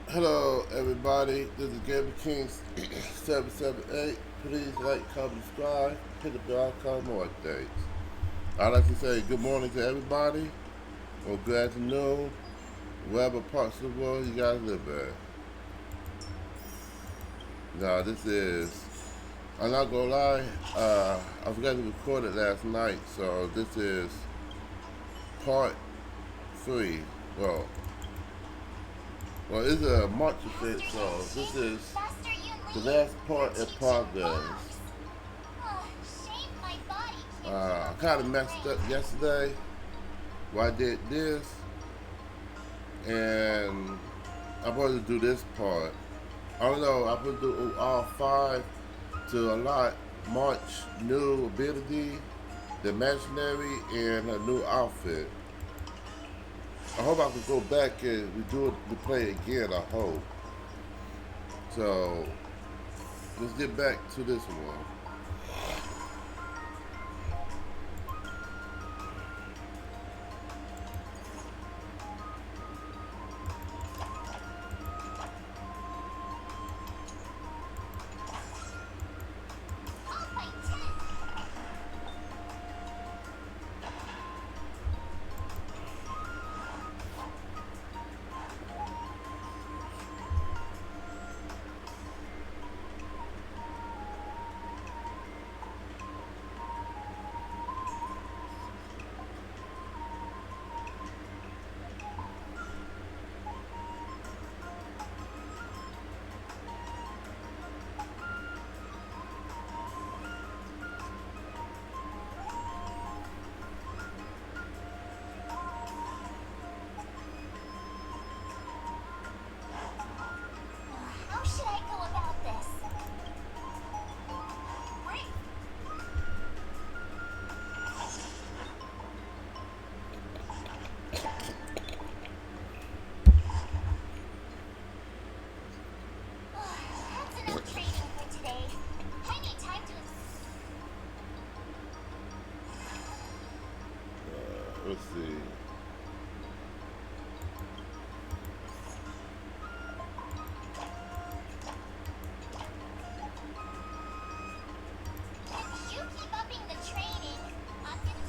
Hello, everybody. This is Gabriel King 778. Please like, comment, subscribe, hit the bell icon, more updates. I'd like to say good morning to everybody, or good afternoon, wherever parts of the world you guys live at. Now, I'm not gonna lie, I forgot to record it last night, so this is part three. Well, it's a March event, so this is the last part in progress. I kind of messed up yesterday when I did this, and I'm supposed to do this part. I don't know, I'm supposed to do all five to unlock March new ability, the imaginary, and a new outfit. I hope I can go back and redo it to play again, I hope. So, let's get back to this one. How should I go about this? That's enough training for today. I need time to. Let's see. If you keep upping the training, I'm gonna.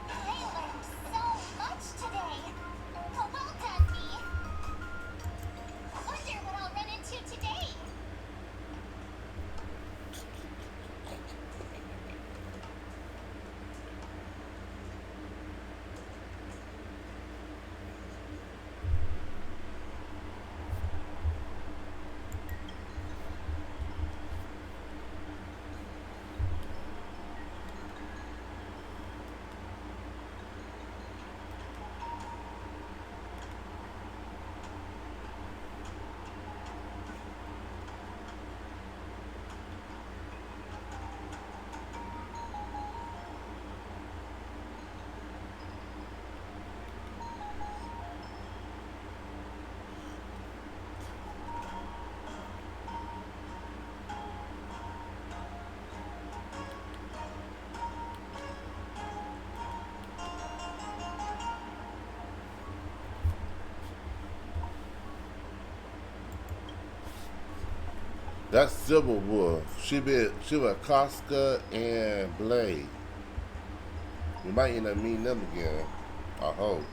I learned so much today. Well done, me. I wonder what I'll run into today. That's Civil Wolf. She was Casca and Blade. We might end up meeting them again. I hope.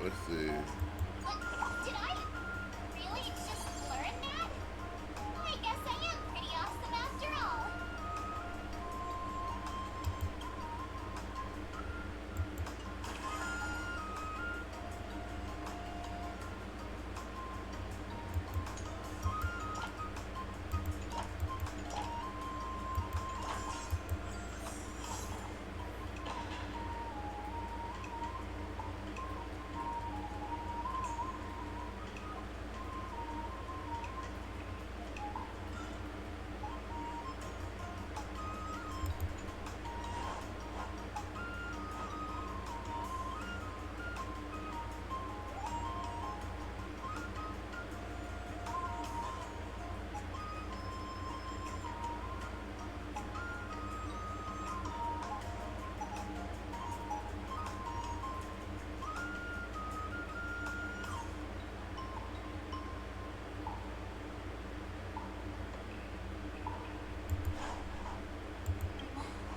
Let's see. What? Did I really just learn that? I guess I am pretty awesome after all.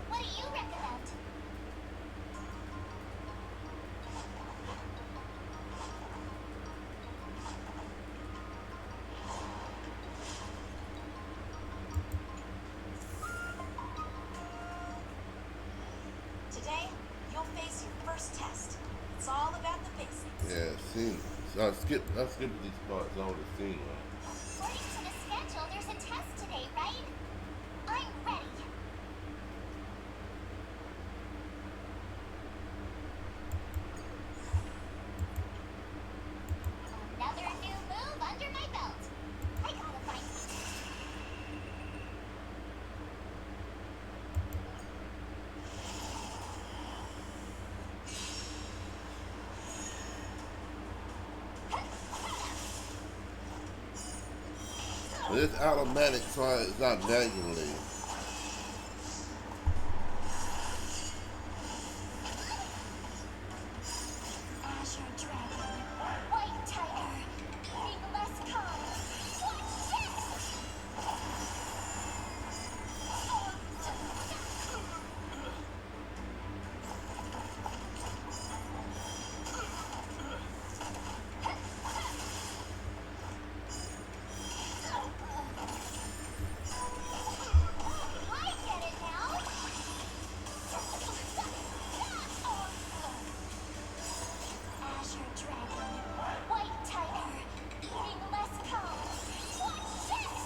What do you recommend? Today, you'll face your first test. It's all about the basics. Yeah, scene. So I skipped these parts. I want to see one. According to the schedule, there's a test today, right? I'm ready. Another new move under my belt. I gotta find. But it's automatic, so it's not manually. Azure Dragon, White Tiger, eating less carbs. Watch this! I get it now! Azure Dragon, White Tiger, eating less carbs. Watch this!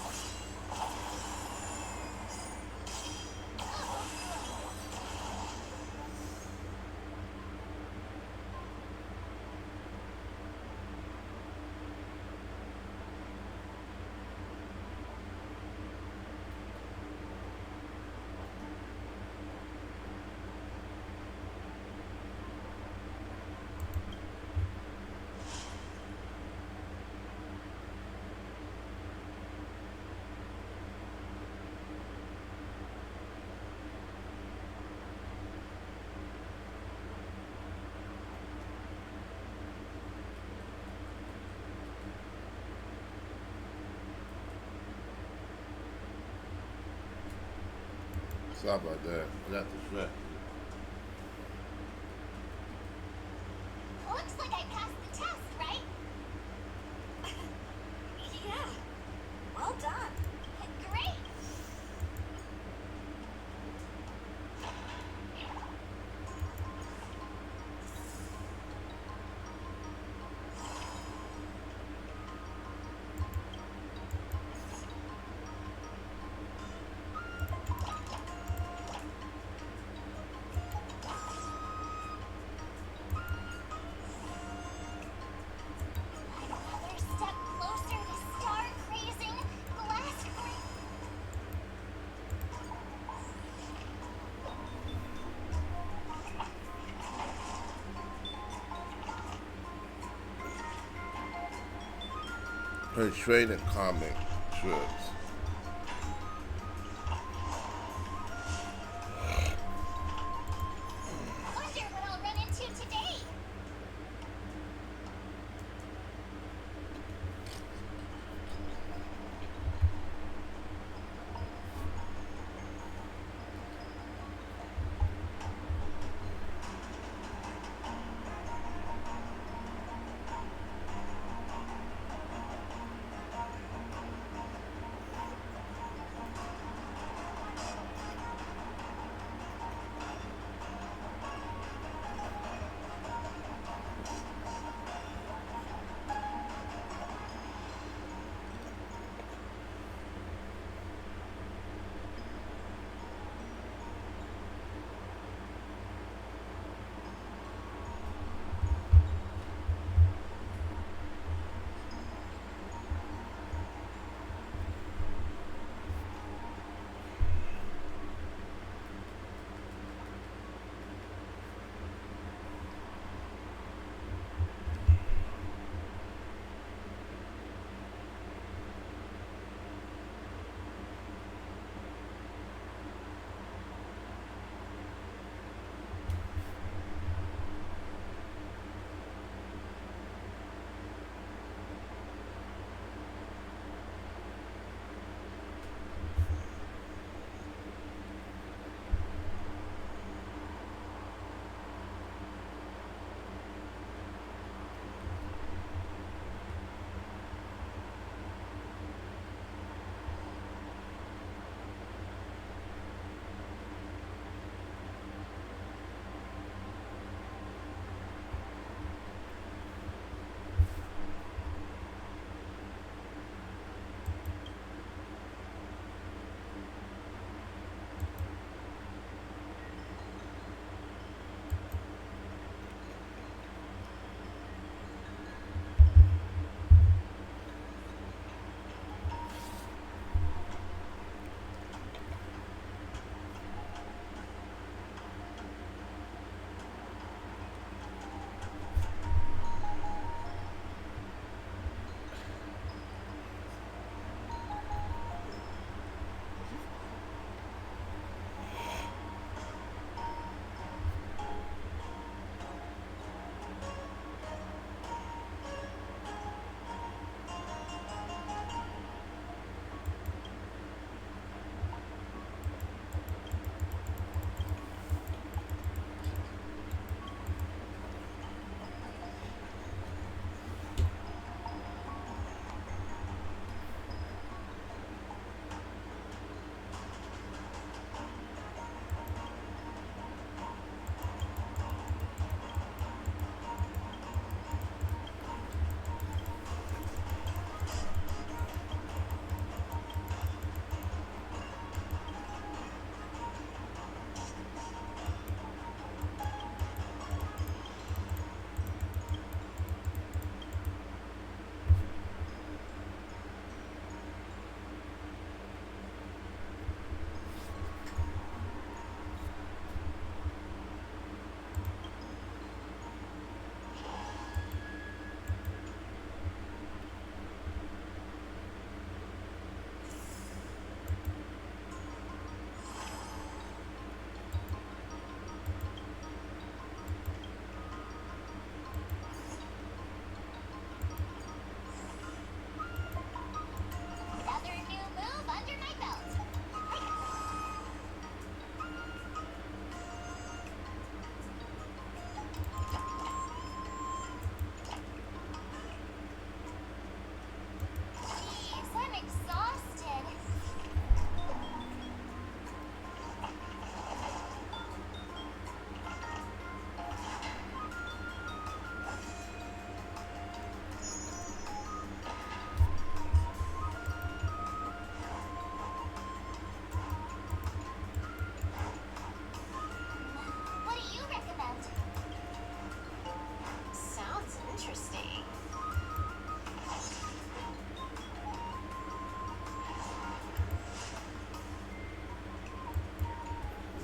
Sorry about that. I got distracted. Looks like I passed the test, right? Yeah. Well done. Great! Another step closer to star grazing, glass ring. Her training comic strips. Wonder what I'll run into today.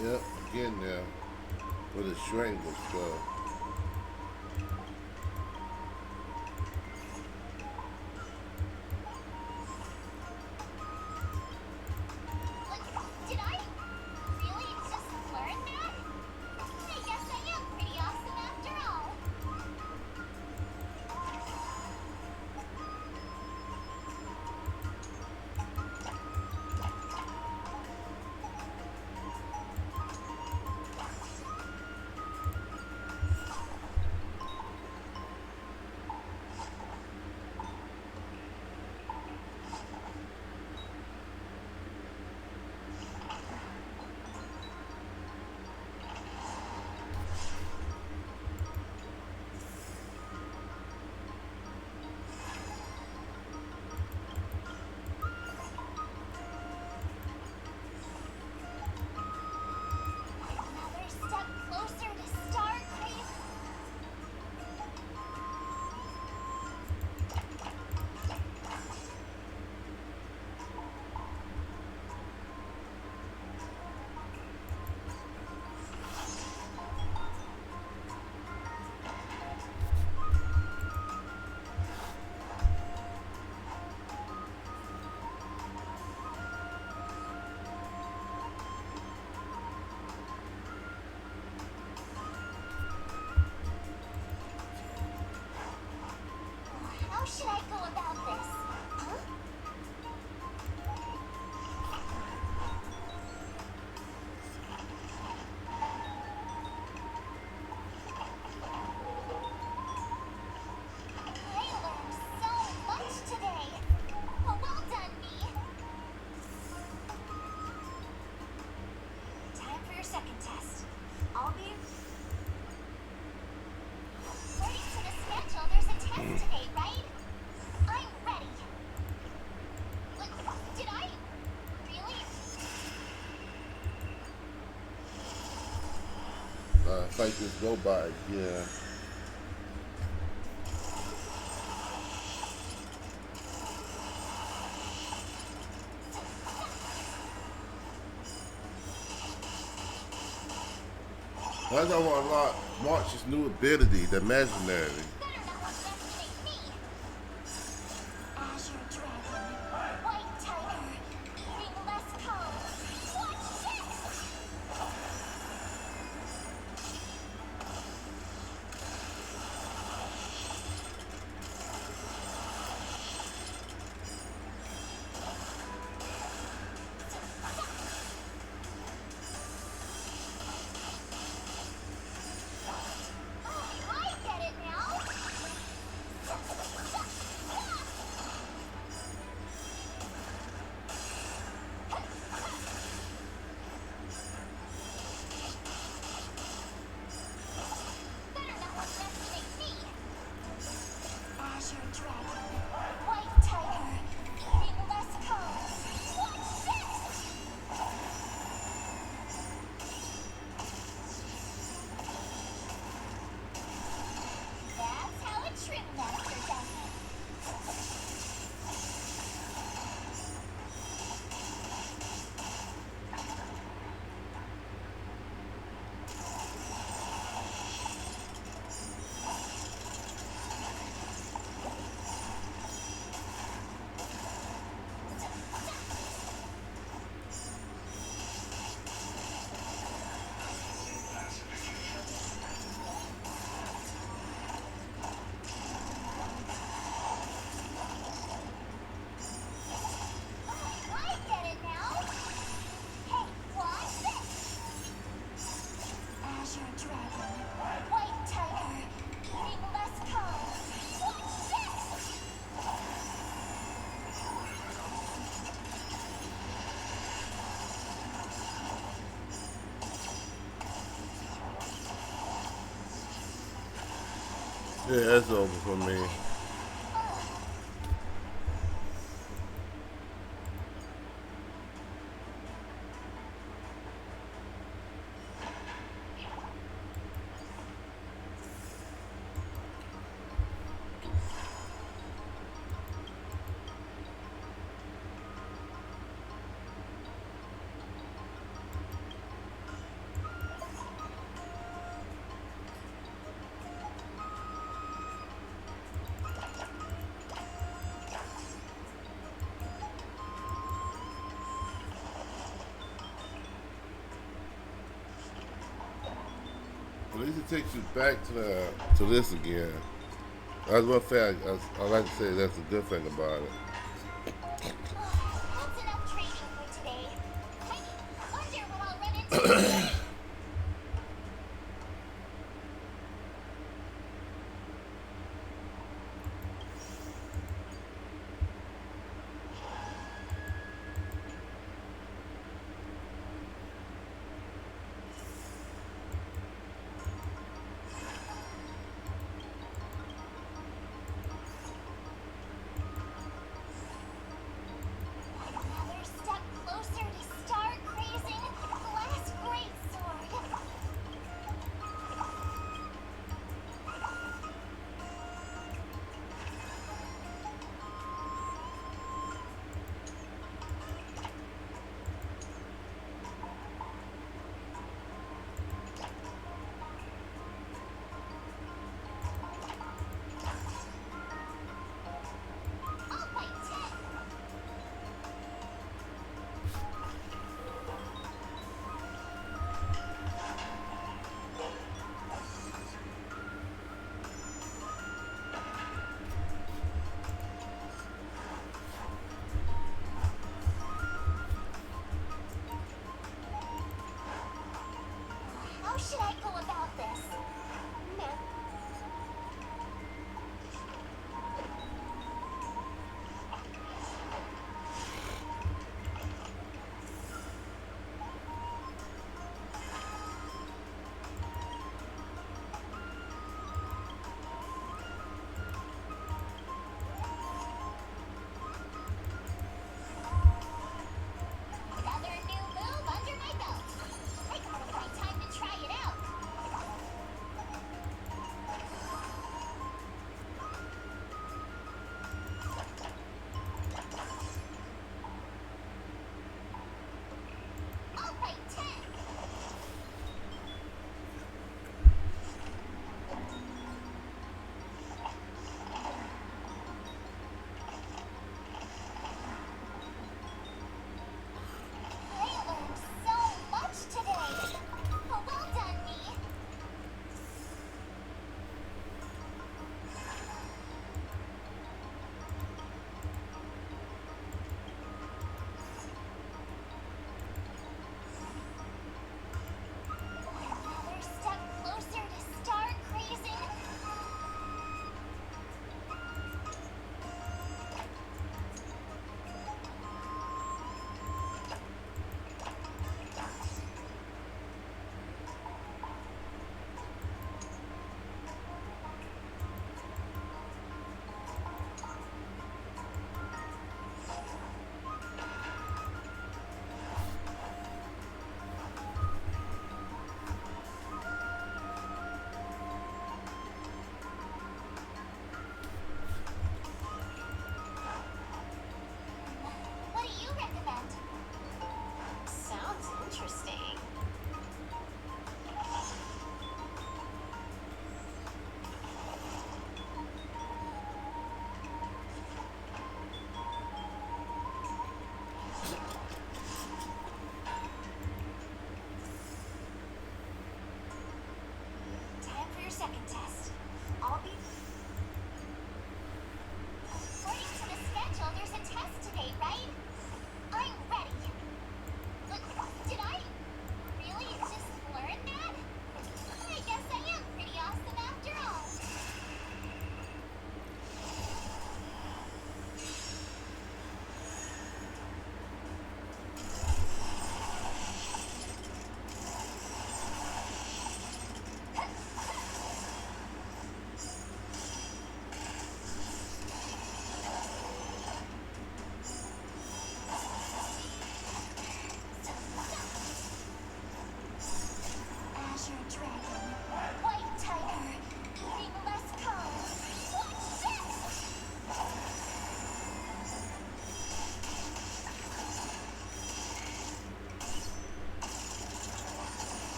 Yep, getting there. With a strangle skull. Did I really just learn that? I guess I am pretty awesome after all. Another step closer to Star Creep. How should I go about this? Huh? I learned so much today. Well done, me. Time for your second test. I'll be. According to the schedule, there's a test today, right? I'm ready. Did I really? Fight this go by, yeah. That's how I want to unlock March's new ability, the imaginary. Better not underestimate me. Azure Dragon. White Tiger, eating less carbs. Watch this! I get it now. Better not underestimate me. Azure Dragon. White Tiger, eating less carbs. Watch this! That's how a true master does it. I get it now. Hey, watch this! Azure Dragon. White Tiger, eating less carbs. Watch this! Yeah, that's over for me. At least it takes you back to this again. That's one thing I like to say. That's a good thing about it. That's enough trading for today. I wonder what I'll run into today. Another step closer to star crazing glass greatsword. I'll fight 10. How should I go about this? Meh. Another new move under my belt. I gotta find time to try it out. I'll fight 10. I learned so much today. Oh, well done, me. Another step closer to star crazing. What do you recommend? Sounds interesting. Time for your second test. I'll be According to the schedule, there's a test today, right? I'm ready. Look, did I really just learn that? I guess I am pretty awesome after all.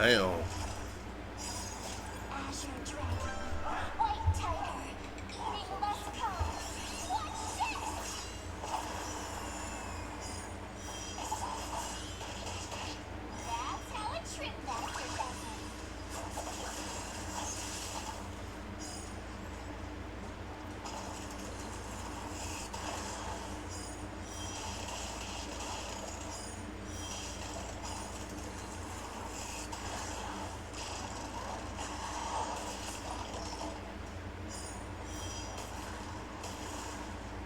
Damn. Azure Dragon, White Tiger, eating less carbs. Watch this! That's how a trip master does it.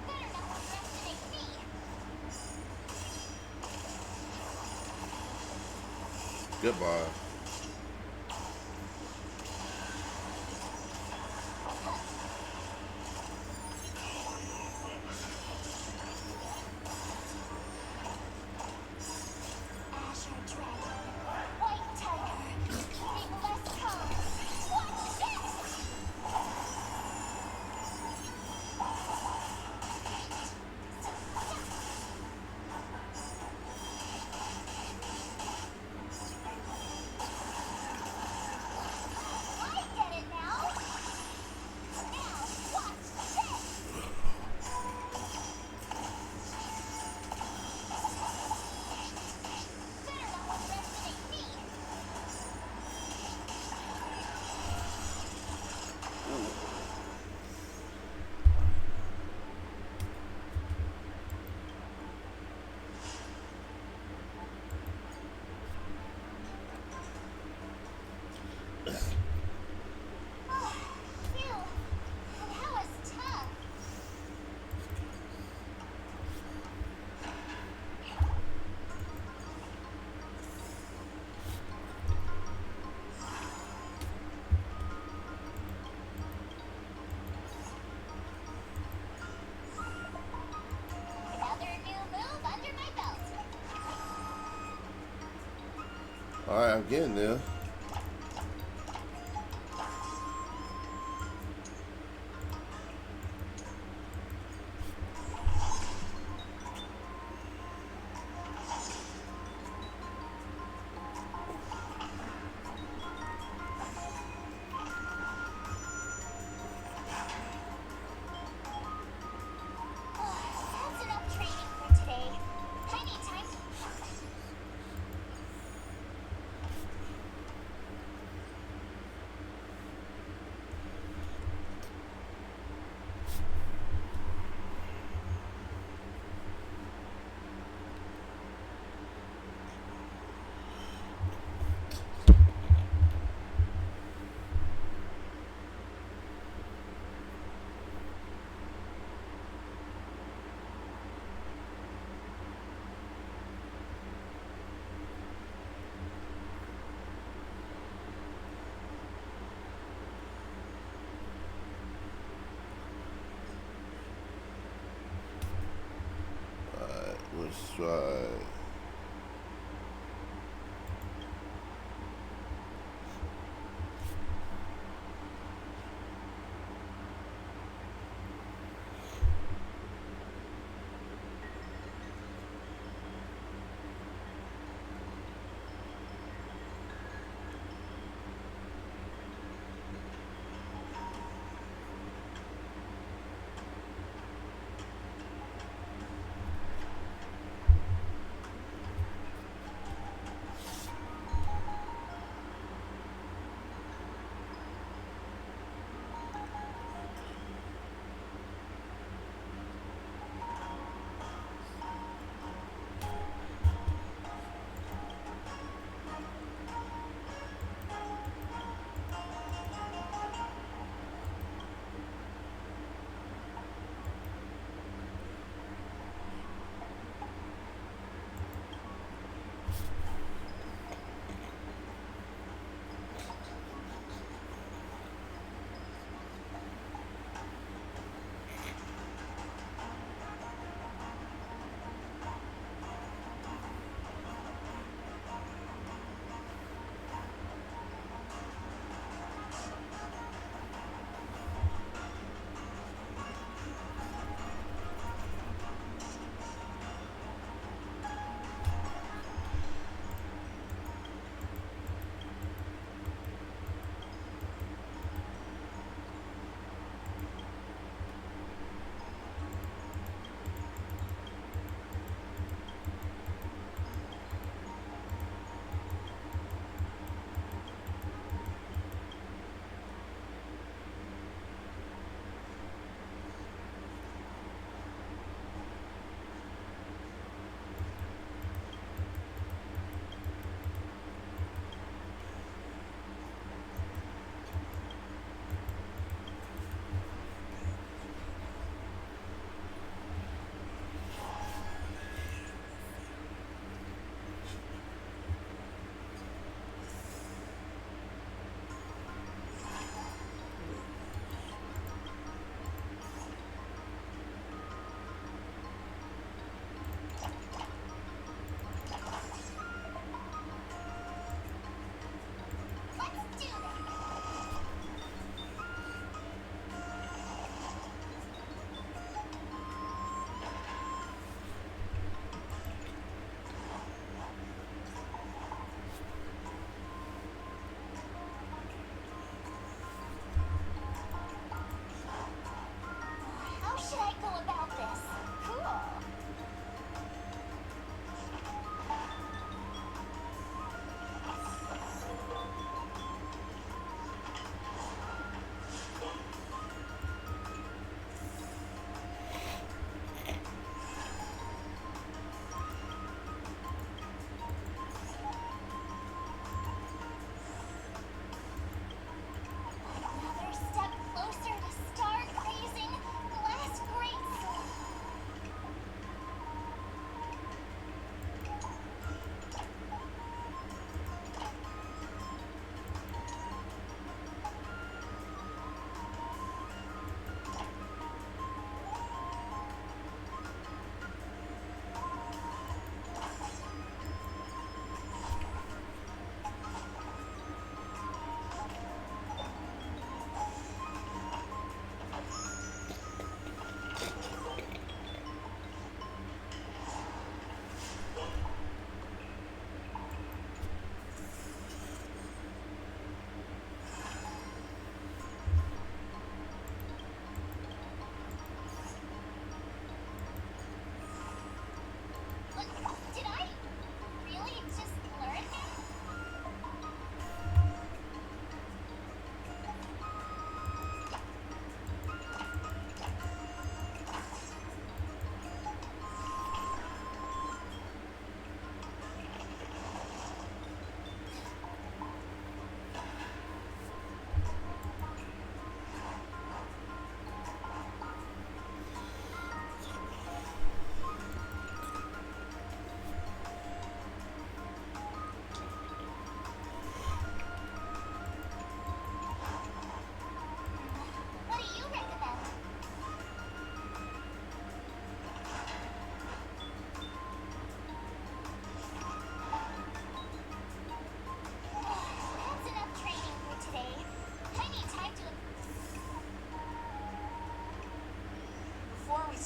Better not underestimate me. Goodbye. Azure Dragon, White Tiger, eating less carbs. Watch this! I get it now! Now, watch this! Better not underestimate me. Phew. That was tough. Another new move under my belt. Alright, I'm getting there. That's enough training for today. I need time to... Alright, let's try.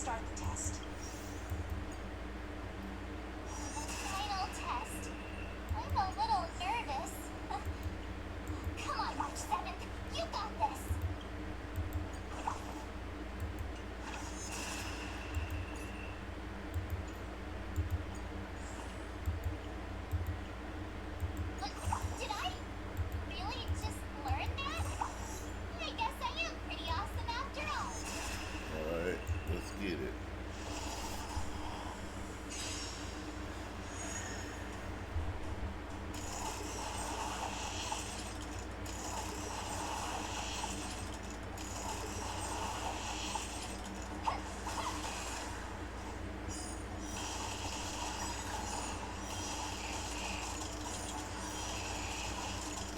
start the test. Final test. I'm a little nervous. Come on, March 7th. You got this. Did I really just learn that? I guess I am pretty awesome after all. Alright, let's get it.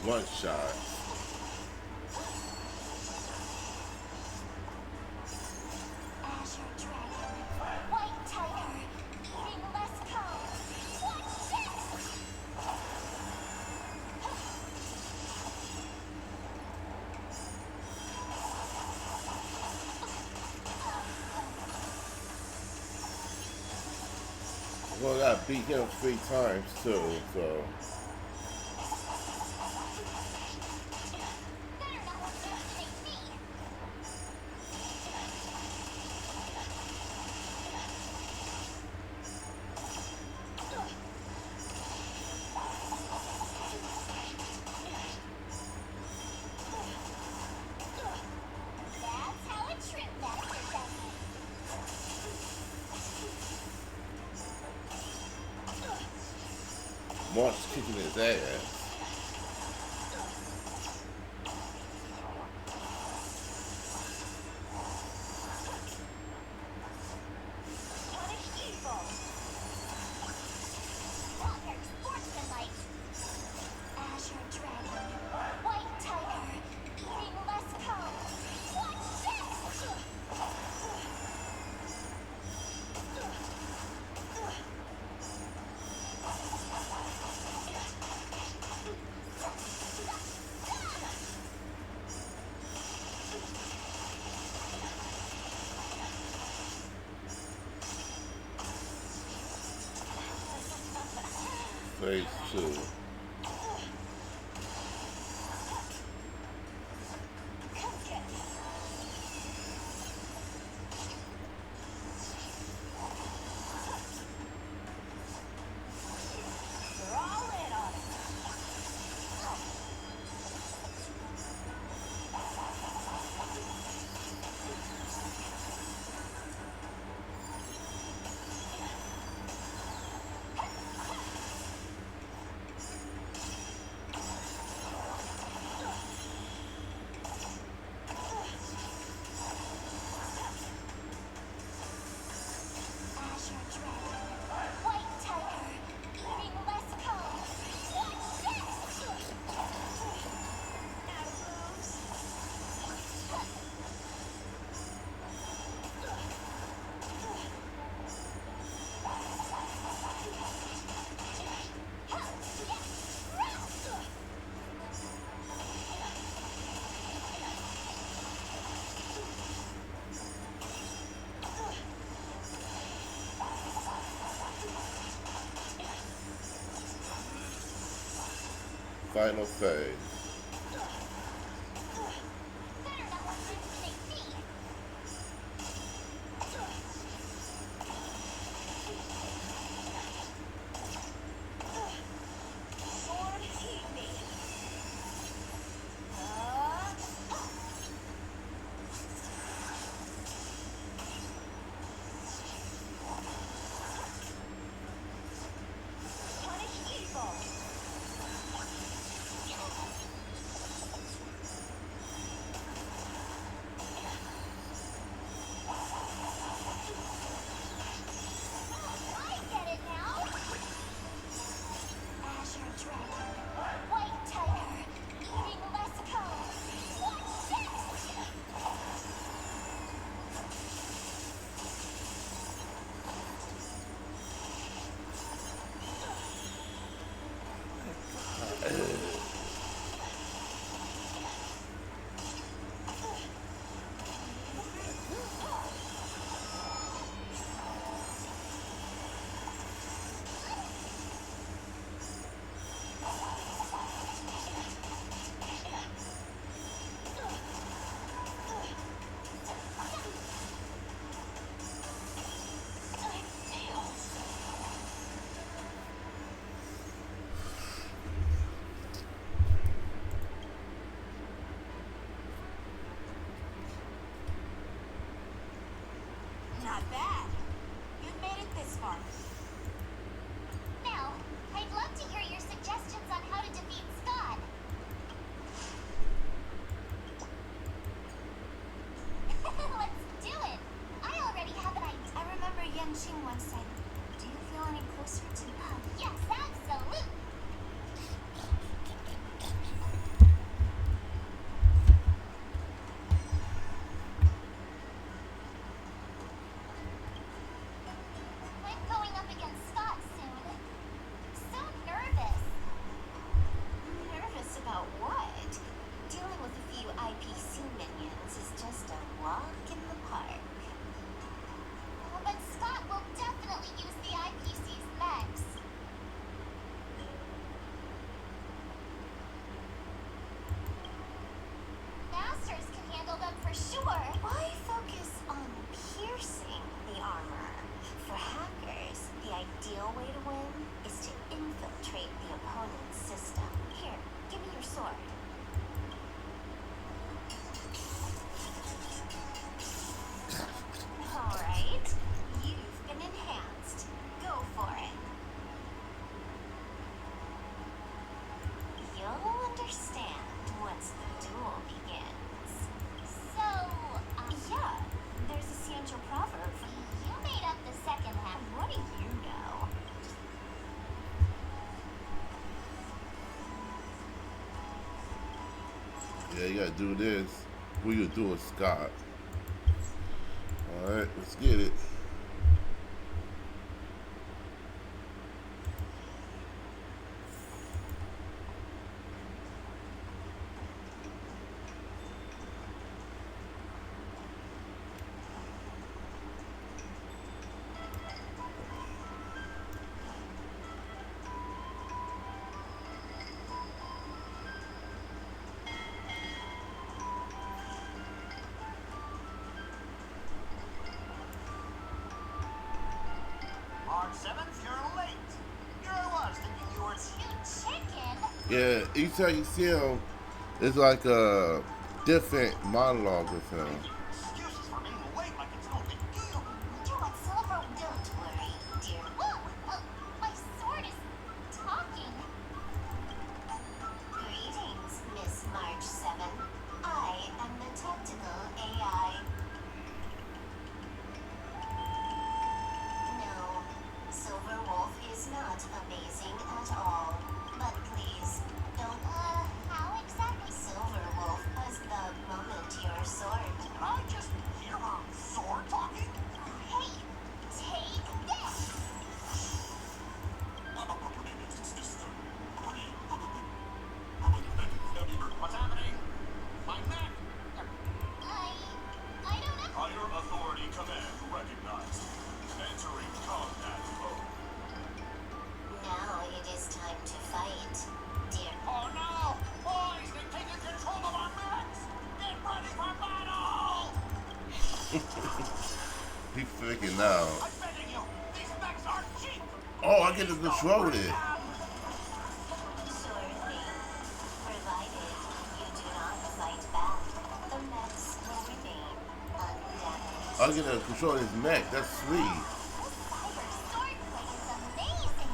One shot. Azure Dragon, White Tiger, eating less cows. Watch this! Well, I beat him 3 times too, so. Better not underestimate me. That's how a true master does Mark's kicking his ass. Punish evil. Water sportsmanlike. Azure Dragon, White Tiger, eating less cows. Watch this! Phase 2. Come get me. We're all in on it. Azure Dragon, White Tiger, eating less cows. Watch this! Out of moves. Final phase. Better not underestimate me. Sword eat me. Punish evil. Not bad. You've made it this far. Now, I'd love to hear your suggestions on how to defeat Scott. Let's do it. I already have an idea. I remember Yanqing once said, "Do you feel any closer to love?" Yes, absolutely. I'm going up against Scott soon. So nervous. Nervous about what? Dealing with a few IPC minions is just a walk in the park. But Scott will definitely use the IPC's mechs. Masters can handle them for sure. Why focus on piercing the armor? For hackers, the ideal way to win is to infiltrate the opponent's system. Here, give me your sword. Alright, you've been enhanced. Go for it. You'll understand once the duel begins. So, Yeah, there's a Sancho proverb. you made up the second half. What do you know? Yeah, you gotta do this. What you do with Scott? Alright, let's get it. March 7th, you're late. Here I was thinking you were... You chicken? Yeah, each time you see him, it's like a different monologue with him. Excuses for being late like it's no big deal. Do what, Silver? Don't worry, dear. Whoa! My sword is talking. Greetings, Miss March 7. I am the tactical AI. No, Silver Wolf is not amazing at all. But please, don't. How exactly? Silver Wolf was the moment your sword. Did I just hear her sword talking? Hey, take this! What's happening? My neck! I don't know. Higher authority command recognized. Entering combat mode. Now it is time to fight, dear. Oh no! Boys, they've taken control of our mechs! Get ready for battle! He's freaking out. I'm begging you, these mechs are cheap! Oh, I get to control it. Sure thing. Provided you do not fight back, the mechs will remain undamaged. I get to control his neck. That's sweet. This cyber swordplay is amazing.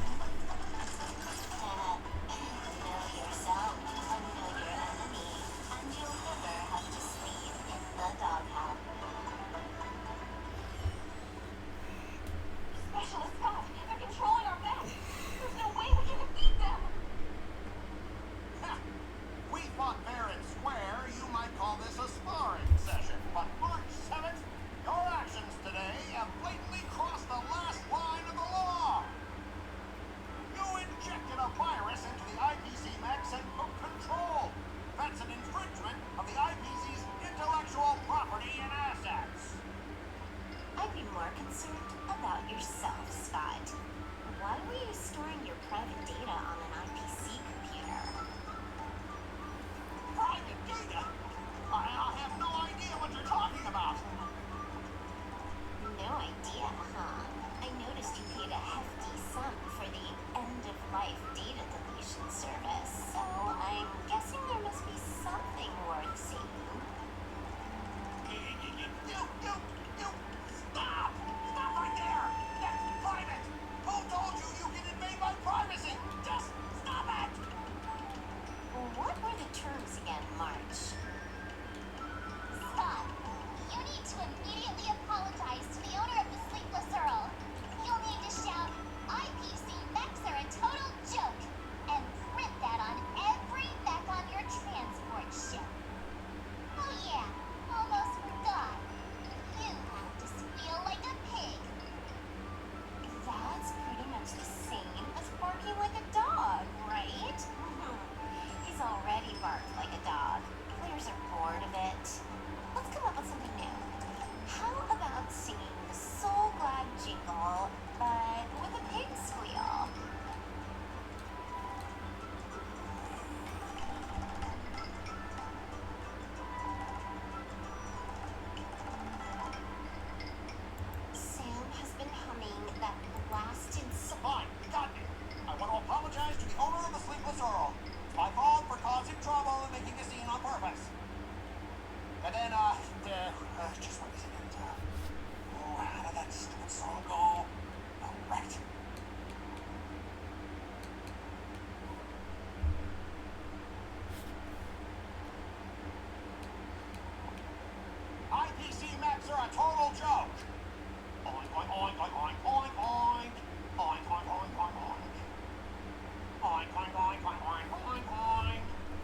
Know yourself and know your enemy, and you'll never have to sleep in the doghouse. Specialist Scott, they're controlling our mechs. There's no way we can defeat them. We fought fair and square. You might call this a sparring session. But March 7th, your actions today have blatantly crossed the last line of the law. You injected a virus into the IPC mechs and took control. That's an infringement of the IPC's intellectual property and assets. I'd be more concerned about yourself, Scott. Why were you storing your private data on an IPC computer? Private data? I have no idea what you're talking about. No idea, huh? I noticed you paid a hefty sum for the end-of-life data deletion service, so I'm guessing there must be something worth seeing. You stop!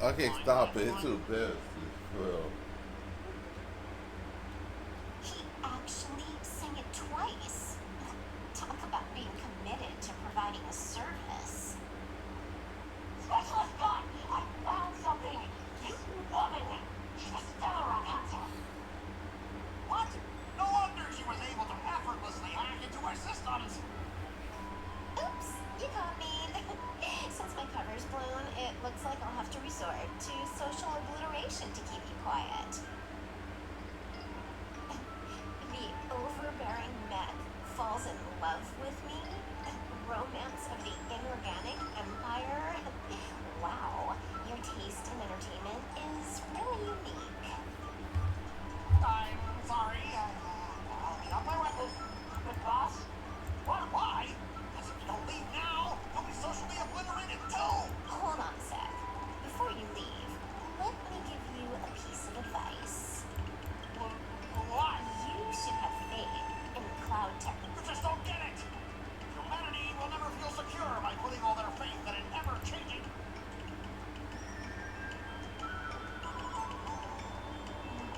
I can't stop it. It's too bad. Well, He actually sang it twice. Talk about being committed to providing a service. Specialist God, I found something. You woman, she's still around answer. What? No wonder she was able to effortlessly hack into our systems. Oops, you caught me. Since my cover's blown, it looks like I'll have to resort to social obliteration to keep you quiet. The overbearing mech falls in love with me. Romance of the inorganic empire. Wow, your taste in entertainment is really unique. I'm sorry. I'll get out my weapon. But boss, why? Because if you don't leave now, you'll be socially obliterated too. Hold on a sec. Before you leave, let me give you a piece of advice. What? You should have faith in cloud tech. You just don't get it. Humanity will never feel secure by putting all their faith in an ever-changing.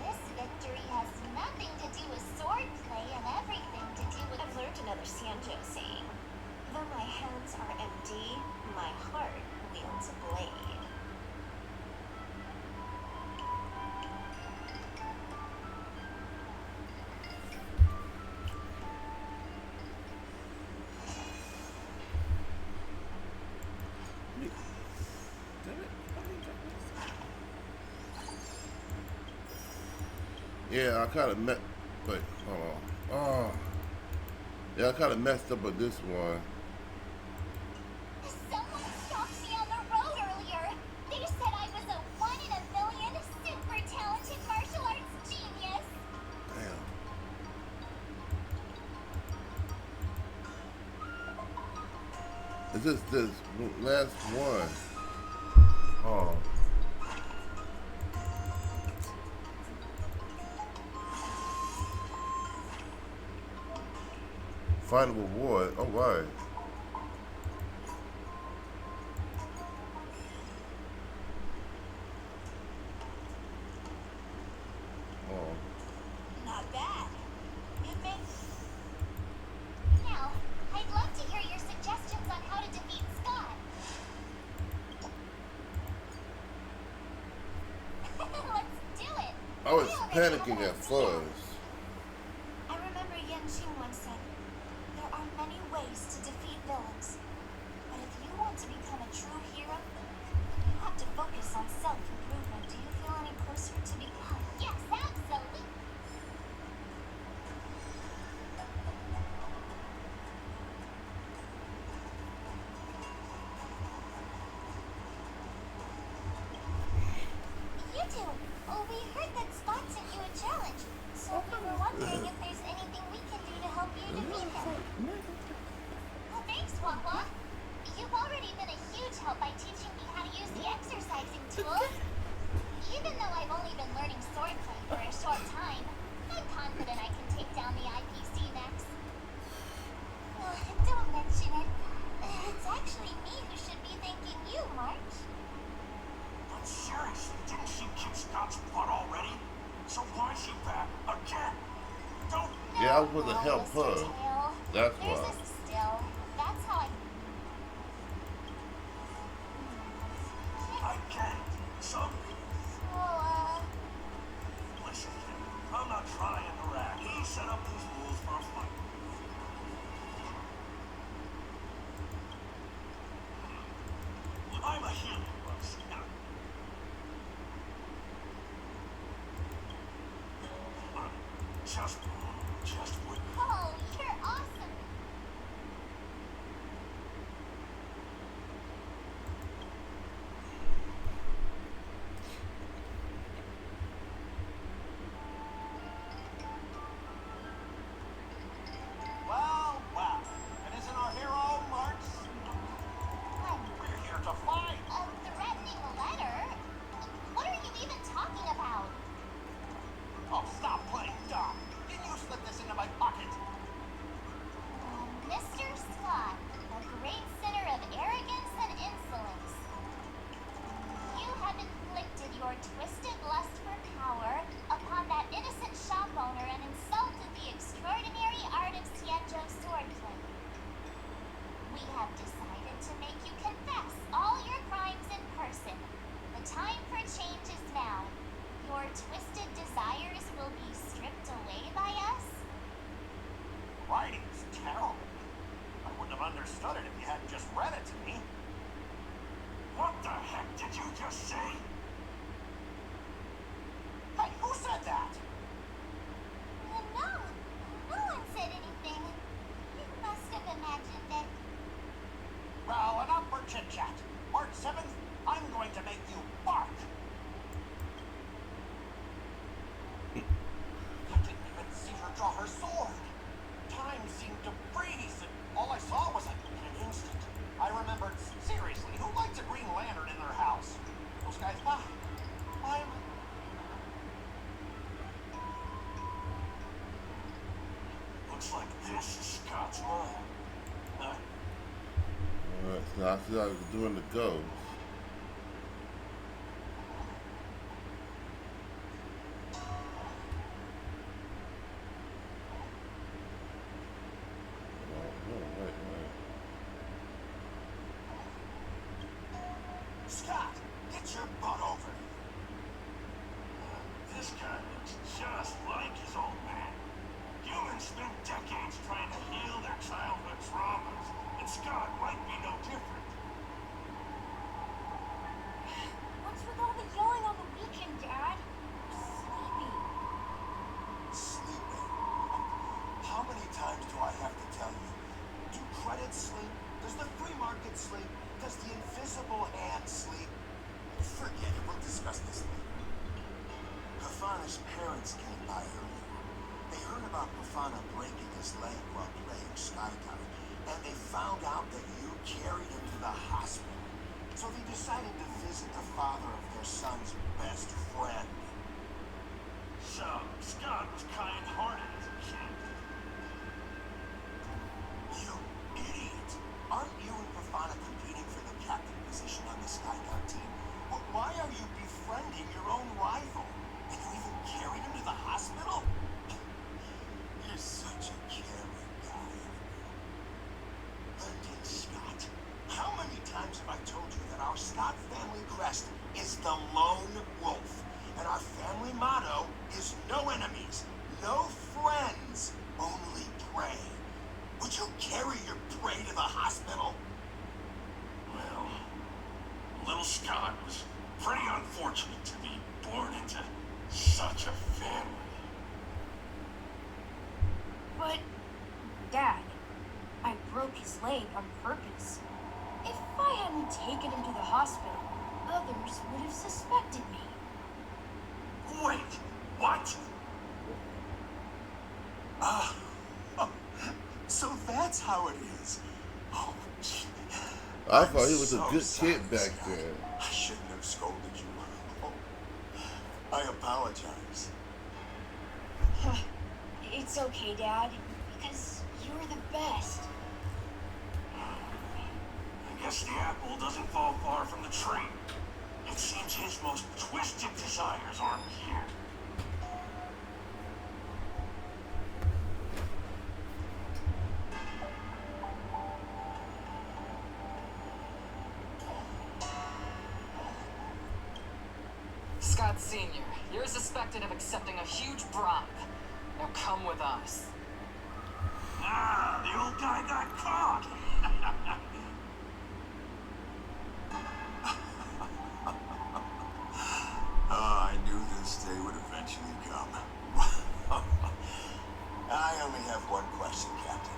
This victory has nothing to do with swordplay and everything to do with. I've learned another Sanjo saying. Though my hands are empty, my heart wields a blade. yeah, I kind of met. Wait, hold on. Oh, yeah, I kind of messed up with this one. Someone stopped me on the road earlier. They said I was a 1 in a million super talented martial arts genius. Damn. Is this last one? Oh. Final reward. All right. Oh. Not bad. It makes Now, I'd love to hear your suggestions on how to defeat Scott. Let's do it. I was already panicking have at an idea. first. I remember Yenjin once said, there are many ways to defeat villains. But if you want to become a true hero, you have to focus on self-improvement. Do you feel any closer to becoming? Yes, absolutely. You two, we heard that Scott sent you a challenge, so we were wondering if there's anything we can do to help you defeat him. Well, thanks, Wawa. You've already been a huge help by teaching me how to use the exercising tools. Even though I've only been learning swordplay for a short time, I'm confident I can take down the IPC next. Don't mention it. It's actually me who should be thanking you, March. But seriously, didn't she kick Scott's butt already? So why is she back again? Don't. Yeah, I was supposed to No, help Mr. her. Tail. That's There's why. a still. That's how I. I can't. So listen, I'm not trying to rat. He set up these rules for a fight. I'm a human, Rose. Just wait. Oh, you're awesome. understood it if you hadn't just read it to me. What the heck did you just say? Hey, who said that? No, no one said anything. You must have imagined it. Well, enough for chit-chat. March 7th, I'm going to make you bark. I didn't even see her draw her sword. Time seemed to freeze, and all I saw was like in an instant. I remembered, seriously, who likes a Green Lantern in their house? Those guys, why am I... Looks like this is Scott's mom. Alright, so I see how he's doing the ghost. Wait. Scott, get your butt over here. This guy looks just like his old man. Humans spent decades trying to heal their childhood traumas, and Scott might be no different. What's with all the yelling on the weekend, Dad? I'm sleepy. Sleeping? How many times do I have to tell you? Do credits sleep? Does the free market sleep? Does the invisible hand sleep? Forget it, we'll discuss this later. Kafana's parents came by earlier. They heard about Kafana breaking his leg while playing Skydive, and they found out that you carried him to the hospital. So they decided to visit the father of their son's best friend. So, Scott was kind-hearted as a kid. You idiot! Aren't you and Kafana competing for the captain position on the Skydive team? Why are you befriending your own rival? And you even carried him to the hospital? You're such a caring guy. Lyndon Scott, how many times have I told you that our Scott family crest is the lone wolf? And our family motto is no enemies, no friends, only prey. Would you carry your prey to the hospital? Well, little Scott was pretty unfortunate to be born into such a family. But, Dad, I broke his leg on purpose. If I hadn't taken him to the hospital, others would have suspected me. Wait, what? So that's how it is. Oh, gee. I thought he was a So good sorry, kid back Scott. then. I shouldn't have scolded you. Oh, I apologize. It's okay, Dad, because you're the best. I guess the apple doesn't fall far from the tree. It seems his most twisted desires aren't here. Scott Sr., you're suspected of accepting a huge bribe. Now come with us. Ah, the old guy got caught. I knew this day would eventually come. I only have one question, Captain.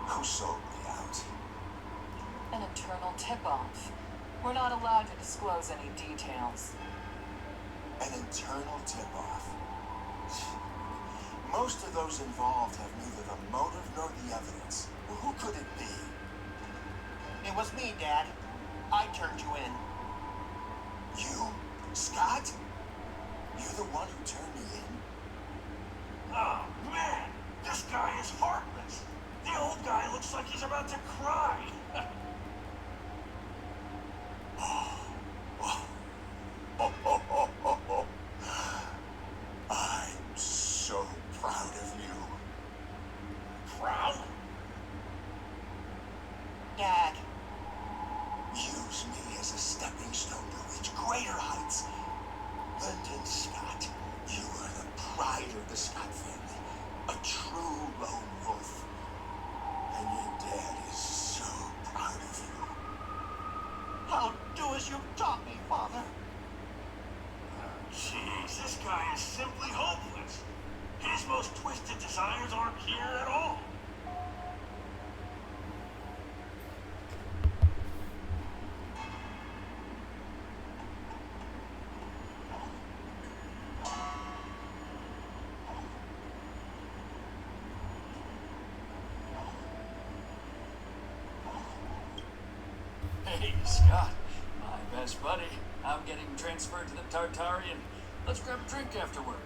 Who sold me out? An internal tip-off. We're not allowed to disclose any details. An internal tip-off. Most of those involved have neither the motive nor the evidence. Who could it be? It was me, Dad. I turned you in. You? Scott? You're the one who turned me in? Oh, man! This guy is heartless! The old guy looks like he's about to cry! I'm so proud of you. Proud? Dad, Use me as a stepping stone to reach greater heights. Lyndon Scott, you are the pride of the Scott family. A true lone wolf. And desires aren't here at all. Hey, Scott, my best buddy. I'm getting transferred to the Tartarian. Let's grab a drink after work.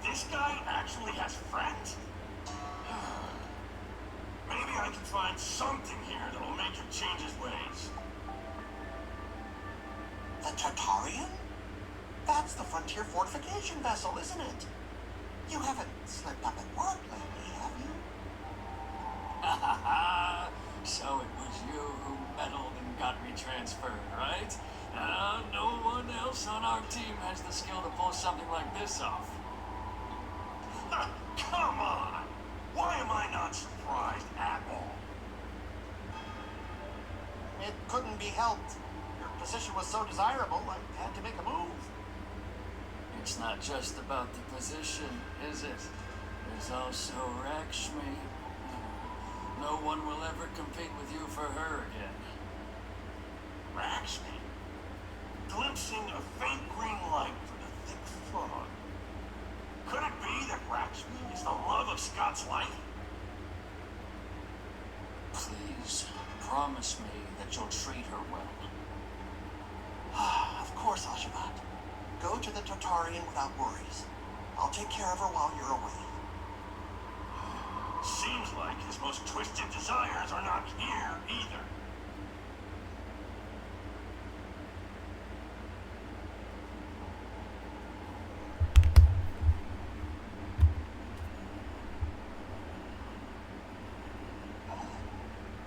This guy actually has friends? Maybe I can find something here that'll make him change his ways. The Tartarian? That's the frontier fortification vessel, isn't it? You haven't slipped up at work lately, have you? Ha ha ha! So it was you who meddled and got me transferred, right? No one else on our team has the skill to pull something like this off. Come on! Why am I not surprised at all? It couldn't be helped. Your position was so desirable, I had to make a move. It's not just about the position, is it? There's also Rakshmi. No one will ever compete with you for her again. Rakshmi? Glimpsing a faint green light through the thick fog. Could it be that Rakshmi is the love of Scott's life? Please, promise me that you'll treat her well. Of course, Ashabat. Go to the Tartarian without worries. I'll take care of her while you're away. Seems like his most twisted desires are not here either.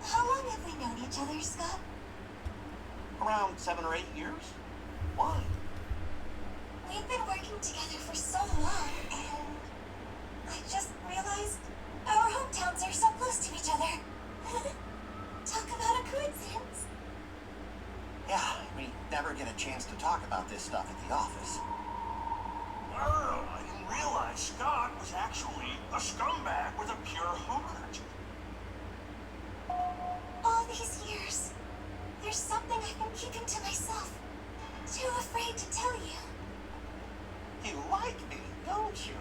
How long have we known each other, Scott? Around 7 or 8 years? Why? We've been working together for so long, and I just realized our hometowns are so close to each other. Talk about a coincidence. Yeah, we never get a chance to talk about this stuff at the office. Oh, I didn't realize Scott was actually a scumbag with a pure heart. All these years, there's something I've been keeping to myself. Too afraid to tell you. You like me, don't you?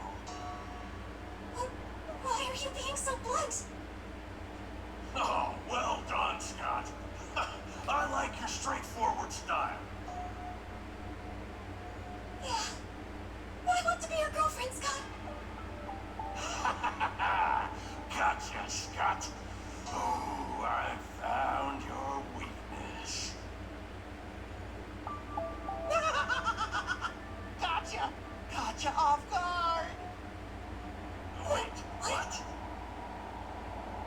Why are you being so blunt? Oh, well done, Scott. I like your straightforward style. Yeah. I want to be your girlfriend, Scott. Gotcha, Scott. Oh, I found your weakness. Gotcha! Gotcha off guard! Wait, what?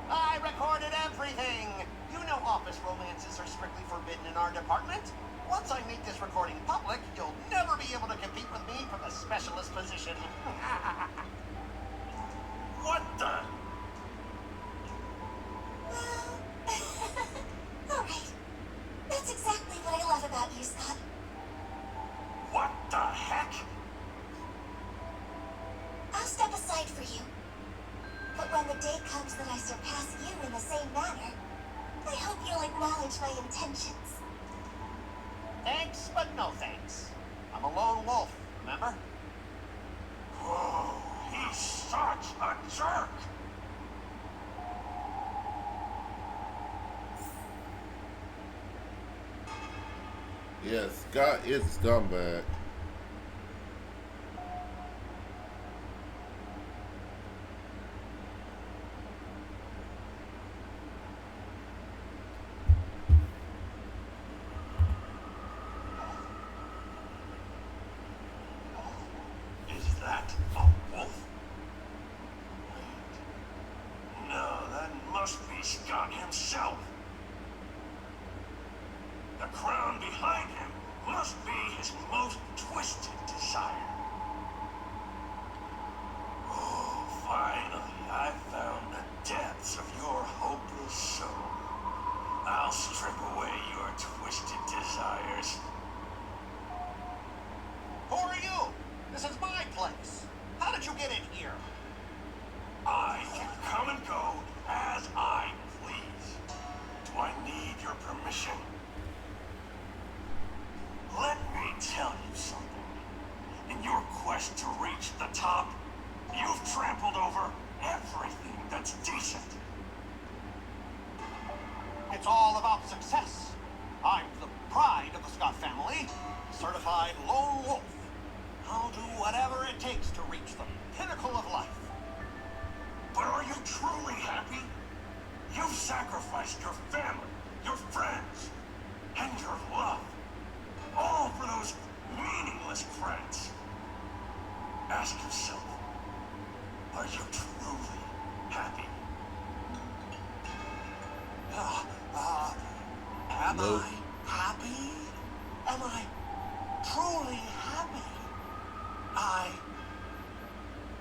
I recorded everything! You know office romances are strictly forbidden in our department. Once I make this recording public, you'll never be able to compete with me for the specialist position. What the? Well, alright. That's exactly what I love about you, Scott. What the heck? I'll step aside for you. But when the day comes that I surpass you in the same manner, I hope you'll acknowledge my intentions. Thanks, but no thanks. I'm a lone wolf, remember? Whoa, he's such a jerk. Yes, Scott is a scumbag. Is that a wolf? Wait. No, that must be Scott himself. The crown behind him must be his most twisted desire. Oh, finally, I found the depths of your hopeless soul. I'll strip away your twisted desires. Who are you? This is my place. How did you get in here? that's decent. It's all about success. I'm the pride of the Scott family, certified lone wolf. I'll do whatever it takes to reach the pinnacle of life. But are you truly happy? You've sacrificed your family, your friends, and your love. All for those meaningless credits. Ask yourself, are you truly happy? Am Nope. I happy? Am I truly happy?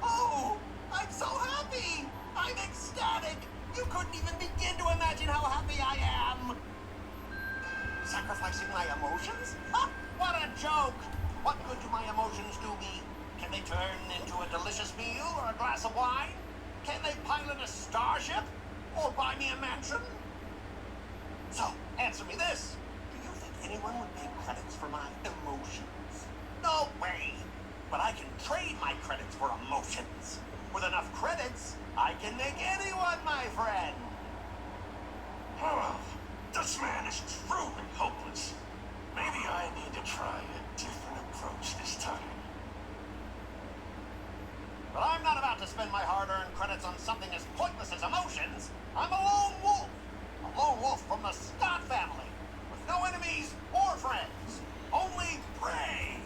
Oh, I'm so happy! I'm ecstatic! You couldn't even begin to imagine how happy I am! Sacrificing my emotions? Ha! What a joke! What good do my emotions do me? Can they turn into a delicious meal or a glass of wine? Can they pilot a starship? Or buy me a mansion? So, answer me this. Do you think anyone would pay credits for my emotions? No way! But I can trade my credits for emotions. With enough credits, I can make anyone my friend. Oh, this man is truly hopeless. Maybe I need to try a different approach this time. But I'm not about to spend my hard-earned credits on something as pointless as emotions. I'm a lone wolf. A lone wolf from the Scott family. With no enemies or friends. Only prey.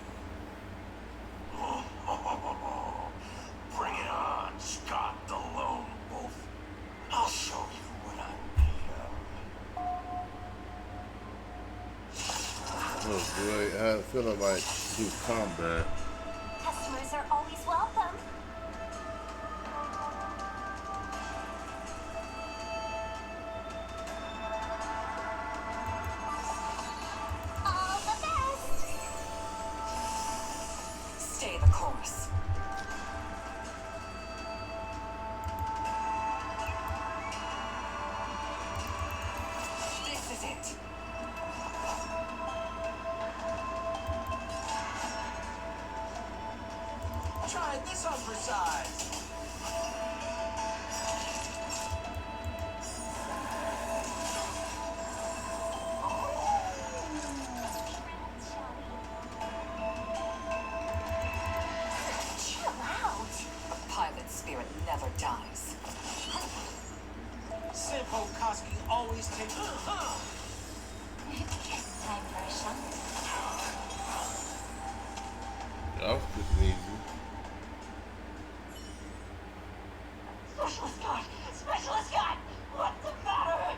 Bring it on, Scott the Lone Wolf. I'll show you what I'm made of. Oh, great. I feel like do combat. Customers are always welcome. All the best. Stay the course. This is it. Try this on for size. Chill out. The pilot spirit never dies. Simple Koski always takes. Time for a shot. That was pretty easy. Specialist Scott! Specialist Scott! What's the matter?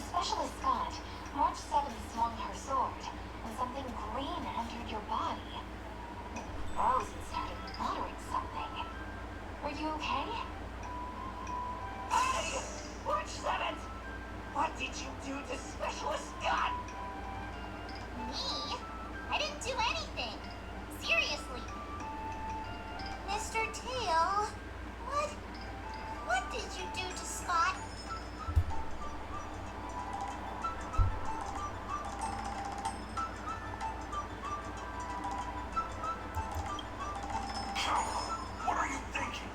Specialist Scott, March 7th swung her sword, and something green entered your body. It froze and started muttering something. Are you okay? Hey! March 7th! What did you do to Specialist Scott? Me? I didn't do anything. Seriously. Mr. Tail, what did you do to Scott? What are you thinking?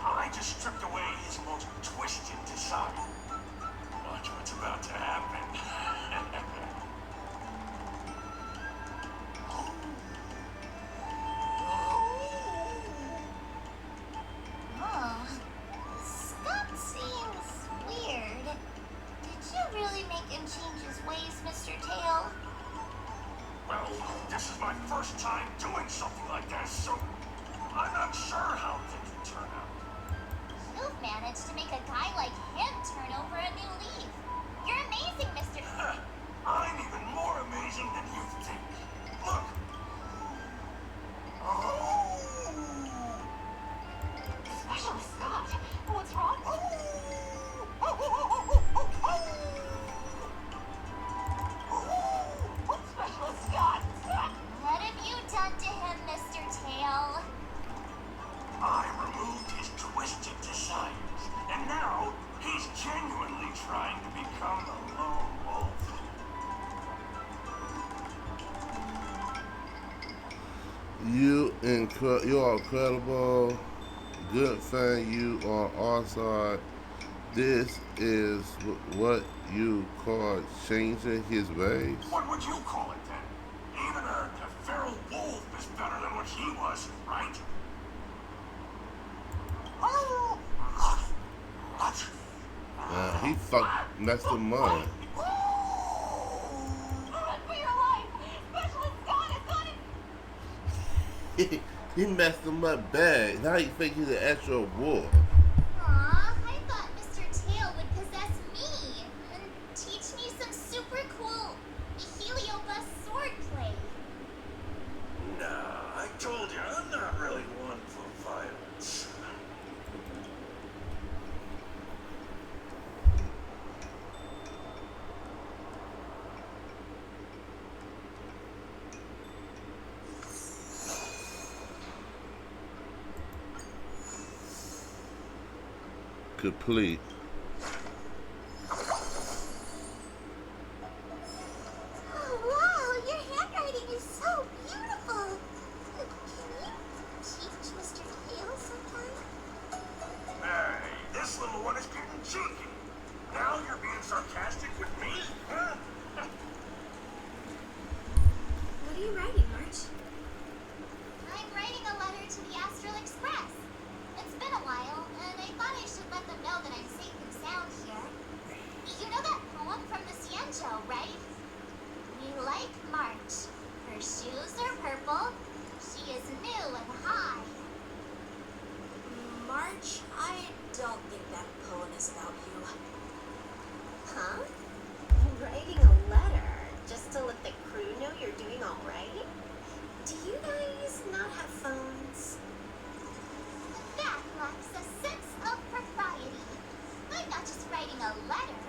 I just stripped away his most twisted desire. Watch what's about to happen. Oh, Scott seems weird. Did you really make him change his ways, Mr. Tail? Well, this is my first time doing something like this, so I'm not sure how things will turn out. You've managed to make a guy like him turn over a new leaf. You're amazing, Mr. I'm even more amazing than you think. Look. Oh. Specialist Scott, what's wrong? Specialist Scott! What have you done to him, Mr. Tail? I removed his twisted desires, and now he's genuinely trying to become a lone wolf. You are incredible. good fan. You on our side. This is what you call changing his ways. What would you call it then? Even a feral wolf is better than what he was, right? He messed him up. Run for your life! Specialist Scott is gonna... He messed him up bad. Now he think he's an actual wolf. Aw, I thought Mr. Tail would possess me and teach me some super cool heliobus swordplay. Nah, I told you, I'm not really one for violence. Complete. Oh, wow, your handwriting is so beautiful. Can you teach Mr. Tail sometime? Hey, this little one is getting cheeky. Now you're being sarcastic with me, huh? What are you writing, March? I'm writing a letter to the Astral Express. It's been a while, and I thought I should let them know that I'm safe and sound here. You know that poem from the Cienjo, right? We like March. Her shoes are purple. She is new and high. March, I don't think that poem is about you. Huh? Writing a letter just to let the crew know you're doing all right? Do you guys not have phones? That lacks a sense of propriety. I'm not just writing a letter.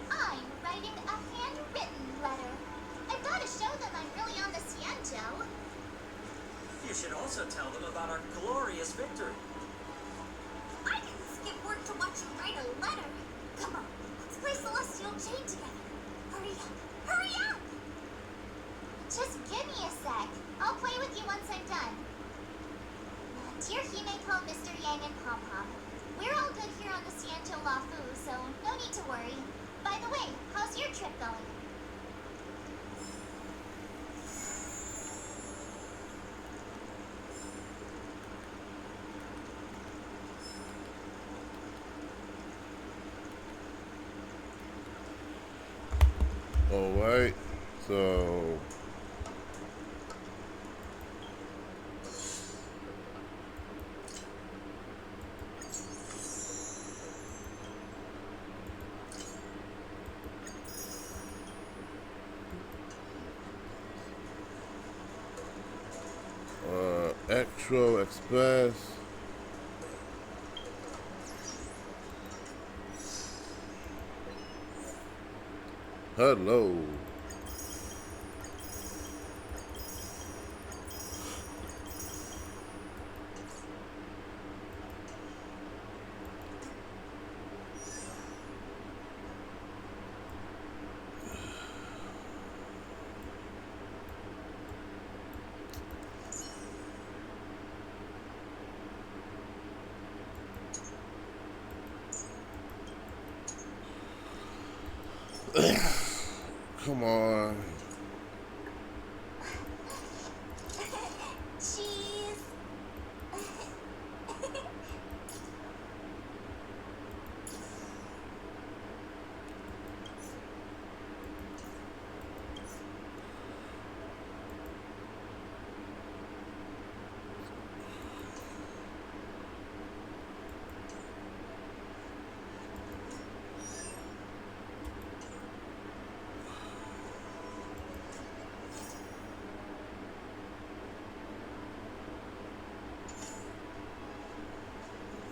I'm writing a handwritten letter. I've got to show them I'm really on the Cienjo. You should also tell them about our glorious victory. I didn't skip work to watch you write a letter. Come on, let's play Celestial Chain together. Hurry up! Hurry up! Just give me a sec. I'll play with you once I'm done. Dear Himeko, Mr. Yang, and Pom Pom, we're all good here on the Cienjo Lafu, so no need to worry. By the way, how's your trip going? Alright, so Extra Express. Hello. Come on. Cheese.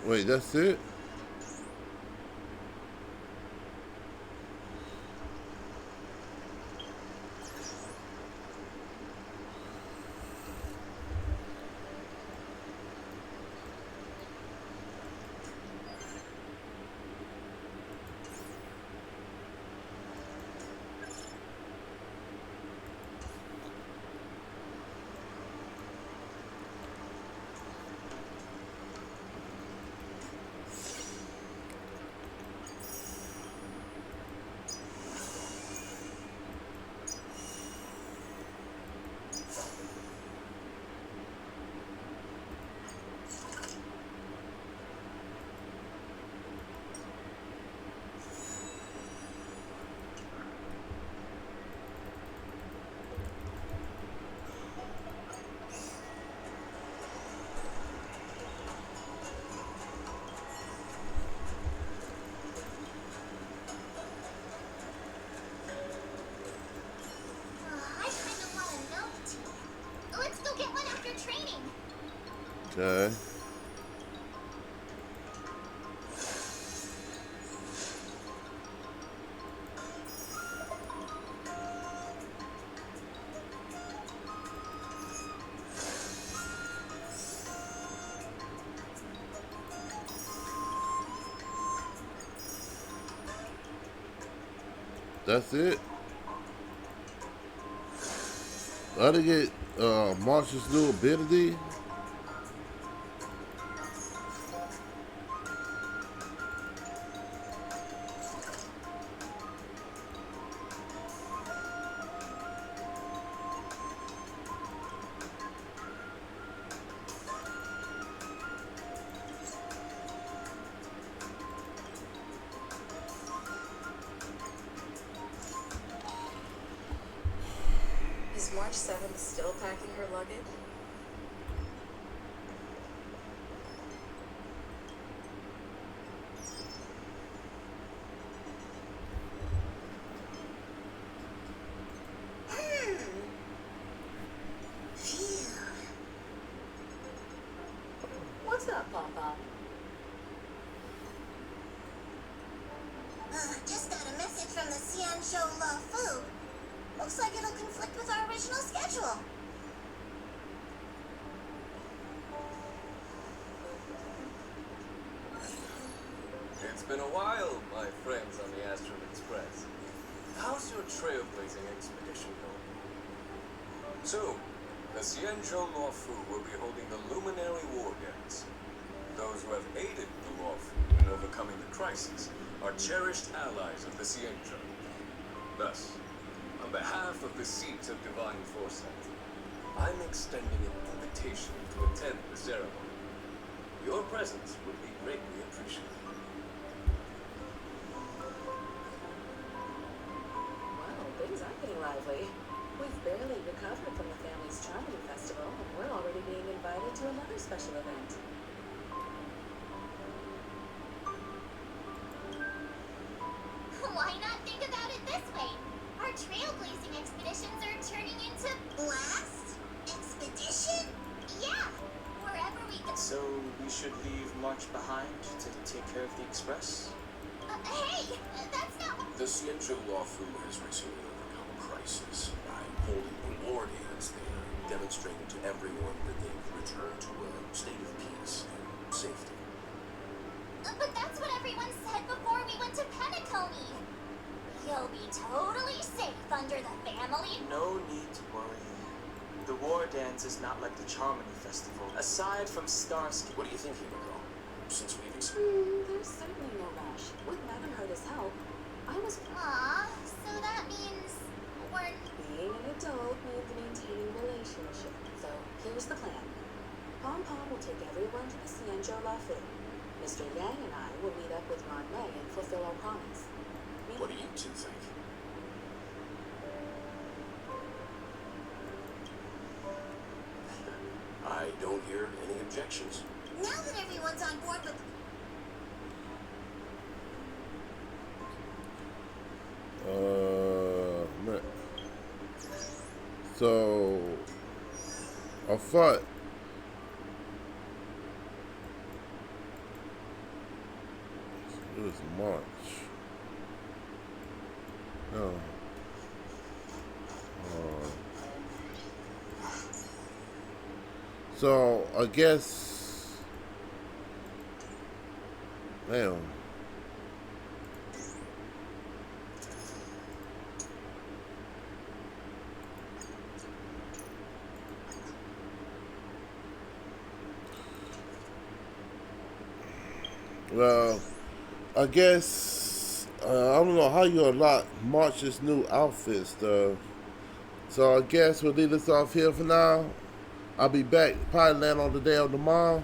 Wait, that's it? Okay. That's it. I didn't get Marshall's new ability. Is March 7th still packing her luggage? What's up, Papa? Just got a message from the Xianzhou La Fu. Looks like it'll conflict with our original schedule. It's been a while, my friends on the Astral Express. How's your trailblazing expedition going? Soon, the Xianzhou Luofu will be holding the Luminary War Games. Those who have aided the Luofu in overcoming the crisis are cherished allies of the Xianzhou. Thus, on behalf of the seat of divine foresight, I'm extending an invitation to attend the ceremony. Your presence would be greatly appreciated. Wow, things are getting lively. We've barely recovered from the family's charming festival, and we're already being invited to another special event. Why not think about it this way? Our trailblazing expeditions are turning into blast expedition? Yeah, wherever we go. So we should leave March behind to take care of the express? Hey, that's not what. The Xianzhou Luofu has recently overcome a crisis by holding a war dance there, demonstrating to everyone that they've returned to a state of peace and safety. But that's what everyone said before we went to Penacony. You'll be totally safe under the family. No need to worry. The war dance is not like the Charmony Festival. Aside from Starsky. What are you thinking, Nicole? Since we've There's certainly no rush. With Meganhurta's help, I was Aw, so that means we're. being an adult means maintaining relationship. So here's the plan. Pom Pom will take everyone to the Xianzhou La Fu. Mr. Yang and I will meet up with Ron May and fulfill our promise. What do you two think? I don't hear any objections. Now that everyone's on board with. Man. So, I thought it was March. No. So, I guess. Damn. Well, I guess I don't know how you unlock March's new outfits though. So I guess we'll leave this off here for now. I'll be back probably land on the day of tomorrow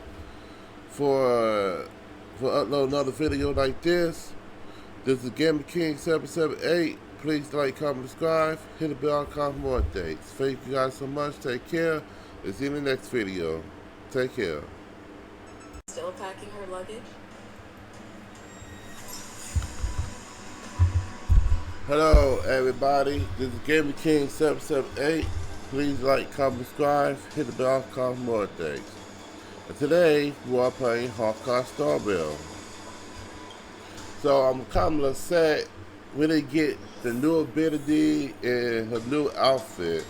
for upload another video like this. This is Gamer King 778. Please like, comment, subscribe, hit the bell icon for more updates. Thank you guys so much. Take care. We'll see you in the next video. Take care. Still packing her luggage? Hello everybody, this is Gamer King 778. Please like, comment, subscribe, hit the bell icon for more updates. Today we are playing Honkai Starbell. So I'm kind of upset we didn't get the new ability and her new outfit.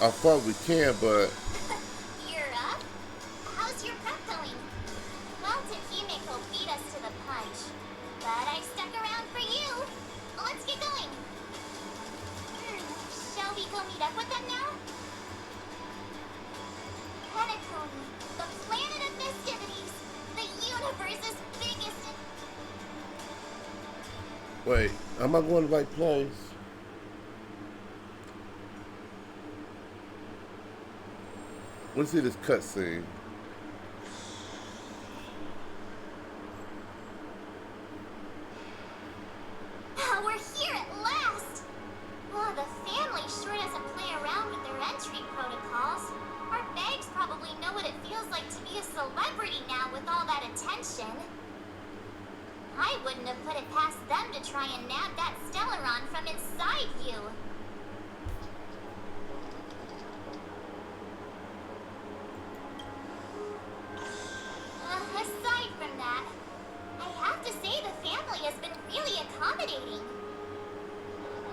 I thought we can, but You're up? How's your prep going? Well, Takimiko beat us to the punch, but I stuck around for you. Let's get going. Shall we go meet up with them now? Penacony, the planet of festivities, the universe's biggest. wait, am I going to the right place? Let's see this cutscene. We're here at last! Well, the family sure doesn't play around with their entry protocols. Our bags probably know what it feels like to be a celebrity now with all that attention. I wouldn't have put it past them to try and nab that Stellaron from inside you. Aside from that, I have to say the family has been really accommodating.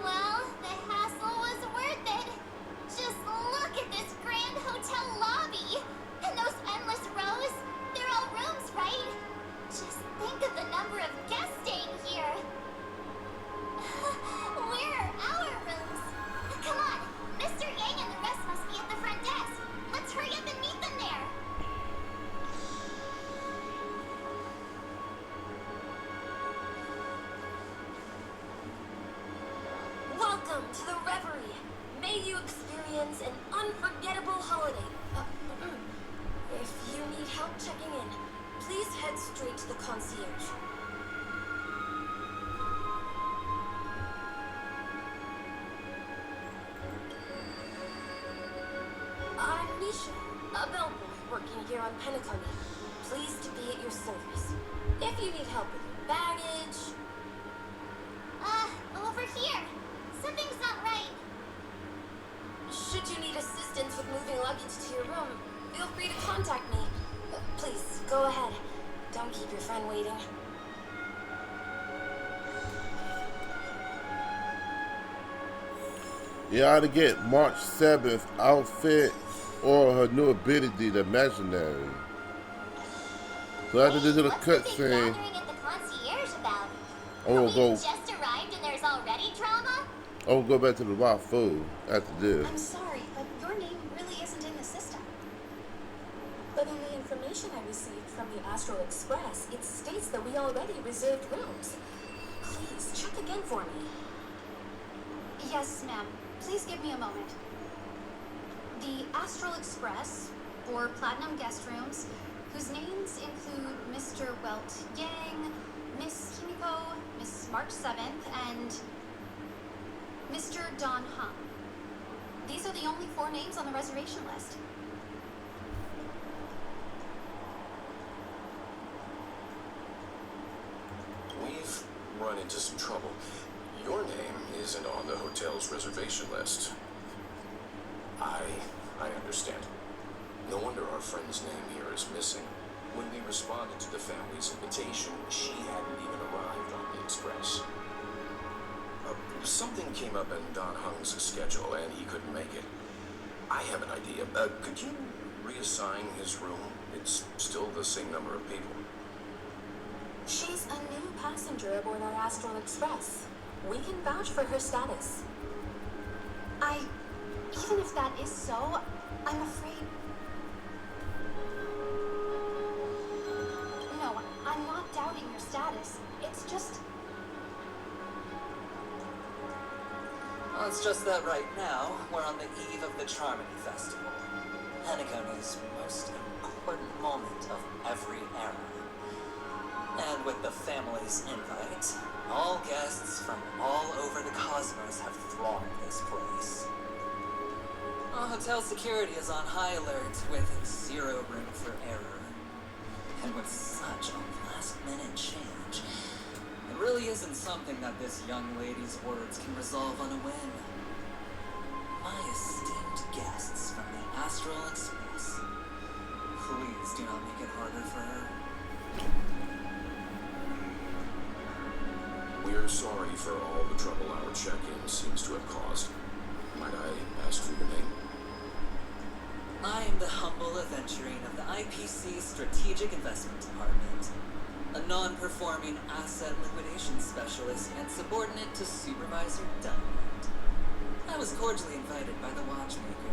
Well, the hassle was worth it. Just look at this grand hotel lobby. And those endless rows. They're all rooms, right? Just think of the number of guests staying here. Where are our rooms? Come on, Mr. Yang and the rest must be at the front desk. Let's hurry up and meet them there. Welcome to the Reverie. May you experience an unforgettable holiday. If you need help checking in, please head straight to the concierge. I'm Nisha, a bellboy working here on Penacony. Pleased to be at your service. If you need help with your baggage... Over here. Something's not right. Should you need assistance with moving luggage to your room, feel free to contact me. Please, go ahead. Don't keep your friend waiting. You ought to get March 7th outfit or her new ability, the Imaginary. So after this little What's the big cutscene, gathering at the concierge about? I will We go. just arrived and there's already drama? I will go back to the raw food after this. I'm sorry, but your name really isn't in the system. But in the information I received from the Astral Express, it states that we already reserved rooms. Please, check again for me. Yes, ma'am. Please give me a moment. The Astral Express, for Platinum Guest Rooms, whose names include Mr. Welt Yang, Miss Kimiko, Miss March 7th, and Mr. Don Hung. These are the only 4 names on the reservation list. We've run into some trouble. Your name isn't on the hotel's reservation list. I understand. No wonder our friend's name here is missing. When we responded to the family's invitation, she hadn't even arrived on the express. Something came up in Don Hung's schedule and he couldn't make it. I have an idea. Could you reassign his room? It's still the same number of people. She's a new passenger aboard our Astral Express. We can vouch for her status. Even if that is so, I'm afraid... No, I'm not doubting your status. It's just... Well, it's just that right now, we're on the eve of the Charmony Festival. Penacony's most important moment of every era. And with the family's invite, all guests from all over the cosmos have thronged this place. Our hotel security is on high alert with 0 room for error. And with such a last-minute change, it really isn't something that this young lady's words can resolve on a whim. My esteemed guests from the Astral Express, Please do not make it harder for her. We're sorry for all the trouble our check-in seems to have caused. Might I ask for your name? I am the humble aventurine of the IPC Strategic Investment Department, a non-performing asset liquidation specialist and subordinate to Supervisor Diamond. I was cordially invited by the watchmaker.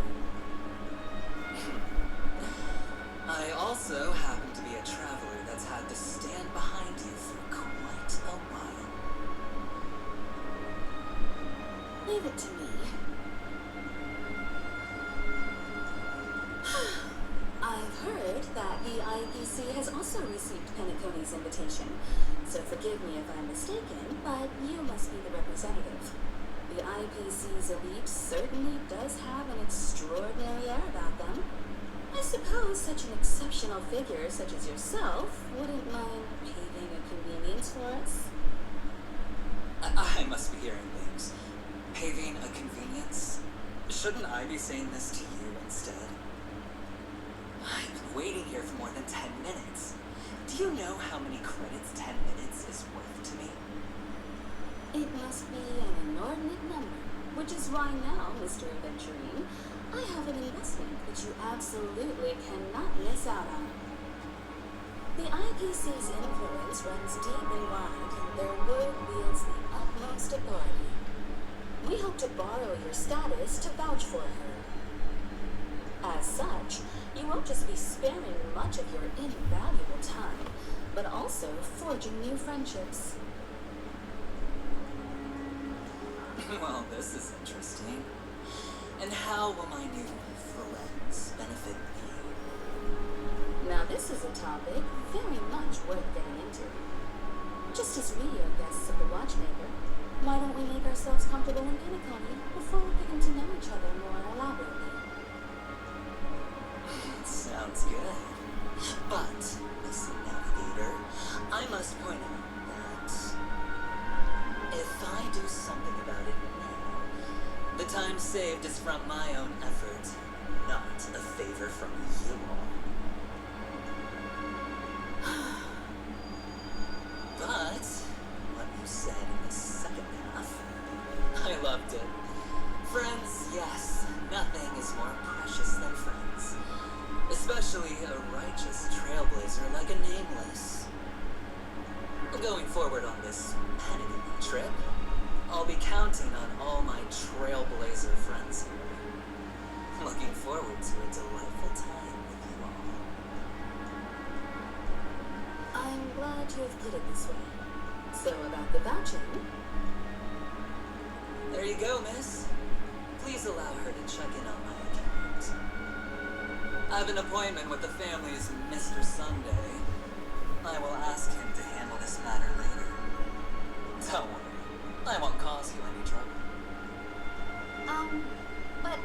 I also happen to be a traveler that's had to stand behind you for quite a while. Leave it to me. I've heard that the IPC has also received Penaconi's invitation, so forgive me if I'm mistaken, but you must be the representative. The IPC's elite certainly does have an extraordinary air about them. I suppose such an exceptional figure such as yourself wouldn't mind paving a convenience for us? I must be hearing things. Paving a convenience? Shouldn't I be saying this to you instead? I've been waiting here for more than 10 minutes. Do you know how many credits 10 minutes is worth to me? It must be an inordinate number, which is why now, Mr. Aventurine, I have an investment which you absolutely cannot miss out on. The IPC's influence runs deep and wide, and their word wields the utmost authority. We hope to borrow your status to vouch for her. As such, you won't just be sparing much of your invaluable time, but also forging new friendships. Well, this is interesting. And how will my new friends benefit me? Now this is a topic very much worth getting into. Just as we are guests of the Watchmaker, why don't we make ourselves comfortable in Penacony before getting to know each other more elaborately? Sounds good. But, Miss Navigator, I must point out that if I do something about it now, the time saved is from my own effort, not a favor from you all. But, what you said in the second half, I loved it. Friends, yes, nothing is more precious than friends. Especially a righteous trailblazer like a Nameless. Going forward on this Penacony trip, I'll be counting on all my trailblazer friends here. Looking forward to a delightful time with you all. I'm glad you have put it this way. So about the vouching... There you go, miss. Please allow her to check in on my account. I have an appointment with the family's Mr. Sunday. I will ask him to handle this matter later. Don't worry, I won't cause you any trouble. But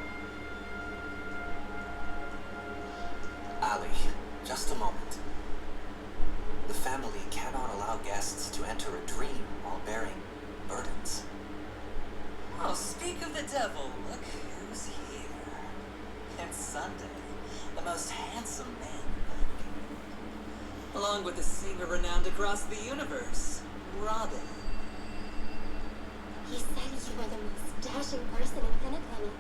Ali, just a moment. The family cannot allow guests to enter a dream while bearing burdens. Oh, speak of the devil, look who's here. It's Sunday, the most handsome man in along with a singer renowned across the universe, Robin. he said you were the most dashing person in Penacony.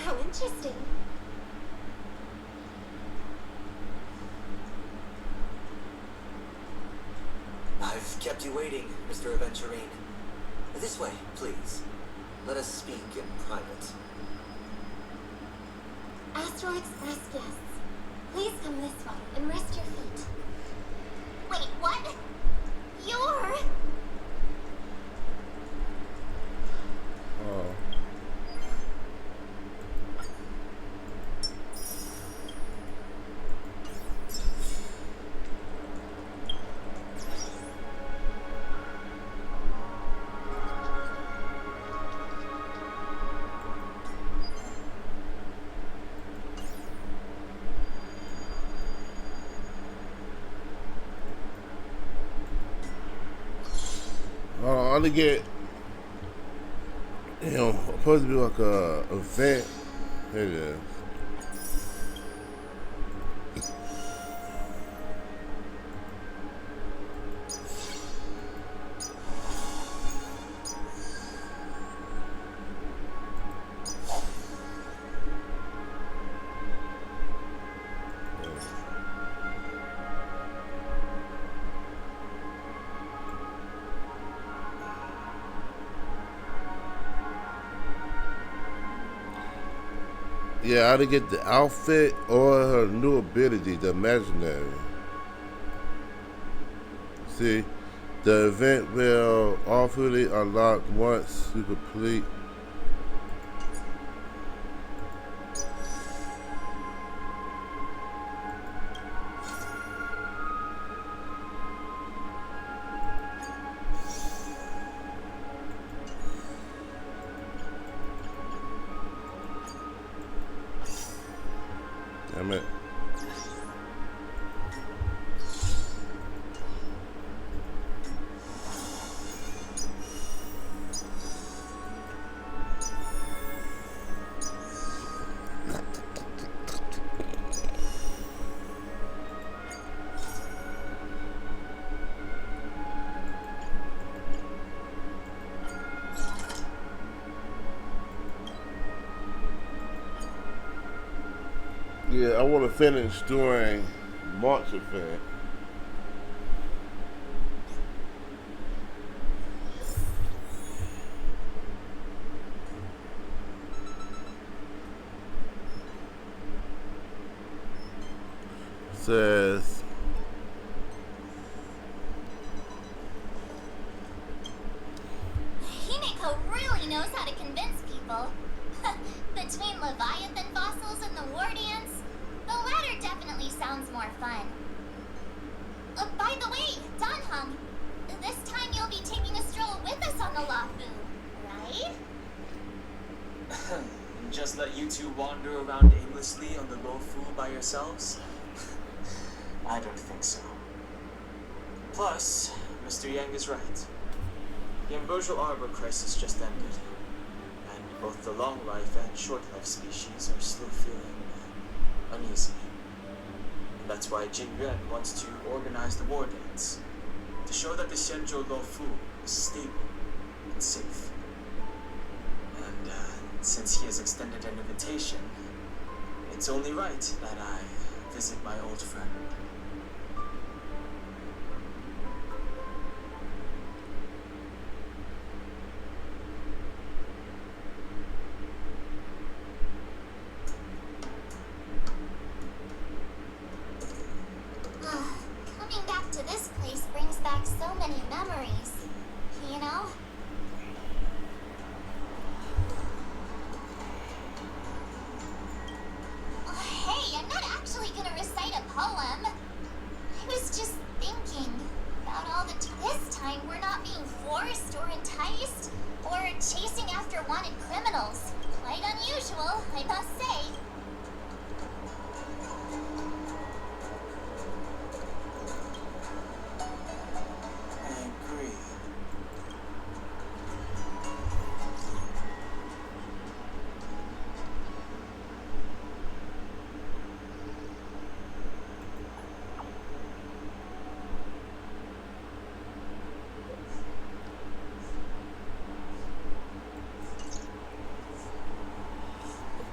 How interesting. I've kept you waiting, Mr. Aventurine. This way, please. Let us speak in private. Astral Express guests, please come this way and rest your feet. Wait, what? You're... Oh. I want to get, supposed to be like a event. Here it is. Yeah, I didn't get the outfit or her new ability, the imaginary. See, the event will awfully unlock once you complete. Damn it. Yeah, I want to finish during March event. Says Himeko really knows how to convince people. Between Leviathan fossils and the war dance, the latter definitely sounds more fun. By the way, Danhung, this time you'll be taking a stroll with us on the Lafu, right? Just let you two wander around aimlessly on the Lofu by yourselves? I don't think so. Plus, Mr. Yang is right. The Ambrosial Arbor crisis just ended, and both the long life and short life species are still feeling uneasy. And that's why Jin Yuan wants to organize the war dance, to show that the Xianzhou Lofu is stable and safe. And since he has extended an invitation, it's only right that I visit my old friend. Coming back to this place brings back so many memories, you know? Hey, I'm not actually gonna recite a poem. I was just thinking about all the this time we're not being forced or enticed or chasing after wanted criminals. Quite unusual, I must say. I agree.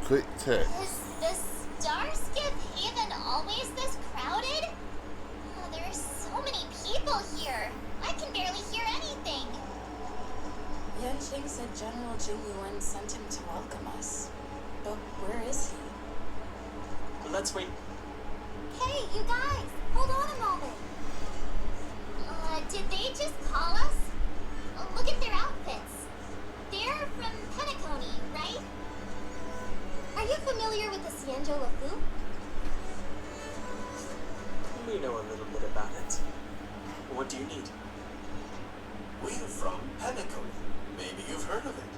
quick text. Is the Starskip Haven always this crowded? Oh, there's so many people here. I can barely hear anything. Yanqing said General Jing Yuan sent him to welcome us. But where is he? Let's wait. Hey, you guys, hold on a moment. Did they just call us? Look at their outfits. They're from Penacony, right? Are you familiar with the Xianzhou Lafu? We know a little bit about it. What do you need? We're from Penacony. Maybe you've heard of it.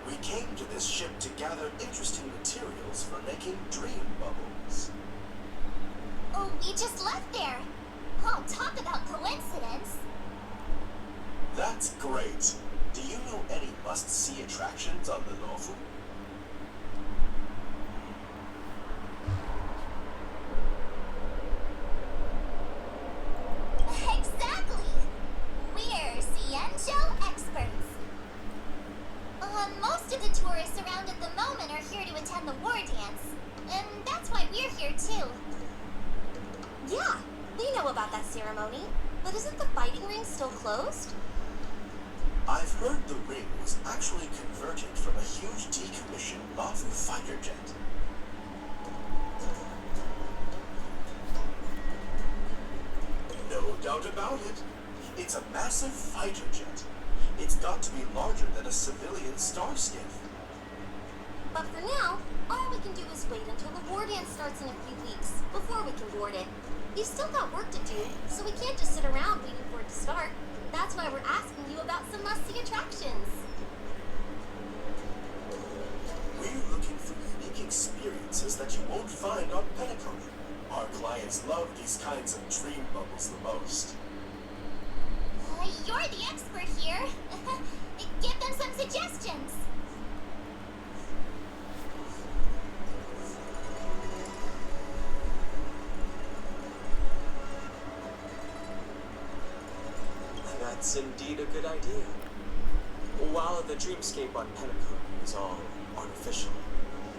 We came to this ship to gather interesting materials for making dream bubbles. Oh, we just left there. Oh, talk about coincidence. That's great. Do you know any must-see attractions on the Lofu? Exactly. We're Xianzhou experts. Most of the tourists around at the moment are here to attend the war dance. And that's why we're here too. Yeah, we know about that ceremony. But isn't the fighting ring still closed? I've heard the ring was actually converted from a huge decommissioned Lafu fighter jet. doubt about it. It's a massive fighter jet. It's got to be larger than a civilian star skiff. But for now, all we can do is wait until the war dance starts in a few weeks before we can board it. We've still got work to do, so we can't just sit around waiting for it to start. That's why we're asking you about some must-see attractions. We're looking for unique experiences that you won't find on Penacony. Our clients love these kinds of dream bubbles the most. You're the expert here. Give them some suggestions. That's indeed a good idea. While the dreamscape on Penacony is all artificial,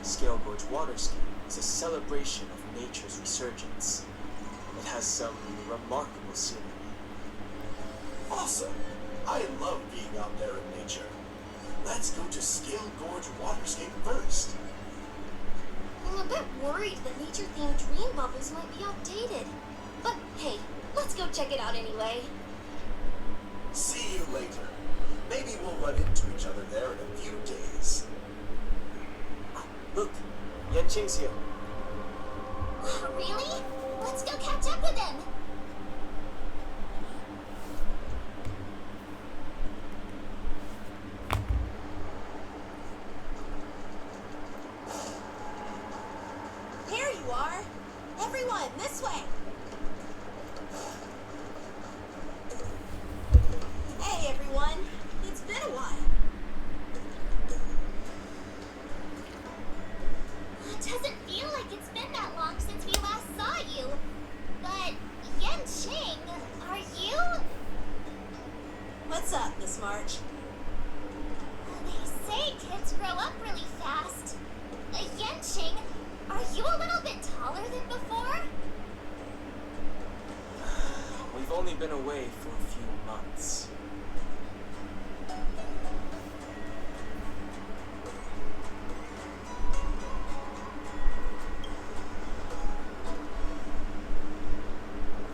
Scale Gorge Waterscape is a celebration of nature's resurgence. It has some remarkable scenery. Awesome! I love being out there in nature. Let's go to Scale Gorge Waterscape first. I'm a bit worried that nature-themed dream bubbles might be outdated. But hey, let's go check it out anyway. See you later. Maybe we'll run into each other there in a few days. Look, Yanqing's here. Really? Let's go catch up with him. Here you are. Everyone, this way. Hey, everyone. It's been a while. It doesn't feel like it's been that long since we last saw you. But, Yanqing, are you? What's up, Miss March? They say kids grow up really fast. Yanqing, are you a little bit taller than before? We've only been away for a few months.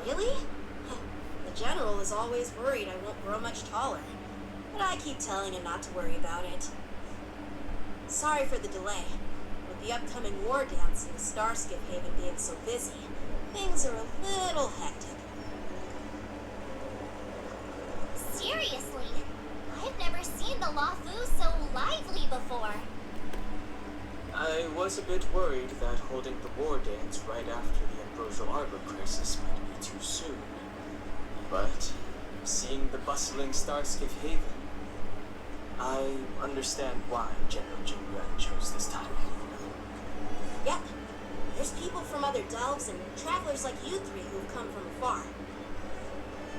Really? The General is always worried I won't grow much taller. But I keep telling him not to worry about it. Sorry for the delay. With the upcoming war dance and the Starskip Haven being so busy, things are a little hectic. Seriously, I've never seen the Lafu so lively before. I was a bit worried that holding the war dance right after the Ambrosial Arbor crisis might be too soon. But seeing the bustling Starskip Haven, I understand why General Jingyuan chose this time. Yep. There's people from other delves and travelers like you three who've come from afar.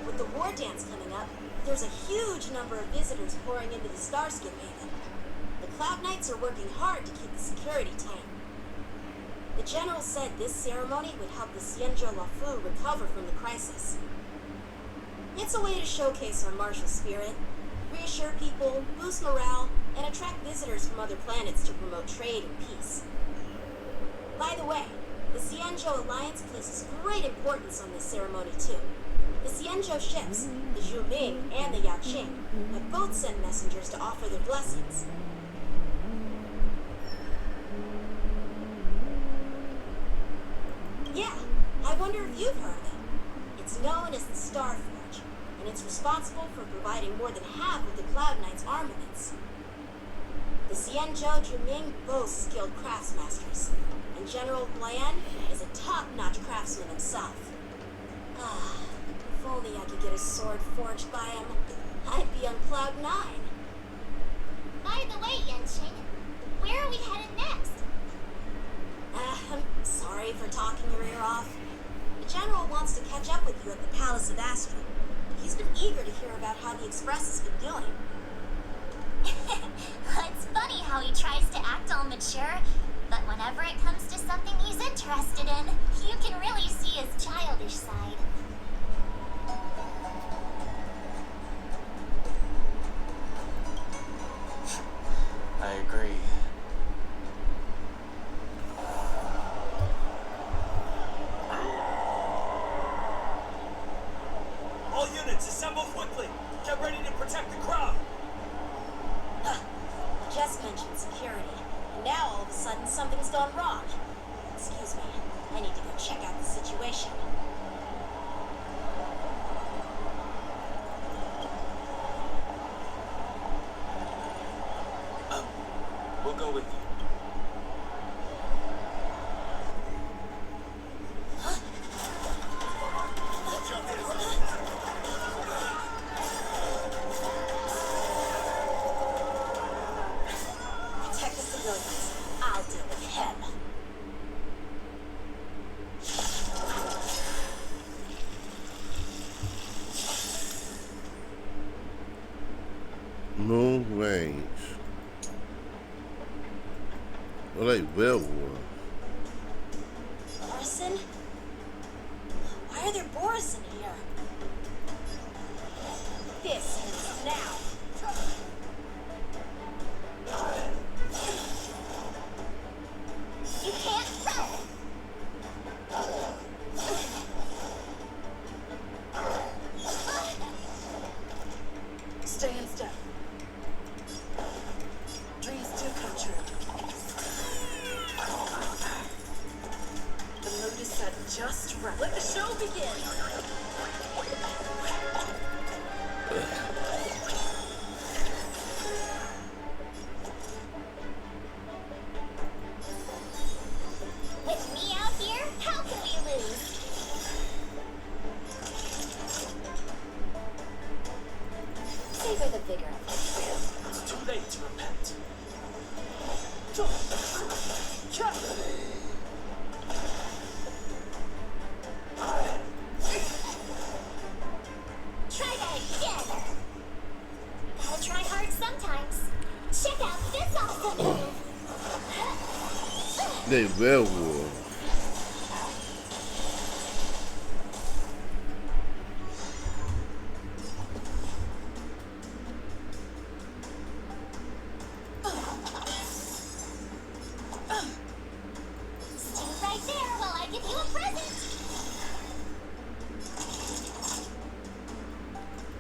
With the war dance coming up, there's a huge number of visitors pouring into the Starskip Haven. The Cloud Knights are working hard to keep the security tight. The General said this ceremony would help the Xianzhou Lafu recover from the crisis. It's a way to showcase our martial spirit, reassure people, boost morale, and attract visitors from other planets to promote trade and peace. By the way, the Xianzhou Alliance places great importance on this ceremony too. The Xianzhou ships, the Zhuming and the Yaoqing, have both sent messengers to offer their blessings. Yeah, I wonder if you've heard of it. It's known as the Star Forge, and it's responsible for providing more than half of the Cloud Knight's armaments. The Xianzhou Zhuming boasts skilled craftsmasters, and General Huayan is a top-notch craftsman himself. Ah, if only I could get a sword forged by him, I'd be on Cloud 9. By the way, Yanqing, where are we headed next? I'm sorry for talking your ear off. The General wants to catch up with you at the Palace of Astro. He's been eager to hear about how the Express has been doing. It's funny how he tries to act all mature, but whenever it comes to something he's interested in, you can really see his childish side. I agree. assemble quickly. Get ready to protect the crowd. Just mentioned security, and now all of a sudden something's gone wrong. Excuse me, I need to go check out the situation. We'll go with you. Protect the civilians. I'll deal with him. Moon range. Well, they werewolves. Borison? Why are there Boris in here? This ends now. You can't run! Stay in step. Dreams do come true. The mood is set just right. Let the show begin. With me out here, how can we lose? Savor the vigor of it. It's too late to repent. Try that again! Gotta try hard sometimes. Check out this awesome move! They werewolves. Stay right there while I give you a present!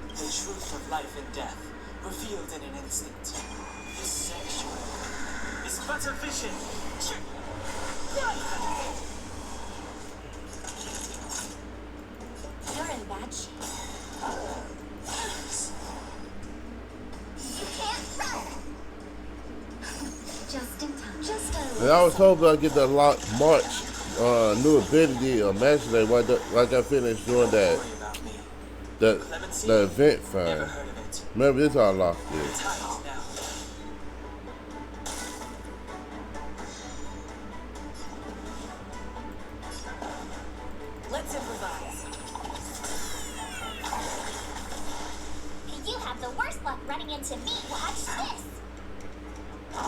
The truth of life and death, revealed in an instant. This sanctuary is but a vision. You're in bad shape. You can't run! Just in time. Just a And I was hoping I'd get that March new ability or mastery like I finished doing that Worry about me. the event Never fine. heard of it. Remember this how I lost it. Time is now. Let's improvise. You have the worst luck running into me. Watch this! Go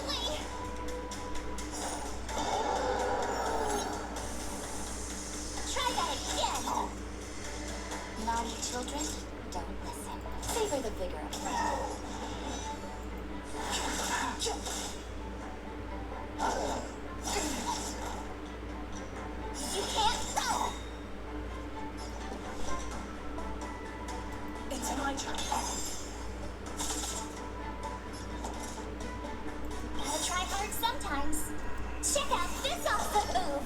away! Try that again! Naughty children, don't listen. Savor the vigor of it. You can't run! It's my turn. Gotta try hard sometimes. Check out this awesome move!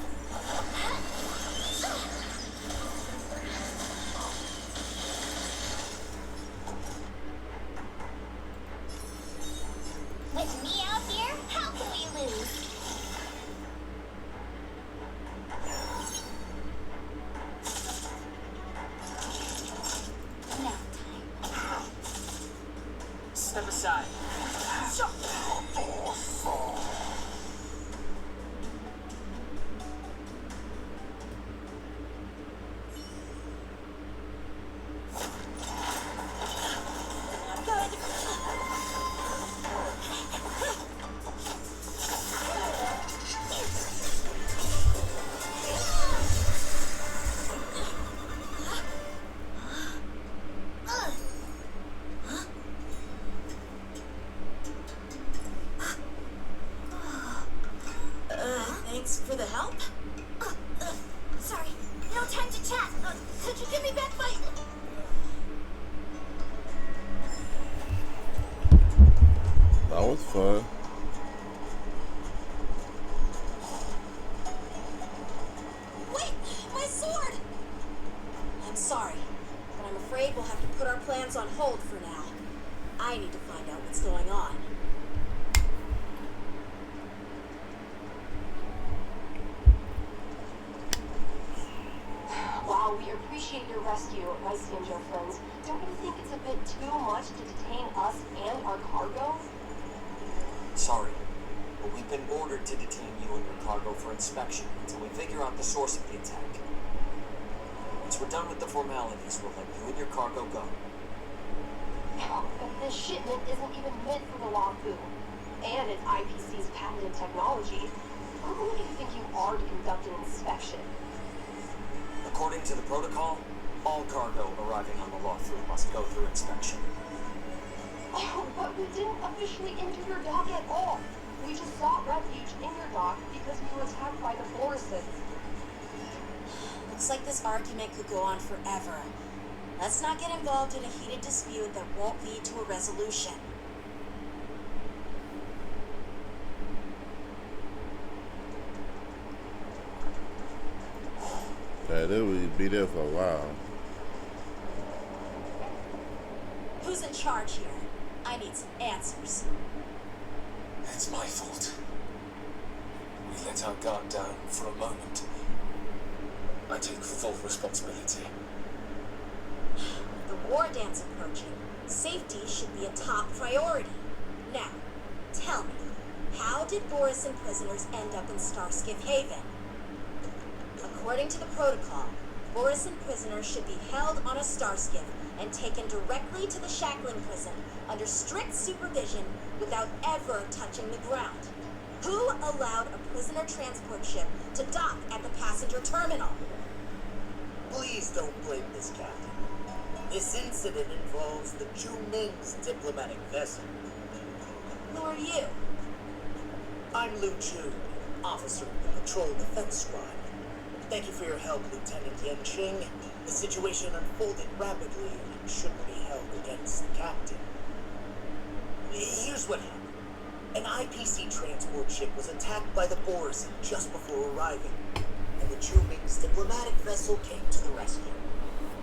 With me out here, how can we lose? Now time. fun. Wait! My sword! I'm sorry, but I'm afraid we'll have to put our plans on hold for now. I need to find out what's going on. While we appreciate your rescue, my Skinjo friends, don't you think it's a bit too much to detain us and our cargo? Sorry, but we've been ordered to detain you and your cargo for inspection until we figure out the source of the attack. Once we're done with the formalities, we'll let you and your cargo go. But this shipment isn't even meant for the Lafu, and it's IPC's patented technology. Who do you think you are to conduct an inspection? According to the protocol, all cargo arriving on the Lafu must go through inspection. Oh, but we didn't officially enter your dock at all. We just sought refuge in your dock because we were attacked by the Borisons. Looks like this argument could go on forever. Let's not get involved in a heated dispute that won't lead to a resolution. Yeah, they would be there for a while. Who's in charge here? I need some answers. It's my fault. We let our guard down for a moment. I take full responsibility. With the war dance approaching, safety should be a top priority. Now, tell me, how did Borisin prisoners end up in Starskiff Haven? According to the protocol, Borisin prisoners should be held on a starskiff and taken directly to the Shackling prison under strict supervision without ever touching the ground. Who allowed a prisoner transport ship to dock at the passenger terminal? Please don't blame this captain. This incident involves the Ju Ming's diplomatic vessel. Who are you? I'm Lu Chu, officer of the Patrol Defense Squad. Thank you for your help, Lieutenant Yenqing. The situation unfolded rapidly and shouldn't be held against the captain. Here's what happened. An IPC transport ship was attacked by the Borison just before arriving, and the Ju Ming's diplomatic vessel came to the rescue.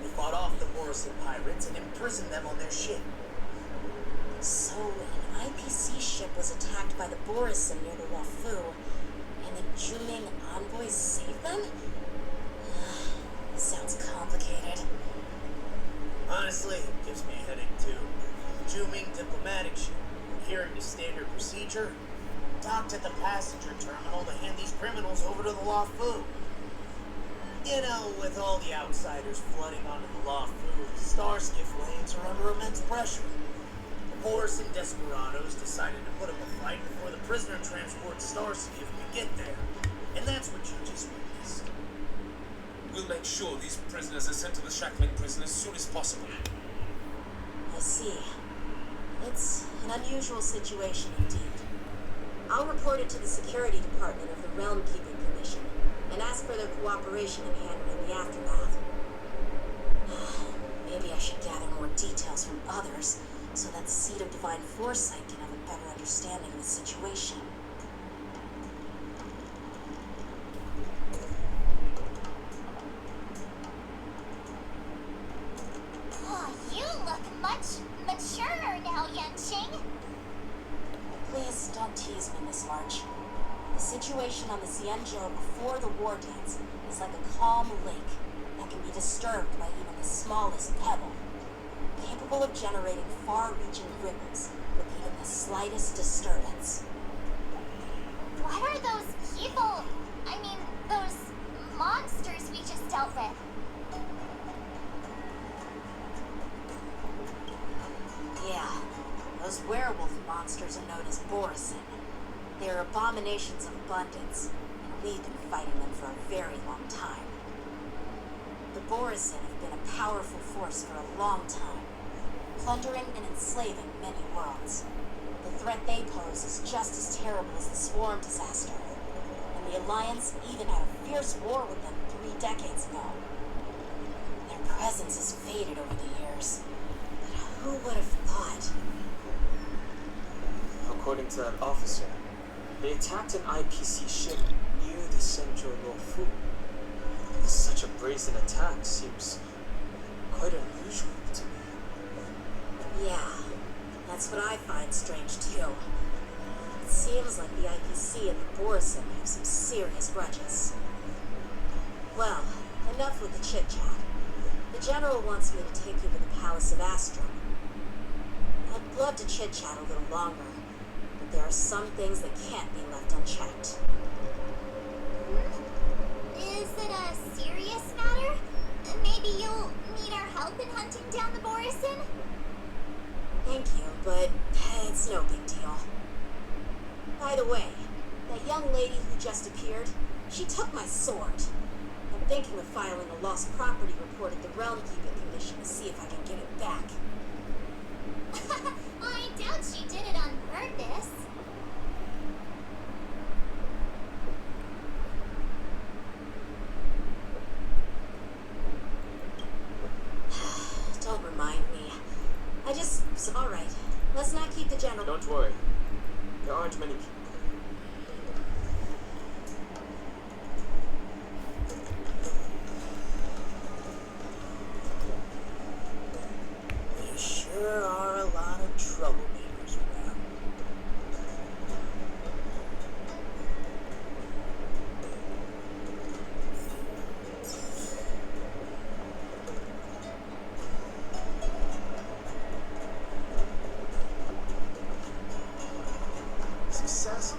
They fought off the Borison pirates and imprisoned them on their ship. So, an IPC ship was attacked by the Borison near the Wafu, and the Ju Ming envoys saved them? Sounds complicated. Honestly, it gives me a headache too. The Ju Ming diplomatic ship, adhering to standard procedure, docked at the passenger terminal to hand these criminals over to the Lafu. You know, with all the outsiders flooding onto the Lafu, the Starskiff lanes are under immense pressure. The Borison desperados decided to put up a fight before the prisoner transport Starskiff could get there. And that's what you just witnessed. We'll make sure these prisoners are sent to the Shackling prison as soon as possible. I see. It's an unusual situation indeed. I'll report it to the security department of the Realm Keeping Commission and ask for their cooperation in handling the aftermath. Maybe I should gather more details from others so that the Seed of Divine Foresight can have a better understanding of the situation. Oh, you look much maturer now, Yenqing. Please don't tease me, Miss March. The situation on the Xianzhou before the war dance is like a calm lake that can be disturbed by even the smallest pebble, capable of generating far-reaching ripples with even the slightest disturbance. What are those people? I mean, those monsters we just dealt with. Yeah, those werewolf monsters are known as Borison. They're abominations of abundance, and we've been fighting them for a very long time. The Borison have been a powerful force for a long time, plundering and enslaving many worlds. The threat they pose is just as terrible as the Swarm disaster, and the Alliance even had a fierce war with them 3 decades ago. Their presence has faded over the years, but who would have thought? Of according to that officer, they attacked an IPC ship near the Central Fu. Such a brazen attack seems quite unusual to me. Yeah, that's what I find strange too. It seems like the IPC and the Borison have some serious grudges. Well, enough with the chit-chat. The General wants me to take you to the Palace of Astrum. I'd love to chit-chat a little longer, but there are some things that can't be left unchecked. Is it a serious matter? Maybe you'll need our help in hunting down the Borison? Thank you, but it's no big deal. By the way, that young lady who just appeared, she took my sword. I'm thinking of filing a lost property report at the Realm Keeping Commission to see if I can get it back. I doubt she did it on purpose. Don't remind me. Alright, let's not keep the General. Don't worry. There aren't many people. There sure are a lot of troublemakers around. Success.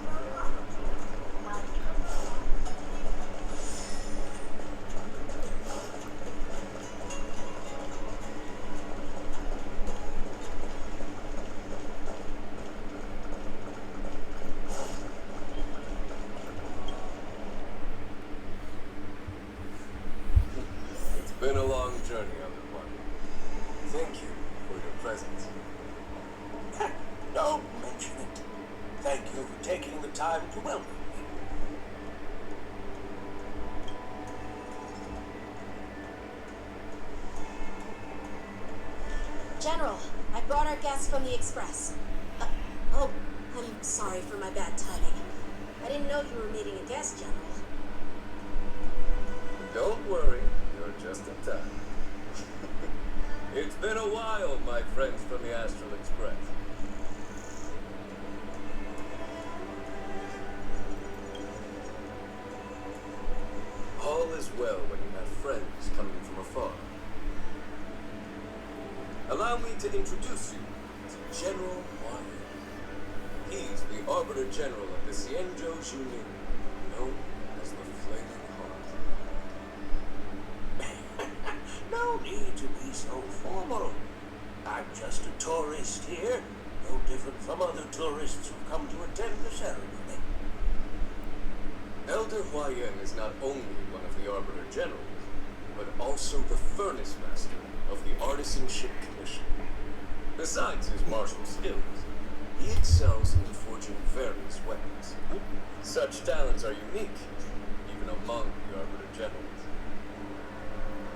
It's been a long journey, everyone. Thank you for your presence. Don't mention it. Thank you for taking the time to welcome me. General, I brought our guests from the Express. Oh, I'm sorry for my bad timing. I didn't know you were meeting a guest, General. Don't worry, you're just in time. It's been a while, my friends from the Astral Express. All is well when you have friends coming from afar. Allow me to introduce you to General Wyatt. He's the Arbiter General of the Cienjo Junin, known as the Flaming Heart. No need to be so formal. I'm just a tourist here, no different from other tourists who come to attend the ceremony. Elder Huayan is not only one of the Arbiter Generals, but also the Furnace Master of the Artisanship Commission. Besides his martial skills, he excels in forging various weapons. Such talents are unique, even among the Arbiter Generals.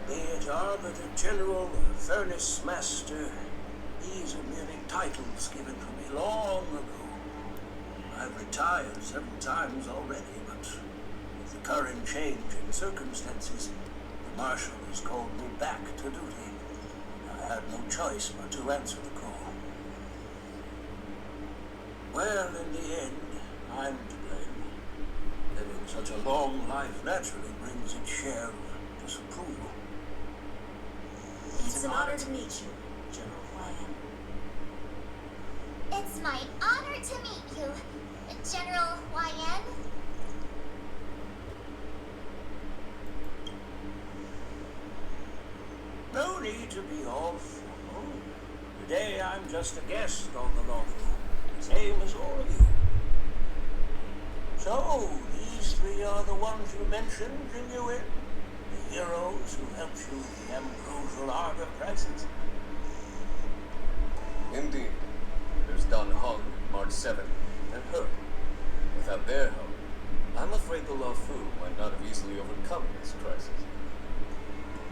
Be it Arbiter General or Furnace Master, these are merely titles given to me long ago. I've retired several times already, but with the current change in circumstances, the Marshal has called me back to duty. I had no choice but to answer the call. Well, in the end, I'm to blame. Living such a long life naturally brings its share of disapproval. It's an honor to meet you, General Wyatt. It's my honor to meet you, General Wyan. No need to be all formal. Today I'm just a guest on the novel, same as all of you. So, these three are the ones you mentioned, Jinyuin? The heroes who helped you with the Ambrosial Arbor crisis? Indeed, there's Don Hong, March 7th, and her. Without their help, I'm afraid the Luofu might not have easily overcome this crisis.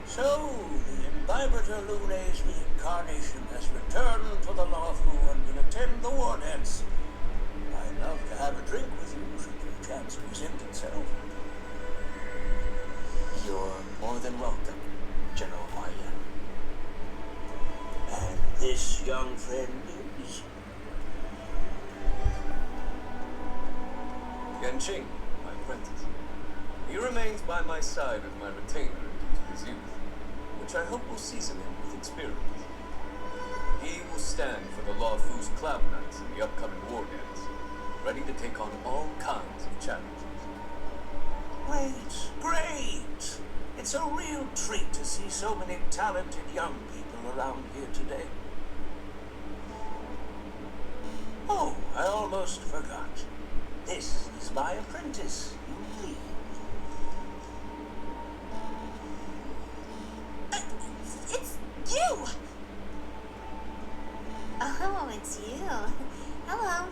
So, the Imbibitor Lune's reincarnation has returned to the Luofu and will attend the war dance. love to have a drink with you should the chance present itself. You're more than welcome, General Huayan. And this young friend is? Yanqing, my apprentice. He remains by my side as my retainer due to his youth, which I hope will season him with experience. He will stand for the Law Fu's Cloud Knights in the upcoming war dance, ready to take on all kinds of challenges. Great! It's a real treat to see so many talented young people around here today. Oh, I almost forgot. This is my apprentice, Yu Li. It's you! Oh, it's you. Hello.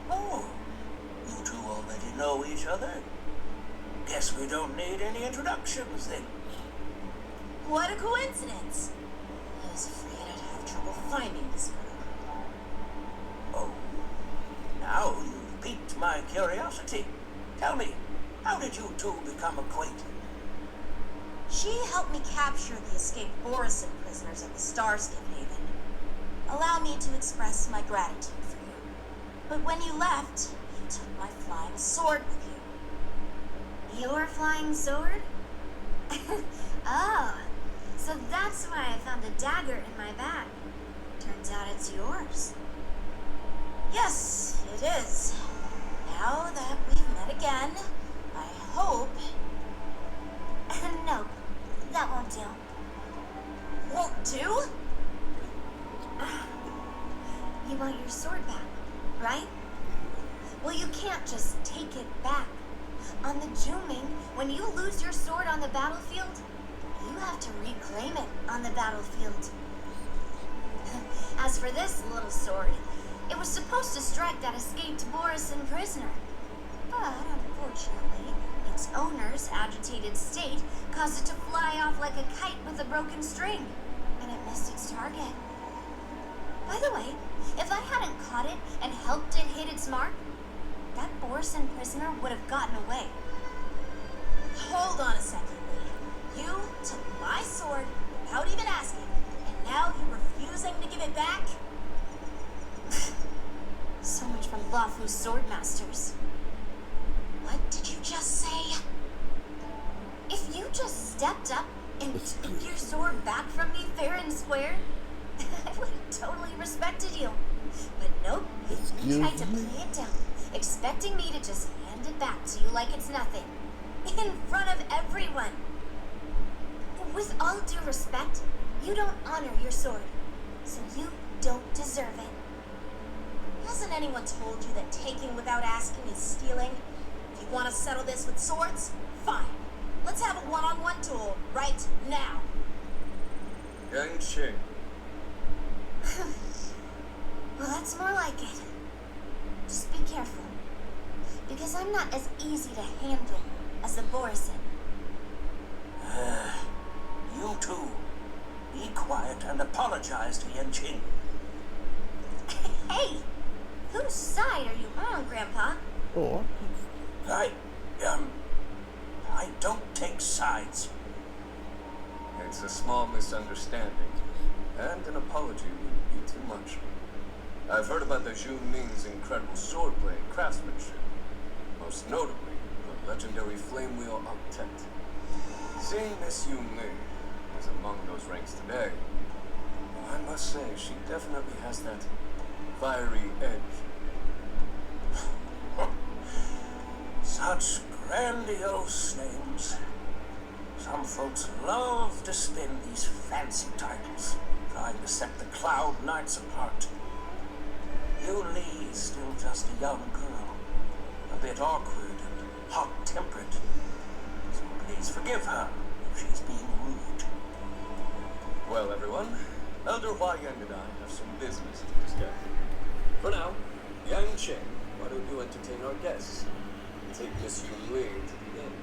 Oh, you two already know each other? Guess we don't need any introductions then. What a coincidence. I was afraid I'd have trouble finding this girl. Oh, now you've piqued my curiosity. Tell me, how did you two become acquainted? She helped me capture the escaped Borison prisoners at the Starscape Haven. Allow me to express my gratitude for you. But when you left, you took my flying sword with you. Your flying sword? Oh, so that's why I found a dagger in my bag. Turns out it's yours. Yes, it is. Now that we've met again, I hope... No, that won't do. Won't do? You want your sword back, right? Well, you can't just take it back. On the Juming, when you lose your sword on the battlefield, you have to reclaim it on the battlefield. As for this little sword, it was supposed to strike that escaped Borison prisoner. But unfortunately, its owner's agitated state caused it to fly off like a kite with a broken string, and it missed its target. By the way, if I hadn't caught it and helped it hit its mark, that Borison prisoner would have gotten away. Hold on a second, Lee. You took my sword without even asking, and now you're refusing to give it back? So much for Lafu's swordmasters. What did you just say? If you just stepped up and took your sword back from me fair and square, I would have totally respected you. But nope, you tried to play it down, expecting me to just hand it back to you like it's nothing. In front of everyone. With all due respect, you don't honor your sword, so you don't deserve it. Hasn't anyone told you that taking without asking is stealing? If you want to settle this with swords, fine. Let's have a one-on-one duel right now. Yanqing. Well, that's more like it. Just be careful, because I'm not as easy to handle as the Borison. You two, be quiet and apologize to Yanqing. Hey, whose side are you on, Grandpa? Or I don't take sides. It's a small misunderstanding, and an apology wouldn't be too much. I've heard about the Zhu Ming's incredible swordplay and craftsmanship, most notably the legendary flame wheel octet. Seeing Miss Yu Ming is among those ranks today, I must say she definitely has that fiery edge. Such grandiose names. Some folks love to spin these fancy titles, trying to set the Cloud Knights apart. Yu Li is still just a young girl, a bit awkward and hot-tempered. So please forgive her if she's being rude. Well, everyone, Elder Huayan and I have some business to discuss. For now, Yanqing, why don't you entertain our guests? Take Miss Yu Li to the inn.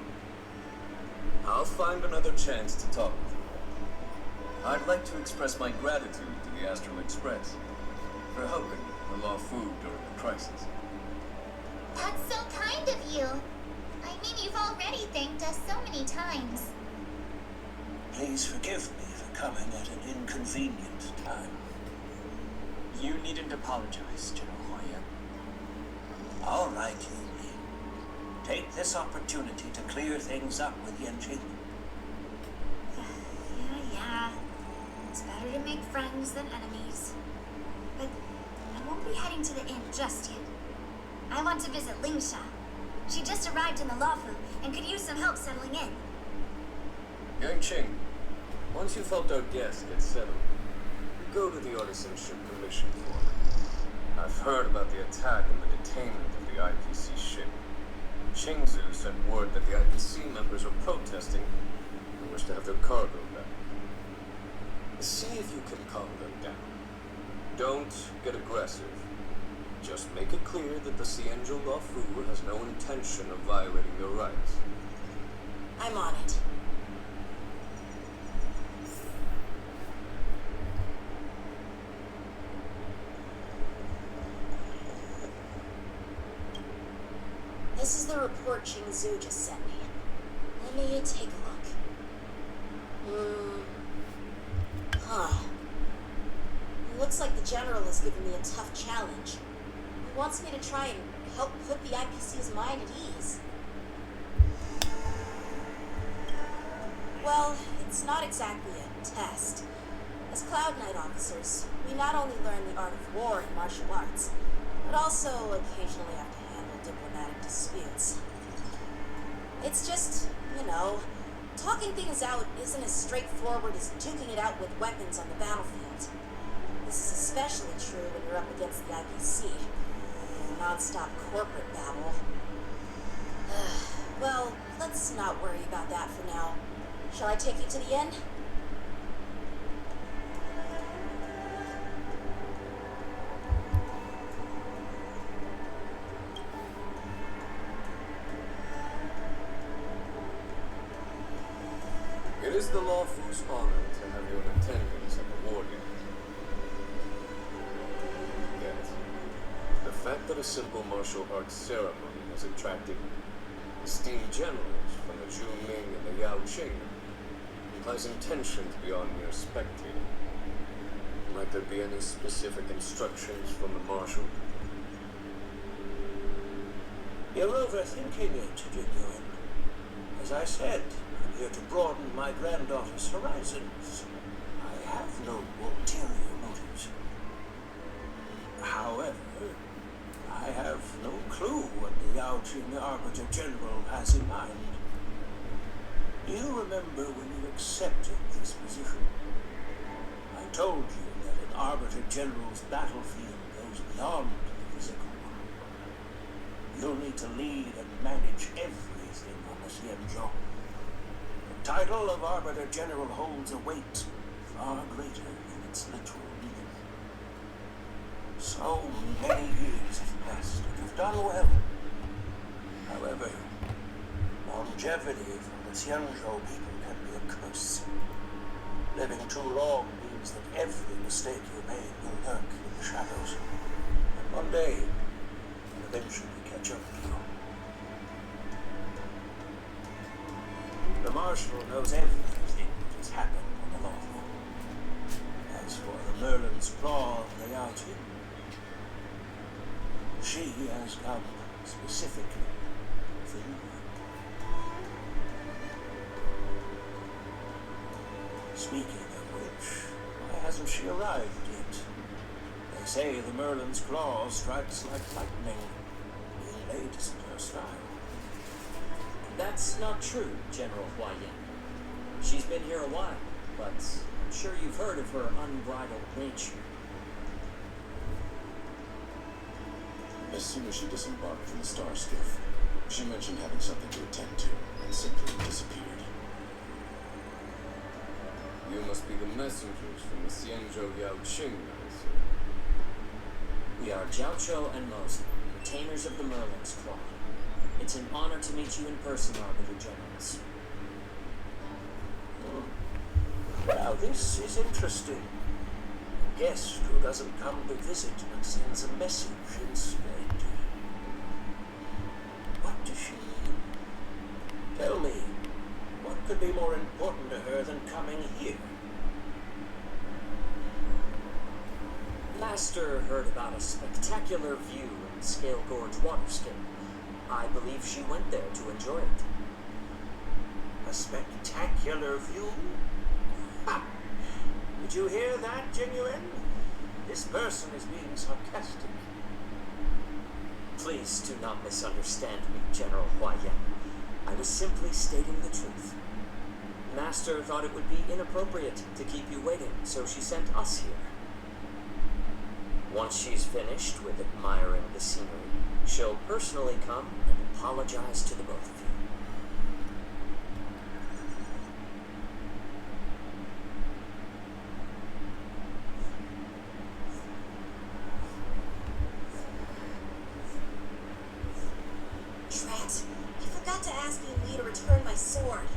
I'll find another chance to talk with you. I'd like to express my gratitude to the Astral Express for helping the Law Fu during the crisis. That's so kind of you. I mean, you've already thanked us so many times. Please forgive me for coming at an inconvenient time. You needn't apologize, General Huayan. All right, Yuli. Take this opportunity to clear things up with Yanjing. Yeah. It's better to make friends than enemies. But I won't be heading to the inn just yet. I want to visit Lingsha. She just arrived in the Lafu and could use some help settling in. Yangqing, once you've helped our guest get settled, go to the Artisanship Commission for. I've heard about the attack and the detainment of the IPC ship. Qingzu sent word that the IPC members are protesting and wish to have their cargo back. See if you can calm them down. Don't get aggressive. Just make it clear that the Xianzhou Luofu has no intention of violating your rights. I'm on it. This is the report Qingzu just sent me. Let me take a look. It looks like the general has given me a tough challenge. He wants me to try and help put the IPC's mind at ease. Well, it's not exactly a test. As Cloud Knight officers, we not only learn the art of war and martial arts, but also occasionally have to handle diplomatic disputes. It's just, talking things out isn't as straightforward as duking it out with weapons on the battlefield. This is especially true when you're up against the IPC. Non-stop corporate babble. Well, let's not worry about that for now. Shall I take you to the inn? It is the Luofu's honor to have you in attendance at the war game. Yet, the fact that a simple martial arts ceremony has attracted esteemed generals from the Zhu Ming and the Yao Qing implies intentions beyond mere spectating. Might there be any specific instructions from the marshal? You're overthinking it, Genuine. As I said, I'm here to broaden my granddaughter's horizons. I have no ulterior motives. However, I have no clue what the Yao Qing Arbiter General has in mind. Do you remember when you accepted this position? I told you that an Arbiter General's battlefield goes beyond the physical. You'll need to lead and manage everything on the Xianzhou. The title of Arbiter General holds a weight far greater than its literal meaning. So many years have passed, and you've done well. However, longevity for the Xianzhou people can be a curse. Living too long means that every mistake you made will lurk in the shadows. And one day, will eventually catch up to you. The Marshal knows everything that has happened on the Loft. As for the Merlin's Claw of the Yao Qing, she has come specifically for you. Speaking of which, why hasn't she arrived yet? They say the Merlin's Claw strikes like lightning. Being late isn't her style. That's not true, General Huayan. She's been here a while, but I'm sure you've heard of her unbridled nature. As soon as she disembarked from the Star Skiff, she mentioned having something to attend to and simply disappeared. You must be the messengers from the Xianzhou Yao Qing, I see. We are Jiaoqiu and Mosen, retainers of the Merlin's Claw. It's an honor to meet you in person, Arbiter Generals. Now this is interesting. A guest who doesn't come to visit but sends a message instead. to she? Tell me, what could be more important to her than coming here? Master heard about a spectacular view in Scale Gorge Waterscape. I believe she went there to enjoy it. A spectacular view? Ha! Did you hear that, Genuine? This person is being sarcastic. Please do not misunderstand me, General Huaiyan. I was simply stating the truth. Master thought it would be inappropriate to keep you waiting, so she sent us here. Once she's finished with admiring the scenery, she'll personally come and apologize to the both of you. Drat, I forgot to ask Lee to return my sword.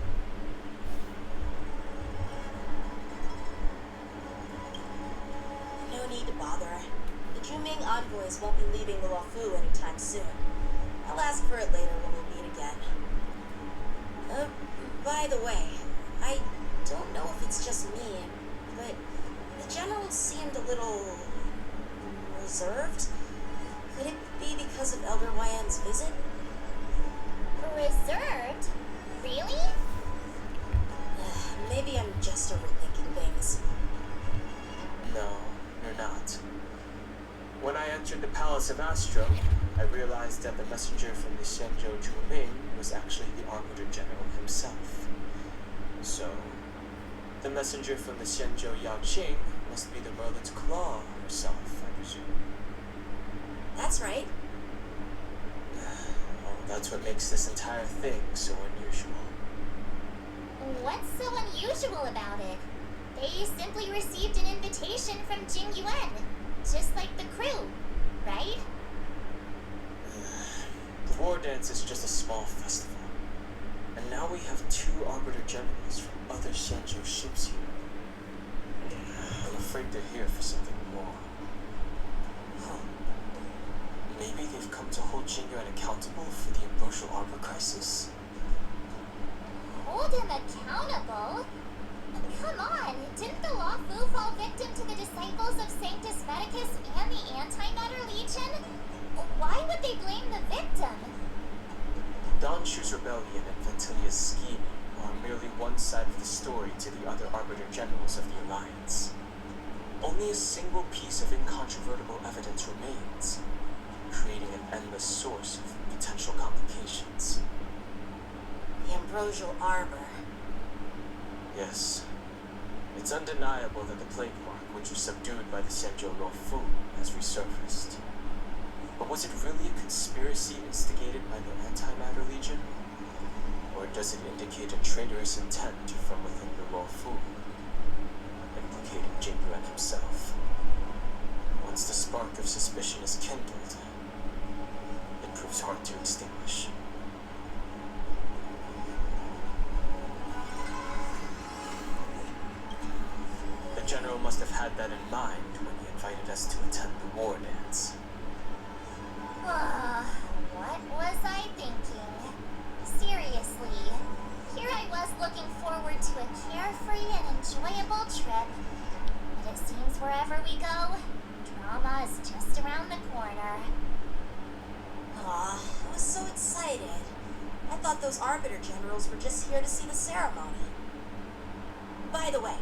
No need to bother. The Juming envoys won't be leaving the Luofu anytime soon. I'll ask for it later when we meet again. By the way, I don't know if it's just me, but the general seemed a little reserved. Could it be because of Elder Huaiyan's visit? Reserved? Really? Maybe I'm just overthinking things. No, you're not. When I entered the Palace of Astro, I realized that the messenger from the Xianzhou Juming was actually the Arbiter General himself. So, the messenger from the Xianzhou Yaoqing must be the Merlin's Claw herself, I presume. That's right. Well, that's what makes this entire thing so unusual. What's so unusual about it? They simply received an invitation from Jing Yuan, just like the crew, right? The war dance is just a small festival. And now we have 2 Arbiter Generals from other Xianzhou ships here. I'm afraid they're here for something more. Maybe they've come to hold Jingyuan accountable for the Ambrosial Arbor crisis? Hold him accountable? Come on, didn't the Luofu fall victim to the disciples of Sanctus Medicus and the Antimatter Legion? Why would they blame the victim? Don Shu's rebellion and Ventilia's scheme are merely one side of the story to the other Arbiter Generals of the Alliance. Only a single piece of incontrovertible evidence remains, creating an endless source of potential complications. The Ambrosial Arbor. Yes. It's undeniable that the plague mark, which was subdued by the Xianzhou Luofu, has resurfaced. But was it really a conspiracy instigated by the Antimatter Legion? Or does it indicate a traitorous intent from within the Luofu, implicating Jingyuan himself? Once the spark of suspicion is kindled, it proves hard to extinguish. The General must have had that in mind when he invited us to attend the war dance. What was I thinking? Seriously, here I was looking forward to a carefree and enjoyable trip. But it seems wherever we go, drama is just around the corner. Aw, I was so excited. I thought those Arbiter Generals were just here to see the ceremony. By the way,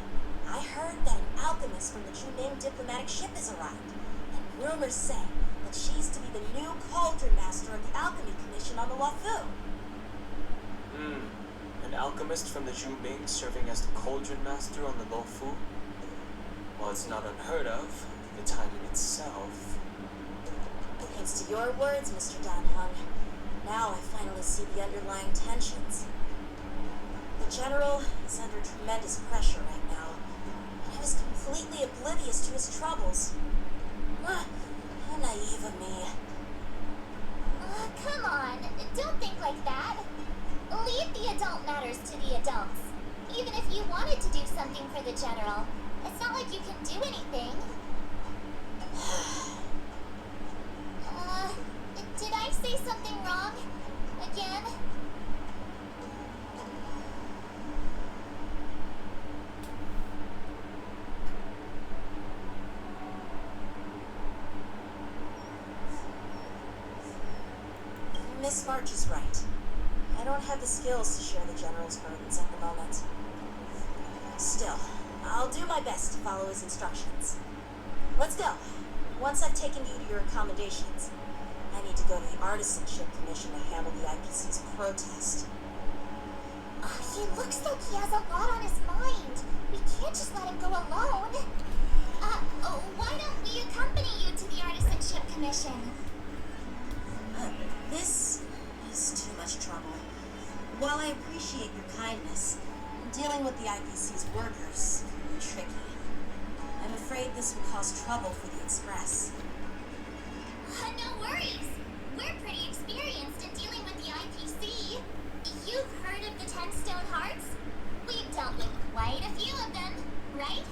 I heard that an alchemist from the Juming diplomatic ship has arrived, and rumors say that she's to be the new Cauldron Master of the Alchemy Commission on the Luofu. An alchemist from the Juming serving as the Cauldron Master on the Luofu? While it's not unheard of, the timing itself... Thanks to your words, Mr. Dan Hung, now I finally see the underlying tensions. The General is under tremendous pressure right now, and I was completely oblivious to his troubles. How naive of me. Come on, don't think like that. Leave the adult matters to the adults. Even if you wanted to do something for the General, it's not like you can do anything. Did I say something wrong? again? Miss March is right. I don't have the skills to share the General's burdens at the moment. Still, I'll do my best to follow his instructions. Let's go. Once I've taken you to your accommodations, I need to go to the Artisanship Commission to handle the IPC's protest. He looks like he has a lot on his mind. We can't just let him go alone. Why don't we accompany you to the Artisanship Commission? This is too much trouble. While I appreciate your kindness, dealing with the IPC's workers can be tricky. I'm afraid this will cause trouble for the Express. No worries. We're pretty experienced in dealing with the IPC. You've heard of the 10 Stone Hearts? We've dealt with quite a few of them, right?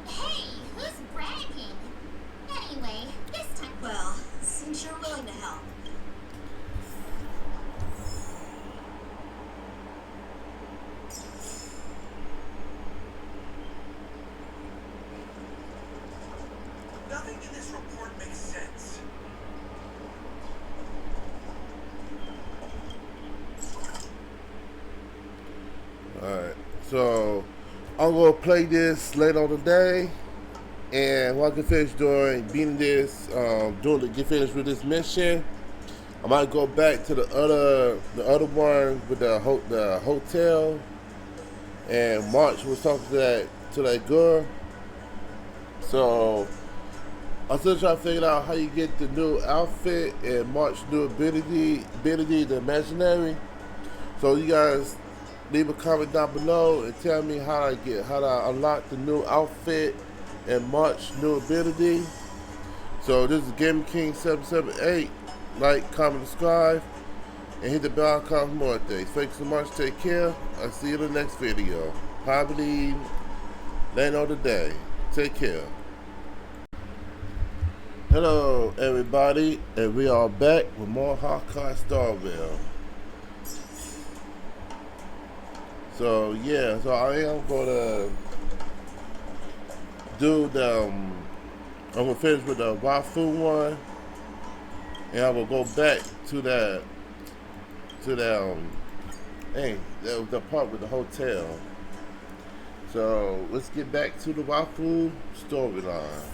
Hey, who's bragging? Anyway, this time... Well, since you're willing to help. Nothing in this report makes sense. Alright, so I'm gonna play this later on today, and once I get finished beating this, get finished with this mission, I might go back to the other one with the hotel, and March was talking to that girl. So I'm still trying to figure out how you get the new outfit and March's new ability, the imaginary. So you guys leave a comment down below and tell me how to unlock the new outfit and March's new ability. So this is Gaming King 778. Like, comment, subscribe, and hit the bell icon for more things. Thanks so much. Take care. I'll see you in the next video. Probably later on today. Take care. Hello everybody, and we are back with more Honkai Starville. So yeah, so I am gonna do I'm gonna finish with the Wafu one, and I'm gonna go back to that that was the part with the hotel. So let's get back to the Wafu storyline.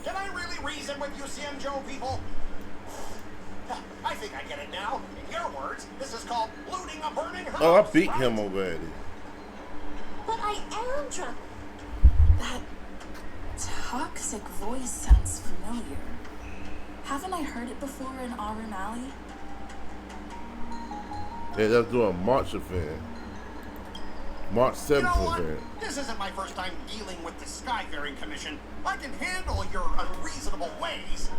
Can I really reason with you, Xianzhou people? I think I get it now. In your words, this is called looting a burning house. Oh, I beat right? him already. But I am trying. That toxic voice sounds familiar. Haven't I heard it before in Aurum Alley? Yeah, that's doing March event. March 7th You know what? event. This isn't my first time dealing with the Skyfaring Commission. I can handle your unreasonable ways.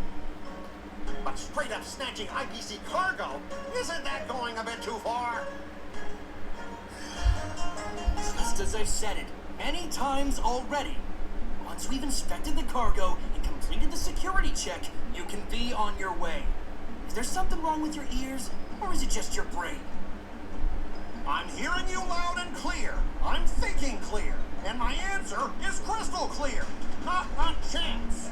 But straight up snatching IPC cargo, isn't that going a bit too far? Just as I've said it many times already. Once we've inspected the cargo and completed the security check, you can be on your way. Is there something wrong with your ears, or is it just your brain? I'm hearing you loud and clear. I'm thinking clear. And my answer is crystal clear. Not a chance.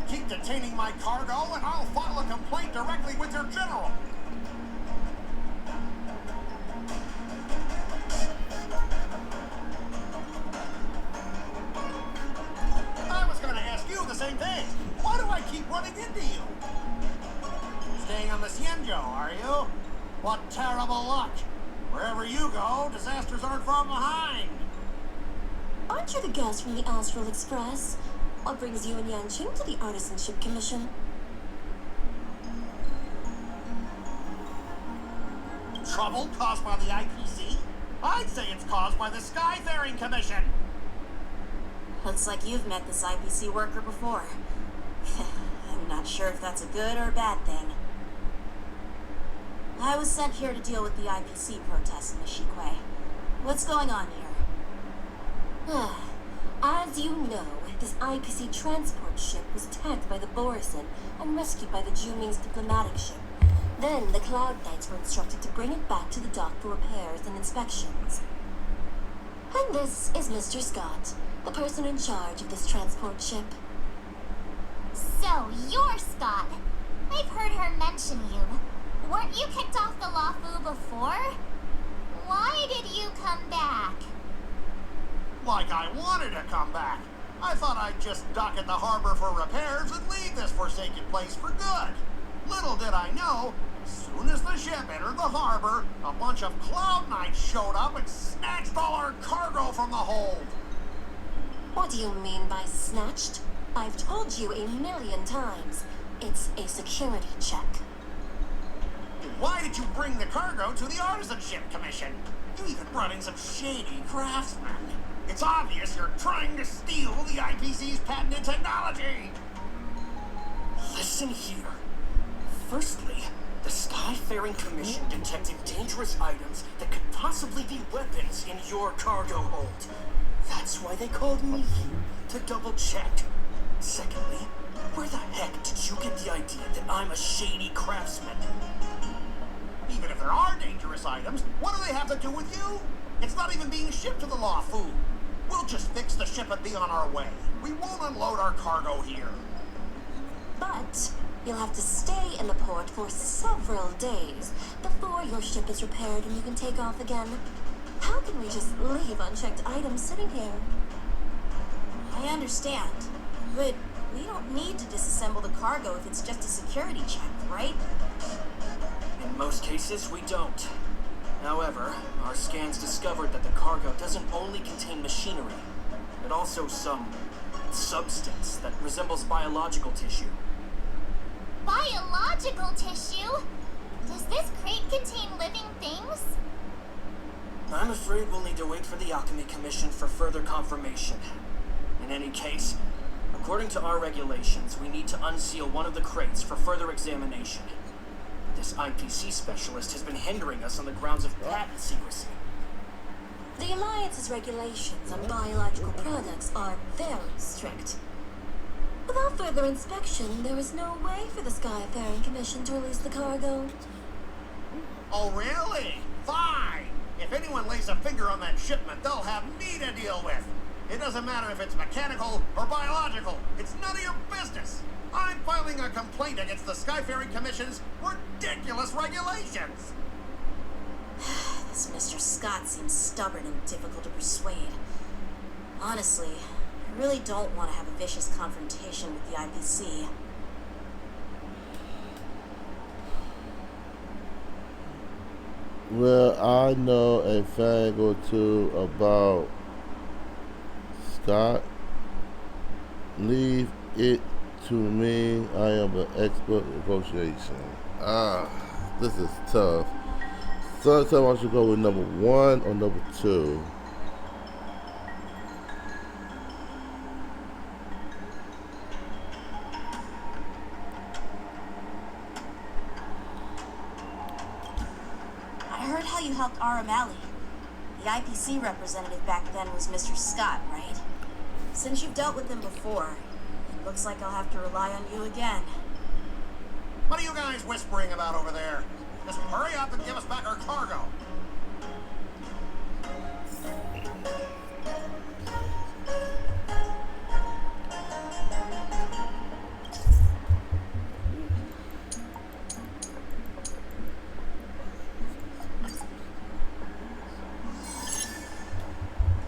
Keep detaining my cargo and I'll file a complaint directly with your general. I was going to ask you the same thing. Why do I keep running into you? Staying on the Xianzhou, are you? What terrible luck. Wherever you go, disasters aren't far behind. Aren't you the guest from the Astral Express? What brings you and Yanqing to the Artisanship Commission? Trouble caused by the IPC? I'd say it's caused by the Skyfaring Commission. Looks like you've met this IPC worker before. I'm not sure if that's a good or a bad thing. I was sent here to deal with the IPC protests in the Shikwe. What's going on here? As you know, this IPC transport ship was attacked by the Borison and rescued by the Juming's diplomatic ship. Then the Cloud Knights were instructed to bring it back to the dock for repairs and inspections. And this is Mr. Scott, the person in charge of this transport ship. So, you're Scott. I've heard her mention you. Weren't you kicked off the Lafu before? Why did you come back? Like I wanted to come back. I thought I'd just dock at the harbor for repairs and leave this forsaken place for good. Little did I know, as soon as the ship entered the harbor, a bunch of Cloud Knights showed up and snatched all our cargo from the hold. What do you mean by snatched? I've told you 1,000,000 times. It's a security check. Why did you bring the cargo to the Artisanship Commission? You even brought in some shady craftsmen. It's obvious you're trying to steal the IPC's patented technology. Listen here. Firstly, the Skyfaring Commission detected dangerous items that could possibly be weapons in your cargo hold. That's why they called me here, to double check. Secondly, where the heck did you get the idea that I'm a shady craftsman? Even if there are dangerous items, what do they have to do with you? It's not even being shipped to the Lafu. We'll just fix the ship and be on our way. We won't unload our cargo here. But you'll have to stay in the port for several days before your ship is repaired and you can take off again. How can we just leave unchecked items sitting here? I understand, but we don't need to disassemble the cargo if it's just a security check, right? In most cases, we don't. However, our scans discovered that the cargo doesn't only contain machinery, but also some substance that resembles biological tissue. Biological tissue? Does this crate contain living things? I'm afraid we'll need to wait for the Alchemy Commission for further confirmation. In any case, according to our regulations, we need to unseal one of the crates for further examination. This IPC specialist has been hindering us on the grounds of patent secrecy. The Alliance's regulations on biological products are very strict. Without further inspection, there is no way for the Skyfaring Commission to release the cargo. Oh, really? Fine. If anyone lays a finger on that shipment, they'll have me to deal with. It doesn't matter if it's mechanical or biological. It's none of your business. I'm filing a complaint against the Skyfaring Commission's ridiculous regulations. This Mr. Scott seems stubborn and difficult to persuade. Honestly, I really don't want to have a vicious confrontation with the IPC. Well, I know a thing or two about Scott. Leave it to me. I am an expert in negotiation. This is tough. Sometimes I should go with number 1 or number 2. I heard how you helped Aramali. The IPC representative back then was Mr. Scott, right? Since you've dealt with him before, it looks like I'll have to rely on you again. What are you guys whispering about over there? Just hurry up and give us back our cargo.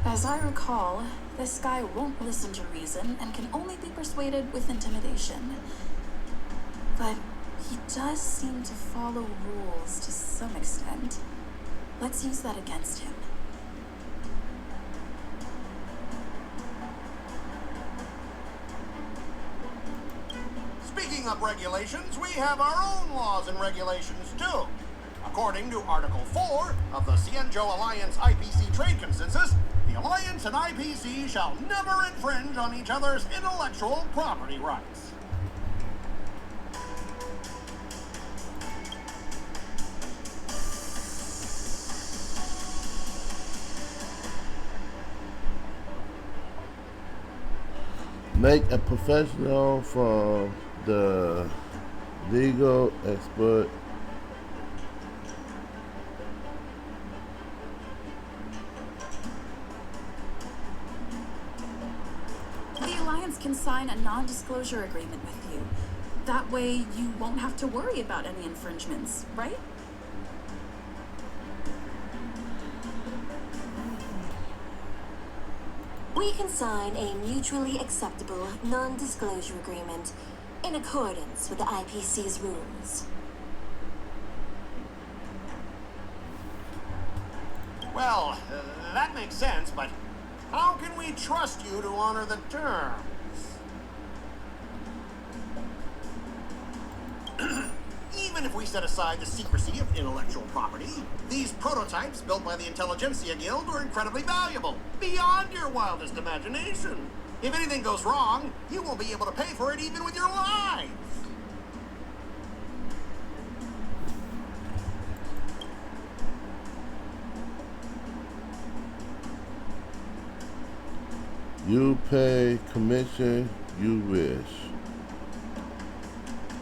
As I recall, this guy won't listen to reason and can only be persuaded with intimidation. But he does seem to follow rules to some extent. Let's use that against him. Speaking of regulations, we have our own laws and regulations too. According to Article 4 of the Cienjo Alliance IPC Trade Consensus, the Alliance and IPC shall never infringe on each other's intellectual property rights. Make a professional from the legal expert. The Alliance can sign a non-disclosure agreement with you. That way you won't have to worry about any infringements, right? We can sign a mutually acceptable non-disclosure agreement in accordance with the IPC's rules. Well, that makes sense, but how can we trust you to honor the terms? Even if we set aside the secrecy of intellectual property, these prototypes built by the Intelligentsia Guild are incredibly valuable, beyond your wildest imagination. If anything goes wrong, you won't be able to pay for it even with your lives. You pay commission you wish.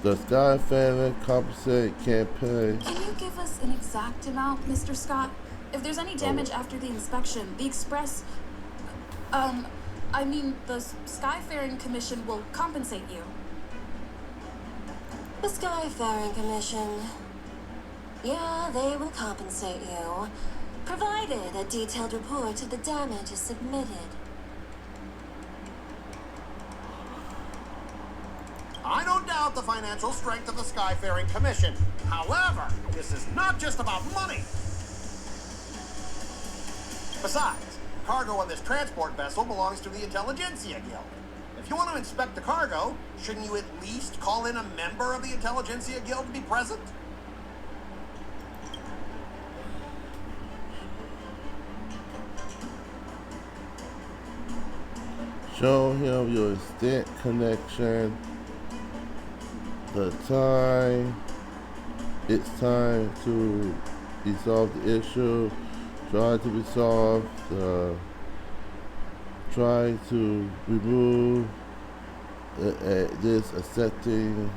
The Skyfarer compensate campaign. Can you give us an exact amount, Mr. Scott? If there's any damage after the inspection, the Express... the Skyfaring Commission will compensate you. The Skyfaring Commission. Yeah, they will compensate you, provided a detailed report of the damage is submitted. I don't doubt the financial strength of the Skyfaring Commission. However, this is not just about money. Besides, cargo on this transport vessel belongs to the Intelligentsia Guild. If you want to inspect the cargo, shouldn't you at least call in a member of the Intelligentsia Guild to be present? Show him your instant connection. It's time to resolve the issue. Try to resolve try to remove this accepting.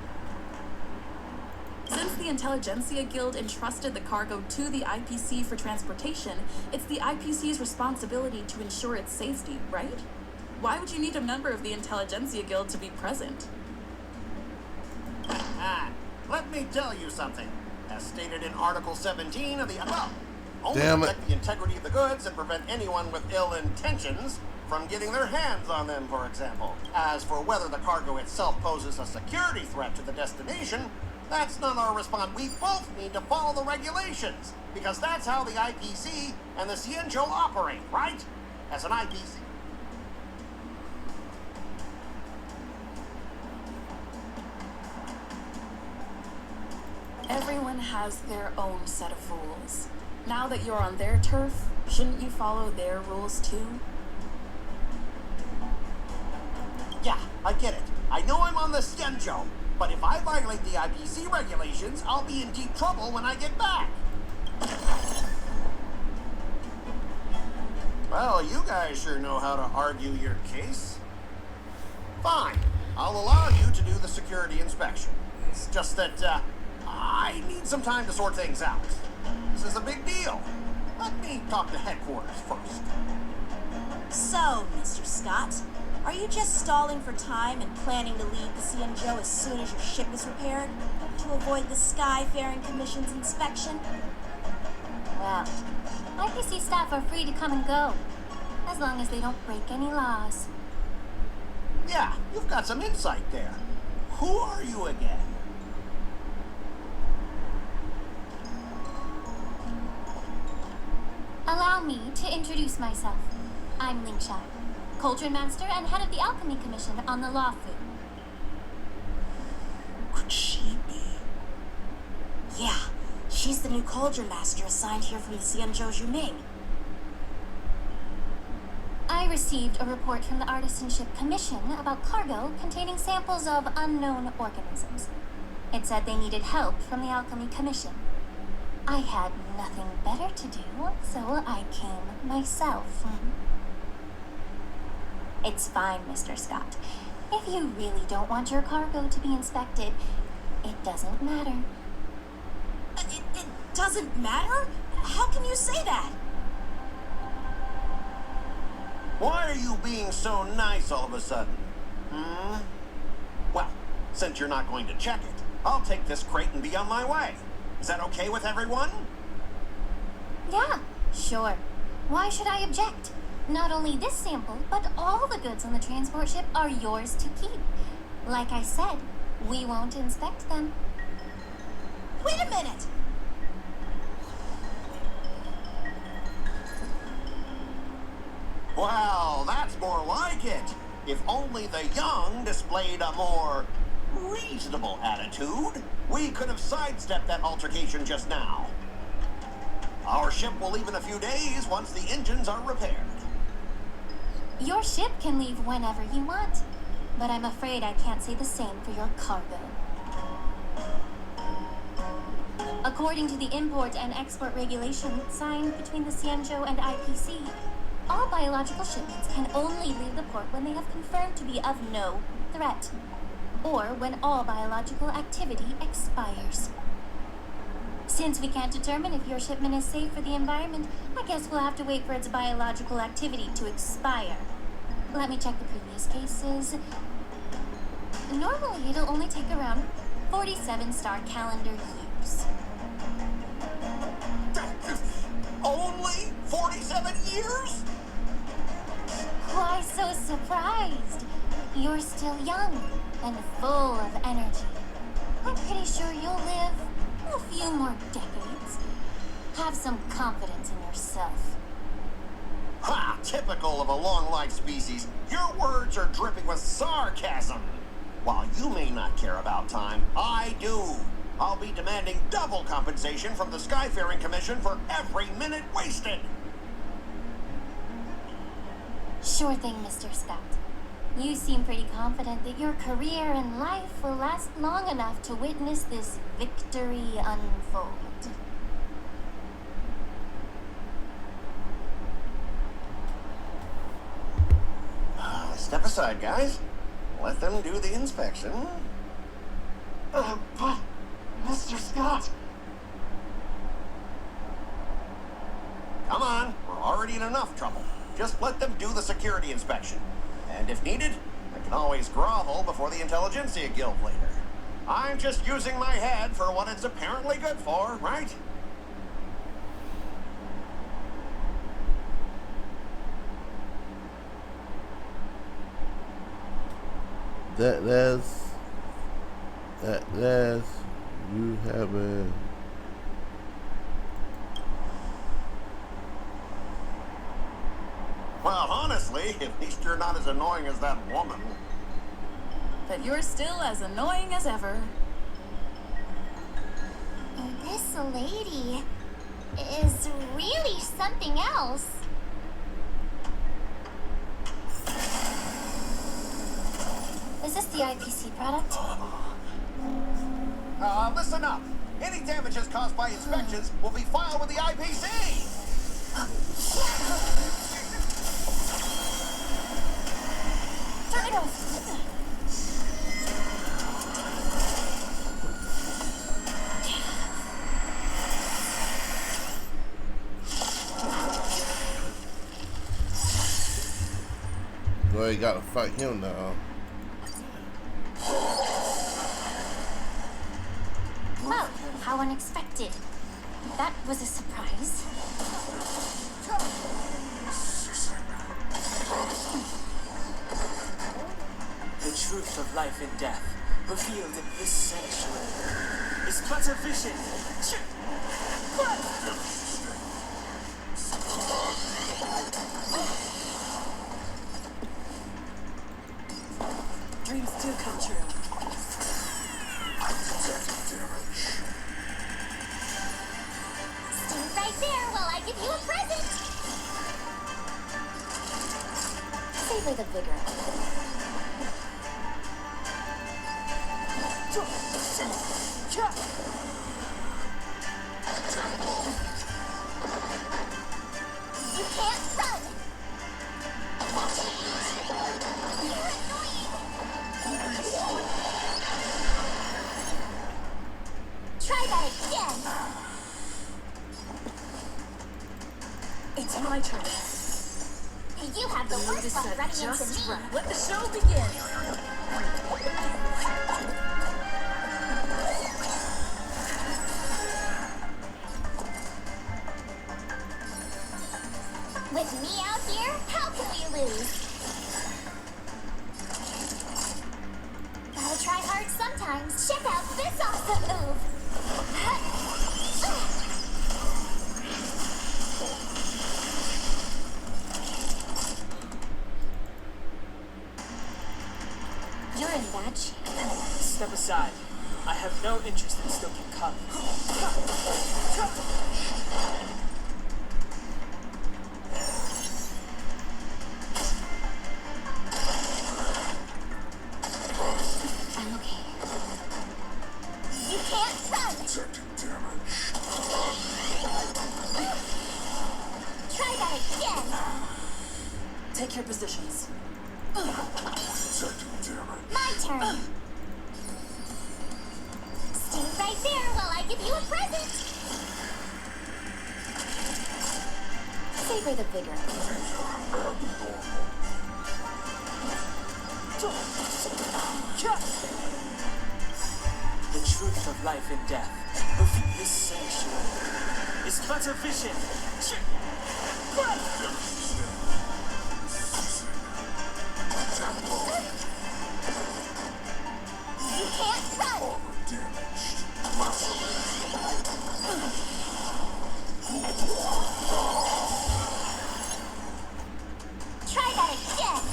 Since the Intelligentsia Guild entrusted the cargo to the IPC for transportation, it's the IPC's responsibility to ensure its safety, right? Why would you need a member of the Intelligentsia Guild to be present? Let me tell you something. As stated in Article 17 of the... only Damn it. protect the integrity of the goods and prevent anyone with ill intentions from getting their hands on them, for example. As for whether the cargo itself poses a security threat to the destination, that's not our response. We both need to follow the regulations, because that's how the IPC and the Cienjo operate, right? As an IPC. Everyone has their own set of rules. Now that you're on their turf, shouldn't you follow their rules too? Yeah, I get it. I know I'm on the Cienjo, but if I violate the IPC regulations, I'll be in deep trouble when I get back. Well, you guys sure know how to argue your case. Fine, I'll allow you to do the security inspection. It's just that, I need some time to sort things out. This is a big deal. Let me talk to headquarters first. So, Mr. Scott, are you just stalling for time and planning to leave the Cienjo as soon as your ship is repaired? To avoid the Skyfaring Commission's inspection? Well, IPC staff are free to come and go, as long as they don't break any laws. Yeah, you've got some insight there. Who are you again? Allow me to introduce myself. I'm Lingsha, Cauldron Master and head of the Alchemy Commission on the Lawfu. Could she be? Yeah, she's the new Cauldron Master assigned here from the Cienjo Juming. I received a report from the Artisanship Commission about cargo containing samples of unknown organisms. It said they needed help from the Alchemy Commission. I had nothing better to do, so I came myself. It's fine, Mr. Scott. If you really don't want your cargo to be inspected, it doesn't matter. It doesn't matter? How can you say that? Why are you being so nice all of a sudden? Well, since you're not going to check it, I'll take this crate and be on my way. Is that okay with everyone? Yeah, sure. Why should I object? Not only this sample, but all the goods on the transport ship are yours to keep. Like I said, we won't inspect them. Wait a minute! Well, that's more like it. If only the young displayed a more reasonable attitude, we could have sidestepped that altercation just now. Our ship will leave in a few days once the engines are repaired. Your ship can leave whenever you want, but I'm afraid I can't say the same for your cargo. According to the import and export regulation signed between the Cienjo and IPC, all biological shipments can only leave the port when they have confirmed to be of no threat, or when all biological activity expires. Since we can't determine if your shipment is safe for the environment, I guess we'll have to wait for its biological activity to expire. Let me check the previous cases. Normally, it'll only take around 47 star calendar years. Only 47 years? Why so surprised? You're still young and full of energy. I'm pretty sure you'll live a few more decades. Have some confidence in yourself. Ha! Typical of a long-life species. Your words are dripping with sarcasm. While you may not care about time, I do. I'll be demanding double compensation from the Skyfaring Commission for every minute wasted. Sure thing, Mr. Scott. You seem pretty confident that your career in life will last long enough to witness this victory unfold. Step aside, guys. Let them do the inspection. But, Mr. Scott... Come on, we're already in enough trouble. Just let them do the security inspection. And if needed, I can always grovel before the Intelligentsia Guild later. I'm just using my head for what it's apparently good for, right? That's you have a Well, honestly, at least you're not as annoying as that woman. But you're still as annoying as ever. This lady is really something else. Is this the IPC product? Listen up. Any damages caused by inspections will be filed with the IPC. Turn it off. well, you gotta fight him now. Well, how unexpected. That was a surprise. The truth of life and death, revealed in this sanctuary, is but a vision. Dreams do come true. Stand right there while I give you a present. Savor the vigor. You can't run. You're annoying. Try that again. It's my turn. You have the Mood worst is luck set running just into me. right. Let the show begin. With me out here, how can we lose? Gotta try hard sometimes. Check out this awesome move. You're in bad shape. Step aside. I have no interest in stoking cotton. I'm okay. You can't run! Try that again! Take your positions. My turn! Stay right there while I give you a present! Savor the vigor. The truth of life and death, of this sanctuary, is but a vision. You can't run! Try that again!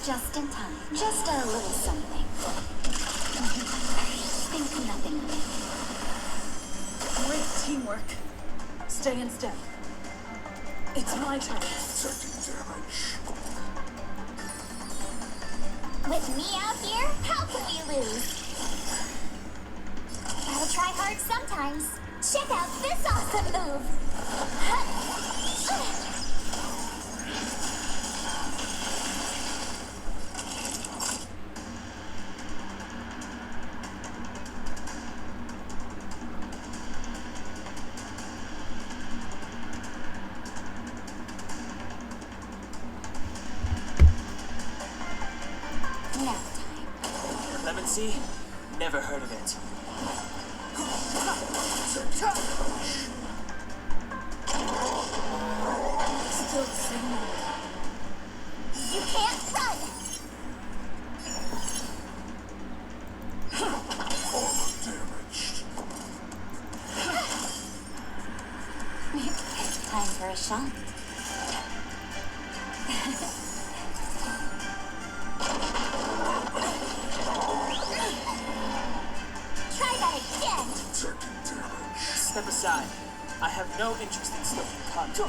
Just in time. Just a little something. Think nothing of it. Great teamwork. Stay in step. It's my turn. With me out here, how can we lose? Gotta try hard sometimes. Check out this awesome move. Now time. Lemon Sea? Never heard of it. Still the same move. You can't run! Time for a shot. Try that again! Step aside. I have no interest in stoking cotton.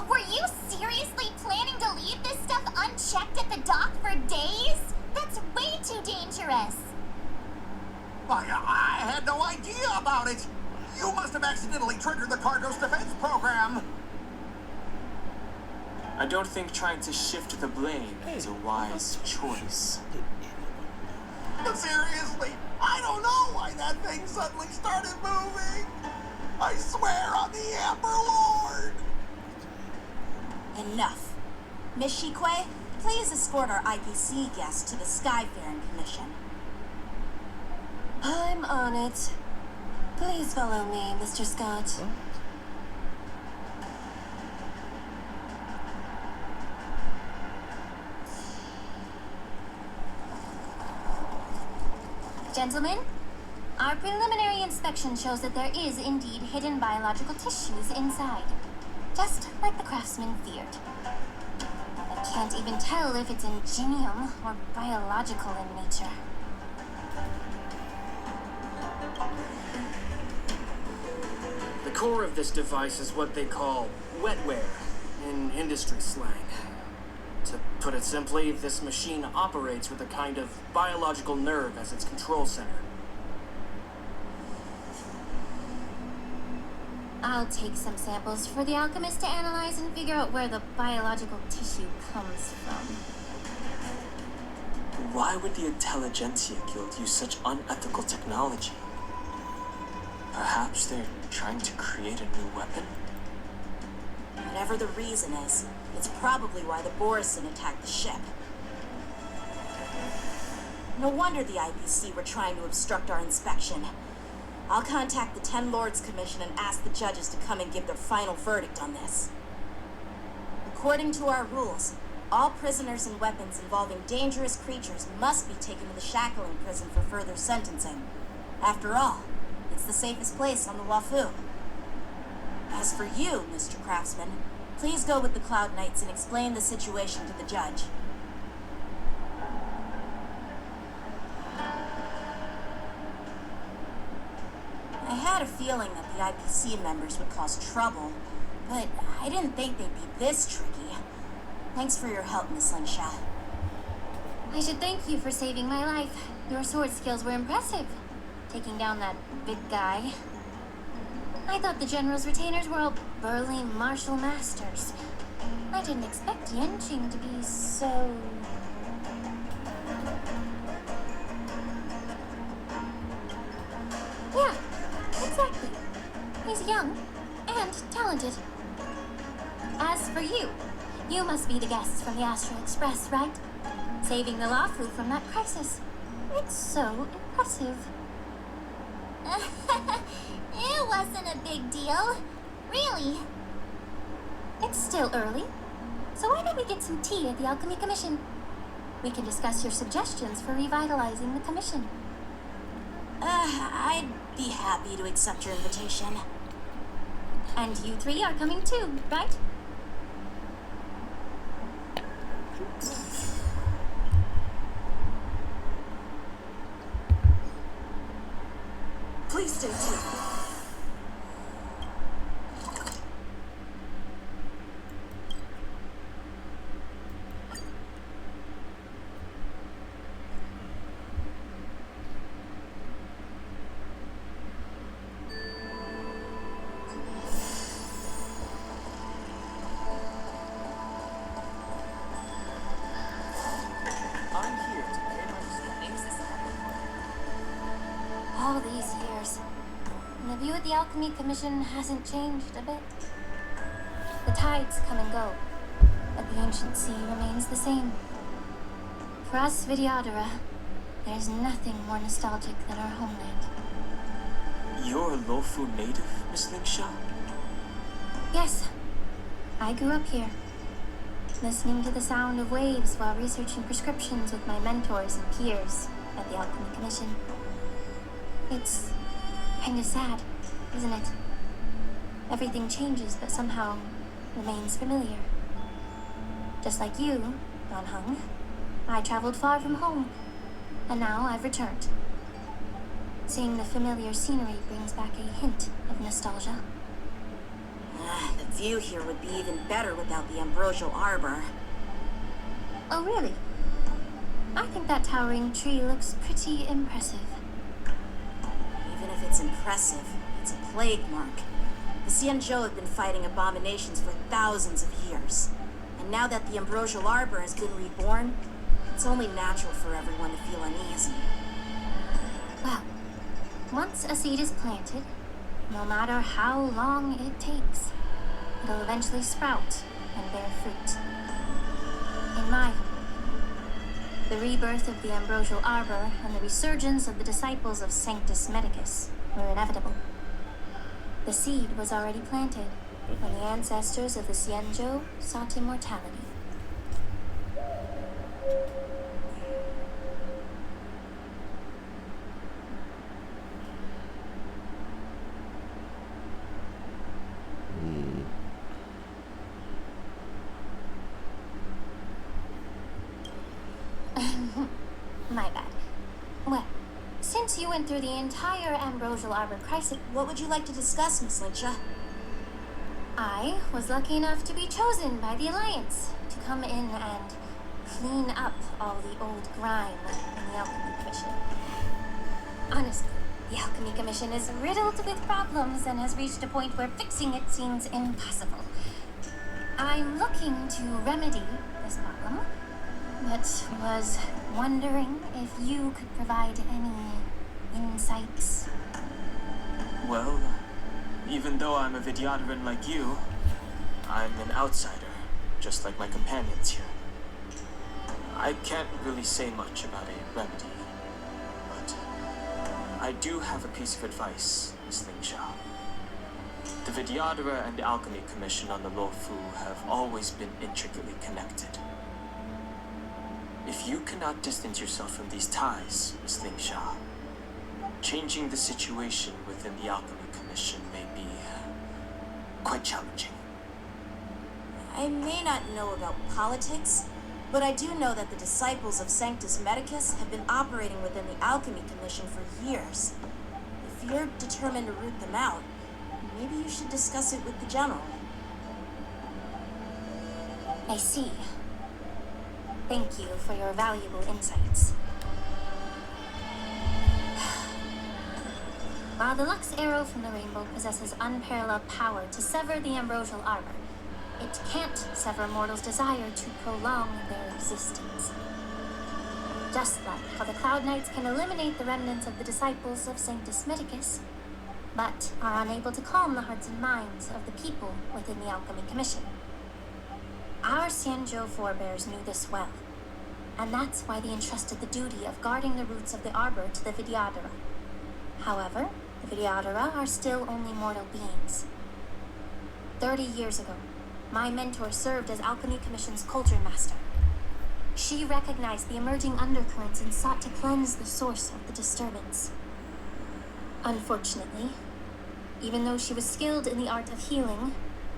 Were you seriously planning to leave this stuff unchecked at the dock for days? That's way too dangerous. I had no idea about it. You must have accidentally triggered the cargo's defense program. I don't think trying to shift the blame is a wise choice. But seriously, I don't know why that thing suddenly started moving. I swear on the Amber Lord. Enough. Miss Shikwe, please escort our IPC guest to the Skyfaring Commission. I'm on it. Please follow me, Mr. Scott. Gentlemen, our preliminary inspection shows that there is indeed hidden biological tissues inside. Just like the craftsman feared. I can't even tell if it's ingenium or biological in nature. The core of this device is what they call wetware in industry slang. To put it simply, this machine operates with a kind of biological nerve as its control center. I'll take some samples for the alchemist to analyze and figure out where the biological tissue comes from. Why would the Intelligentsia Guild use such unethical technology? Perhaps they're trying to create a new weapon? Whatever the reason is, it's probably why the Borisin attacked the ship. No wonder the IPC were trying to obstruct our inspection. I'll contact the Ten Lords Commission and ask the judges to come and give their final verdict on this. According to our rules, all prisoners and weapons involving dangerous creatures must be taken to the shackling prison for further sentencing. After all, it's the safest place on the Wafu. As for you, Mr. Craftsman, please go with the Cloud Knights and explain the situation to the judge. I had a feeling that the IPC members would cause trouble, but I didn't think they'd be this tricky. Thanks for your help, Miss Lingsha. I should thank you for saving my life. Your sword skills were impressive, taking down that big guy. I thought the General's retainers were all burly martial masters. I didn't expect Yenching to be so... Yeah, exactly. He's young and talented. As for you, you must be the guests from the Astral Express, right? Saving the Lafu from that crisis. It's so impressive. It wasn't a big deal. Really. It's still early, so why don't we get some tea at the Alchemy Commission? We can discuss your suggestions for revitalizing the commission. I'd be happy to accept your invitation. And you three are coming too, right? Please stay tuned. All these years, and the view of the Alchemy Commission hasn't changed a bit. The tides come and go, but the ancient sea remains the same. For us Vidyadhara, there's nothing more nostalgic than our homeland. You're a Lofu native, Miss Lingsha? Yes, I grew up here, listening to the sound of waves while researching prescriptions with my mentors and peers at the Alchemy Commission. It's kind of sad, isn't it? Everything changes, but somehow remains familiar. Just like you, Don Hung, I traveled far from home, and now I've returned. Seeing the familiar scenery brings back a hint of nostalgia. The view here would be even better without the ambrosial arbor. Oh, really? I think that towering tree looks pretty impressive. Even if it's impressive, it's a plague mark. The Xianzhou have been fighting abominations for thousands of years. And now that the ambrosial arbor has been reborn, it's only natural for everyone to feel uneasy. Well, once a seed is planted, no matter how long it takes, it'll eventually sprout and bear fruit. In my home, the rebirth of the ambrosial arbor and the resurgence of the disciples of Sanctus Medicus were inevitable. The seed was already planted when the ancestors of the Xianzhou sought immortality. My bad. Well, since you went through the entire ambrosial arbor crisis, What would you like to discuss, Miss Lingsha? I was lucky enough to be chosen by the Alliance to come in and clean up all the old grime in the Alchemy Commission. Honestly, The Alchemy Commission is riddled with problems and has reached a point where fixing it seems impossible. I'm looking to remedy this problem, but was wondering if you could provide any insights. Well, even though I'm a Vidyadharan like you, I'm an outsider, just like my companions here. I can't really say much about a remedy, but I do have a piece of advice, Miss Lingsha. The Vidyadhara and Alchemy Commission on the Luofu have always been intricately connected. If you cannot distance yourself from these ties, Miss Lingsha, changing the situation within the Alchemy Commission may be quite challenging. I may not know about politics, but I do know that the disciples of Sanctus Medicus have been operating within the Alchemy Commission for years. If you're determined to root them out, maybe you should discuss it with the General. I see. Thank you for your valuable insights. While the Lux Arrow from the Rainbow possesses unparalleled power to sever the ambrosial armor, it can't sever mortals' desire to prolong their existence. Just like how the Cloud Knights can eliminate the remnants of the disciples of Sanctus Medicus, but are unable to calm the hearts and minds of the people within the Alchemy Commission. Our Xianzhou forebears knew this well, and that's why they entrusted the duty of guarding the roots of the arbor to the Vidyadhara. However, the Vidyadhara are still only mortal beings. 30 years ago, my mentor served as Alchemy Commission's Cauldron Master. She recognized the emerging undercurrents and sought to cleanse the source of the disturbance. Unfortunately, even though she was skilled in the art of healing,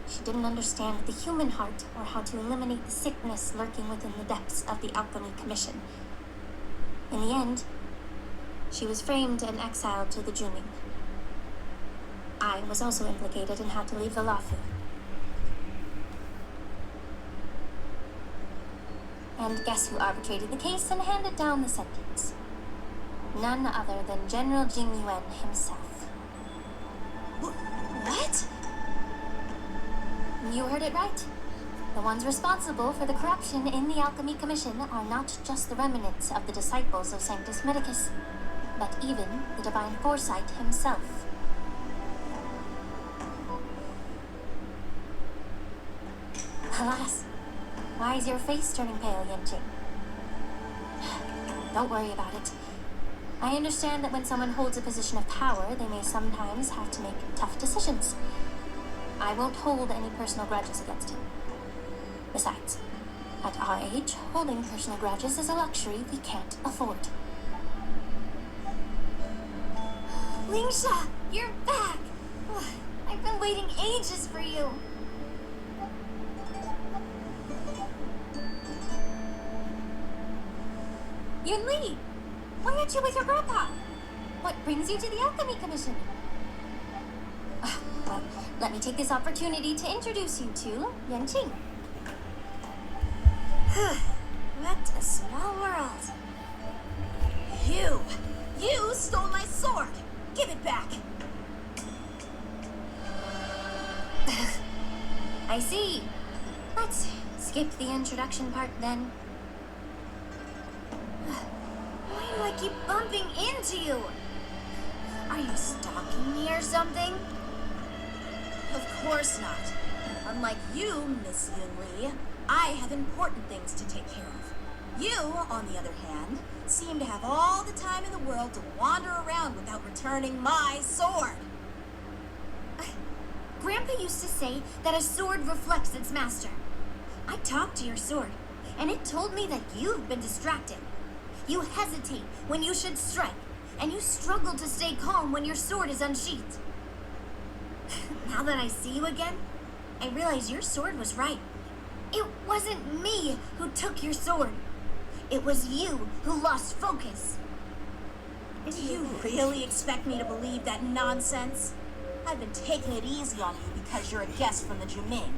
she didn't understand the human heart or how to eliminate the sickness lurking within the depths of the Alchemy Commission. In the end, she was framed and exiled to the Juming. I was also implicated and had to leave the Luofu. And guess who arbitrated the case and handed down the sentence? None other than General Jing Yuan himself. What? You heard it right. The ones responsible for the corruption in the Alchemy Commission are not just the remnants of the disciples of Sanctus Medicus, but even the Divine Foresight himself. Alas, why is your face turning pale, Yanqing? Don't worry about it. I understand that when someone holds a position of power, they may sometimes have to make tough decisions. I won't hold any personal grudges against him. Besides, at our age, holding personal grudges is a luxury we can't afford. Lingsha, you're back! I've been waiting ages for you. Yunli, why aren't you with your grandpa? What brings you to the Alchemy Commission? Well, let me take this opportunity to introduce you to Yanqing. What a small world. You stole my sword! Give it back! I see. Let's skip the introduction part then. Why do I keep bumping into you? Are you stalking me or something? Of course not. Unlike you, Miss Yunli, I have important things to take care of. You, on the other hand, seem to have all the time in the world to wander around without returning my sword. Grandpa used to say that a sword reflects its master. I talked to your sword, and it told me that you've been distracted. You hesitate when you should strike, and you struggle to stay calm when your sword is unsheathed. Now that I see you again, I realize your sword was right. It wasn't me who took your sword. It was you who lost focus. Do you really expect me to believe that nonsense? I've been taking it easy on you because you're a guest from the Juming,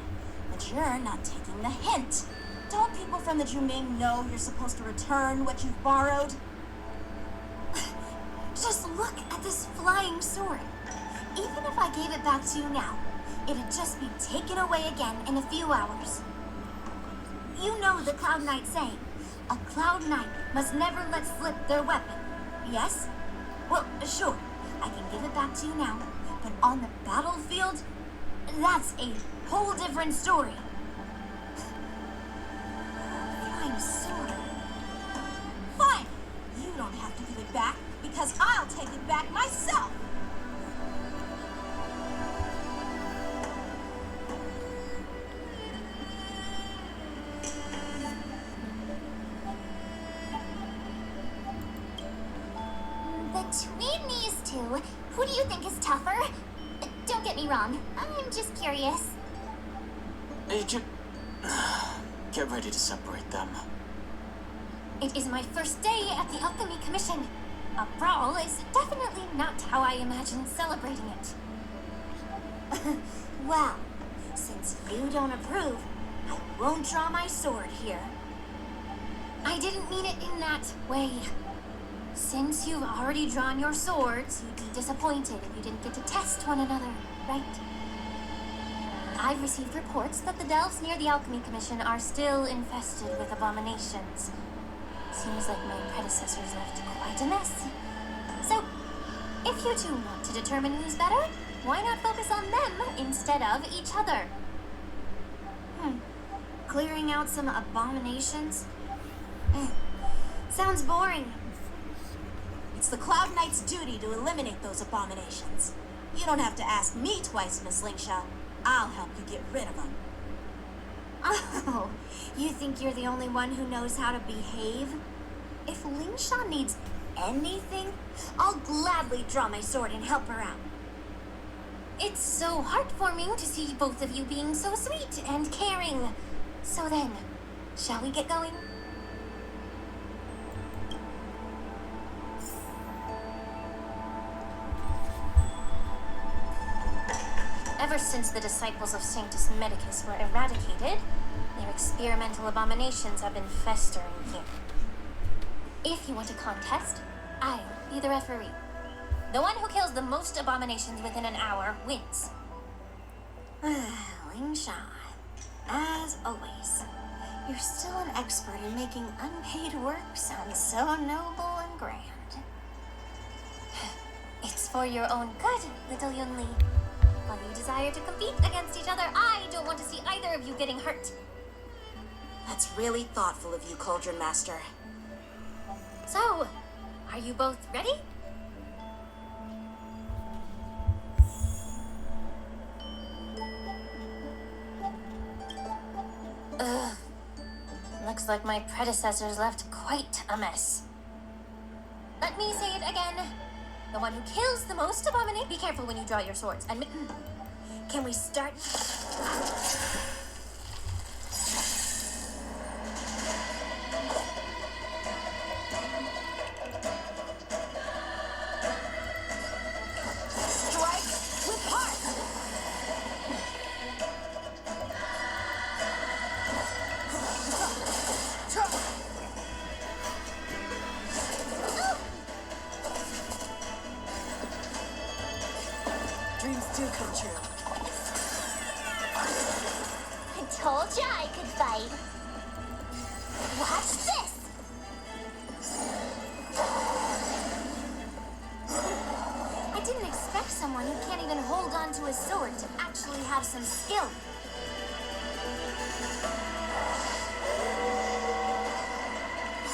but you're not taking the hint. Don't people from the Juming know you're supposed to return what you've borrowed? Just look at this flying sword. Even if I gave it back to you now, it'd just be taken away again in a few hours. You know the Cloud Knight saying, a Cloud Knight must never let slip their weapon, yes? Well, sure, I can give it back to you now, but on the battlefield, that's a whole different story. Flying sword. Fine! You don't have to give it back, because I'll take it back myself! Between these two, who do you think is tougher? Don't get me wrong, I'm just curious. Get ready to separate them. It is my first day at the Alchemy Commission. A brawl is definitely not how I imagined celebrating it. Well, since you don't approve, I won't draw my sword here. I didn't mean it in that way. Since you've already drawn your swords, you'd be disappointed if you didn't get to test one another, right? I've received reports that the delves near the Alchemy Commission are still infested with abominations. Seems like my predecessors left quite a mess. So, if you two want to determine who's better, why not focus on them instead of each other? Clearing out some abominations? Sounds boring. It's the Cloud Knight's duty to eliminate those abominations. You don't have to ask me twice, Miss Lingshaw. I'll help you get rid of them. Oh, you think you're the only one who knows how to behave? If Lingshaw needs anything, I'll gladly draw my sword and help her out. It's so heartwarming to see both of you being so sweet and caring. So then, shall we get going? Ever since the disciples of Sanctus Medicus were eradicated, their experimental abominations have been festering here. If you want a contest, I'll be the referee. The one who kills the most abominations within an hour wins. Lingshaw, as always, you're still an expert in making unpaid work sound so noble and grand. It's for your own good, little Yunli. While you desire to compete against each other, I don't want to see either of you getting hurt. That's really thoughtful of you, Cauldron Master. So, are you both ready? Ugh. Looks like my predecessors left quite a mess. Let me say it again. The one who kills the most abominate. Be careful when you draw your swords. And can we start? Strike with heart. Dreams do come true. I told you I could fight. Watch this. I didn't expect someone who can't even hold on to a sword to actually have some skill.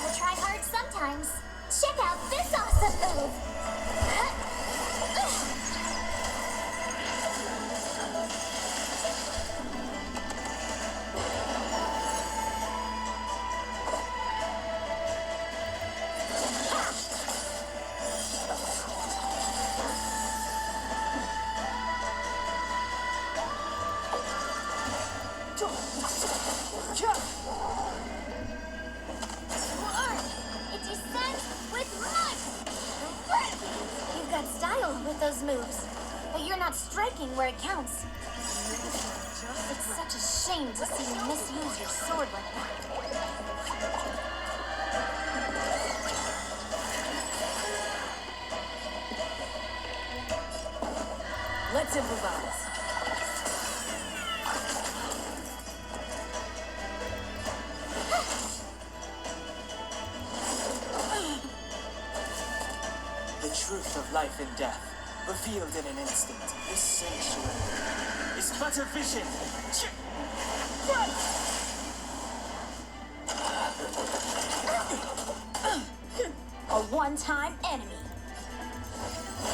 I'll try hard sometimes. Check out this awesome move. It descends with might. You've got style with those moves, but you're not striking where it counts. It's such a shame to see you misuse your sword like that. Let's improvise. The truth of life and death, revealed in an instant. This sanctuary is but a vision. A one-time enemy.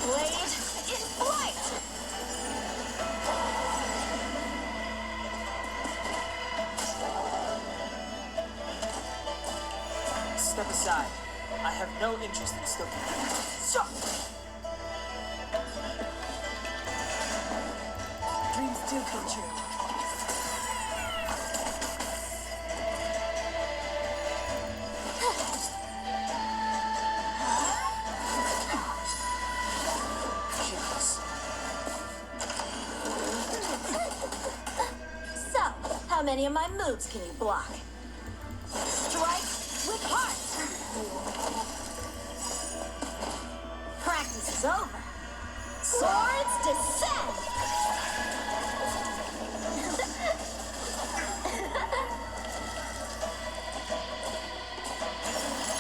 Blade in flight! Step aside. I have no interest in stopping you. So! Dreams do come true. So, how many of my moves can you block? Strike with heart! Practice is over. Swords descend!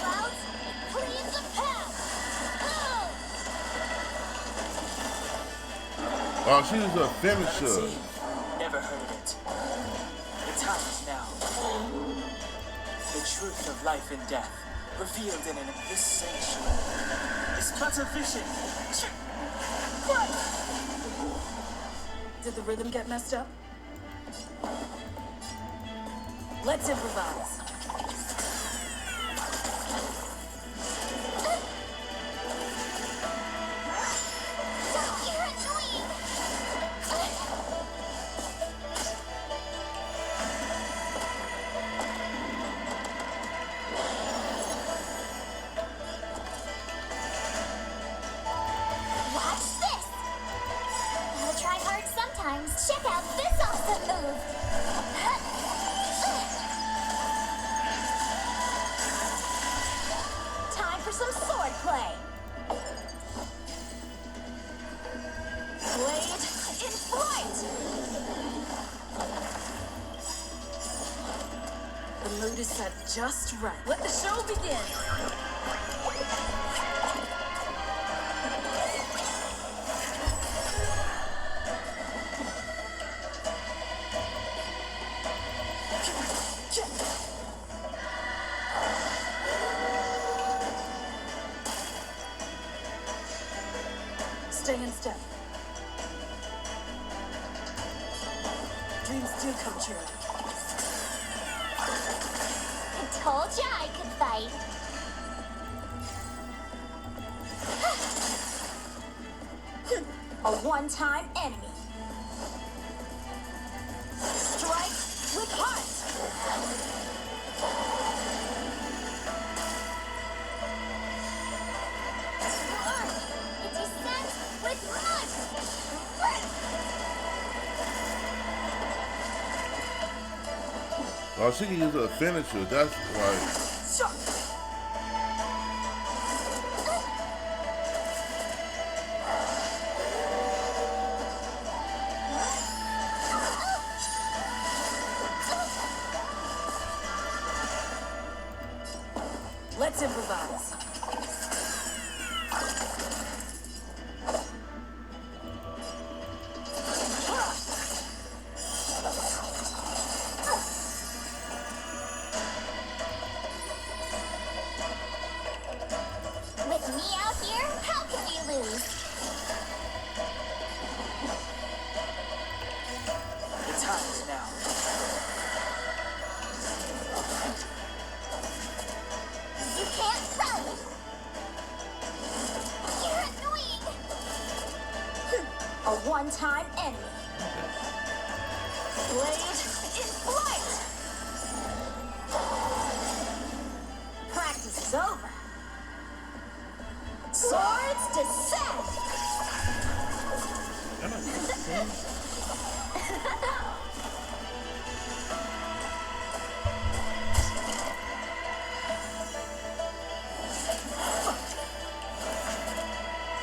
Clouds, clean the path! Oh, she was a finisher. Never heard of it. The time is now. The truth of life and death, revealed in this sanctuary, is but a vision. Did the rhythm get messed up? Let's improvise. You're annoying. Watch this. Gotta try hard sometimes. Check out this awesome move. Time for some sword play. Blade in flight! The mood is set just right. Let the show begin. Stay in step. Dreams do come true. I told ya I could fight. A one-time enemy. Strike with heart! It descends with Oh, she can use a finisher. That's right. Let's improvise. With me out here, how can we lose? The time is now. You can't run. You're annoying. A one-time enemy. Blade in flight! Practice is over. Swords descend!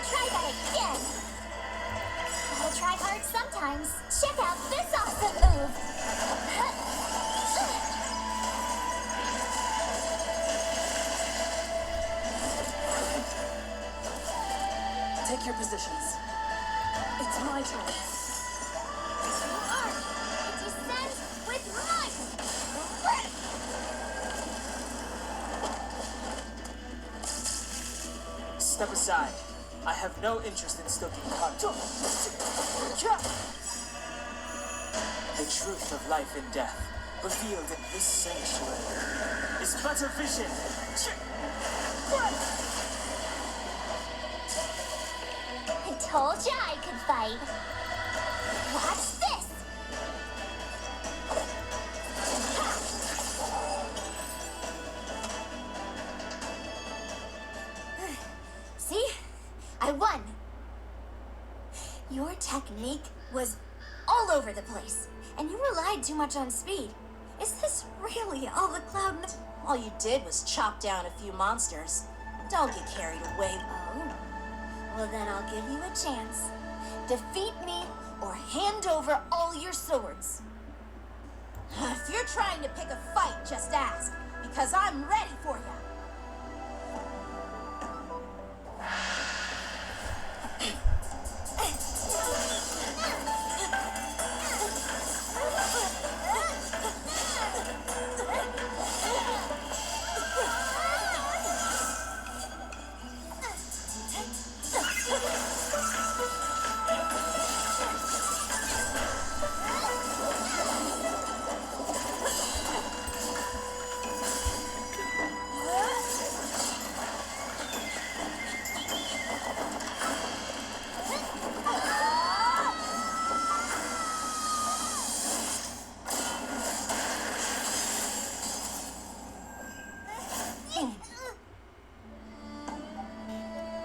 Try that again. I'll try times, check out this awesome move! Take your positions. It's my turn. It descends with might! Step aside. I have no interest in stoking conflict. The truth of life and death, revealed in this sanctuary, is but a vision. I told ya I could fight. Watch this! See? I won. Your technique was all over the place, and you relied too much on speed. Is this really all the Cloud... All you did was chop down a few monsters. Don't get carried away. Oh. Well, then I'll give you a chance. Defeat me or hand over all your swords. If you're trying to pick a fight, just ask, because I'm ready for you.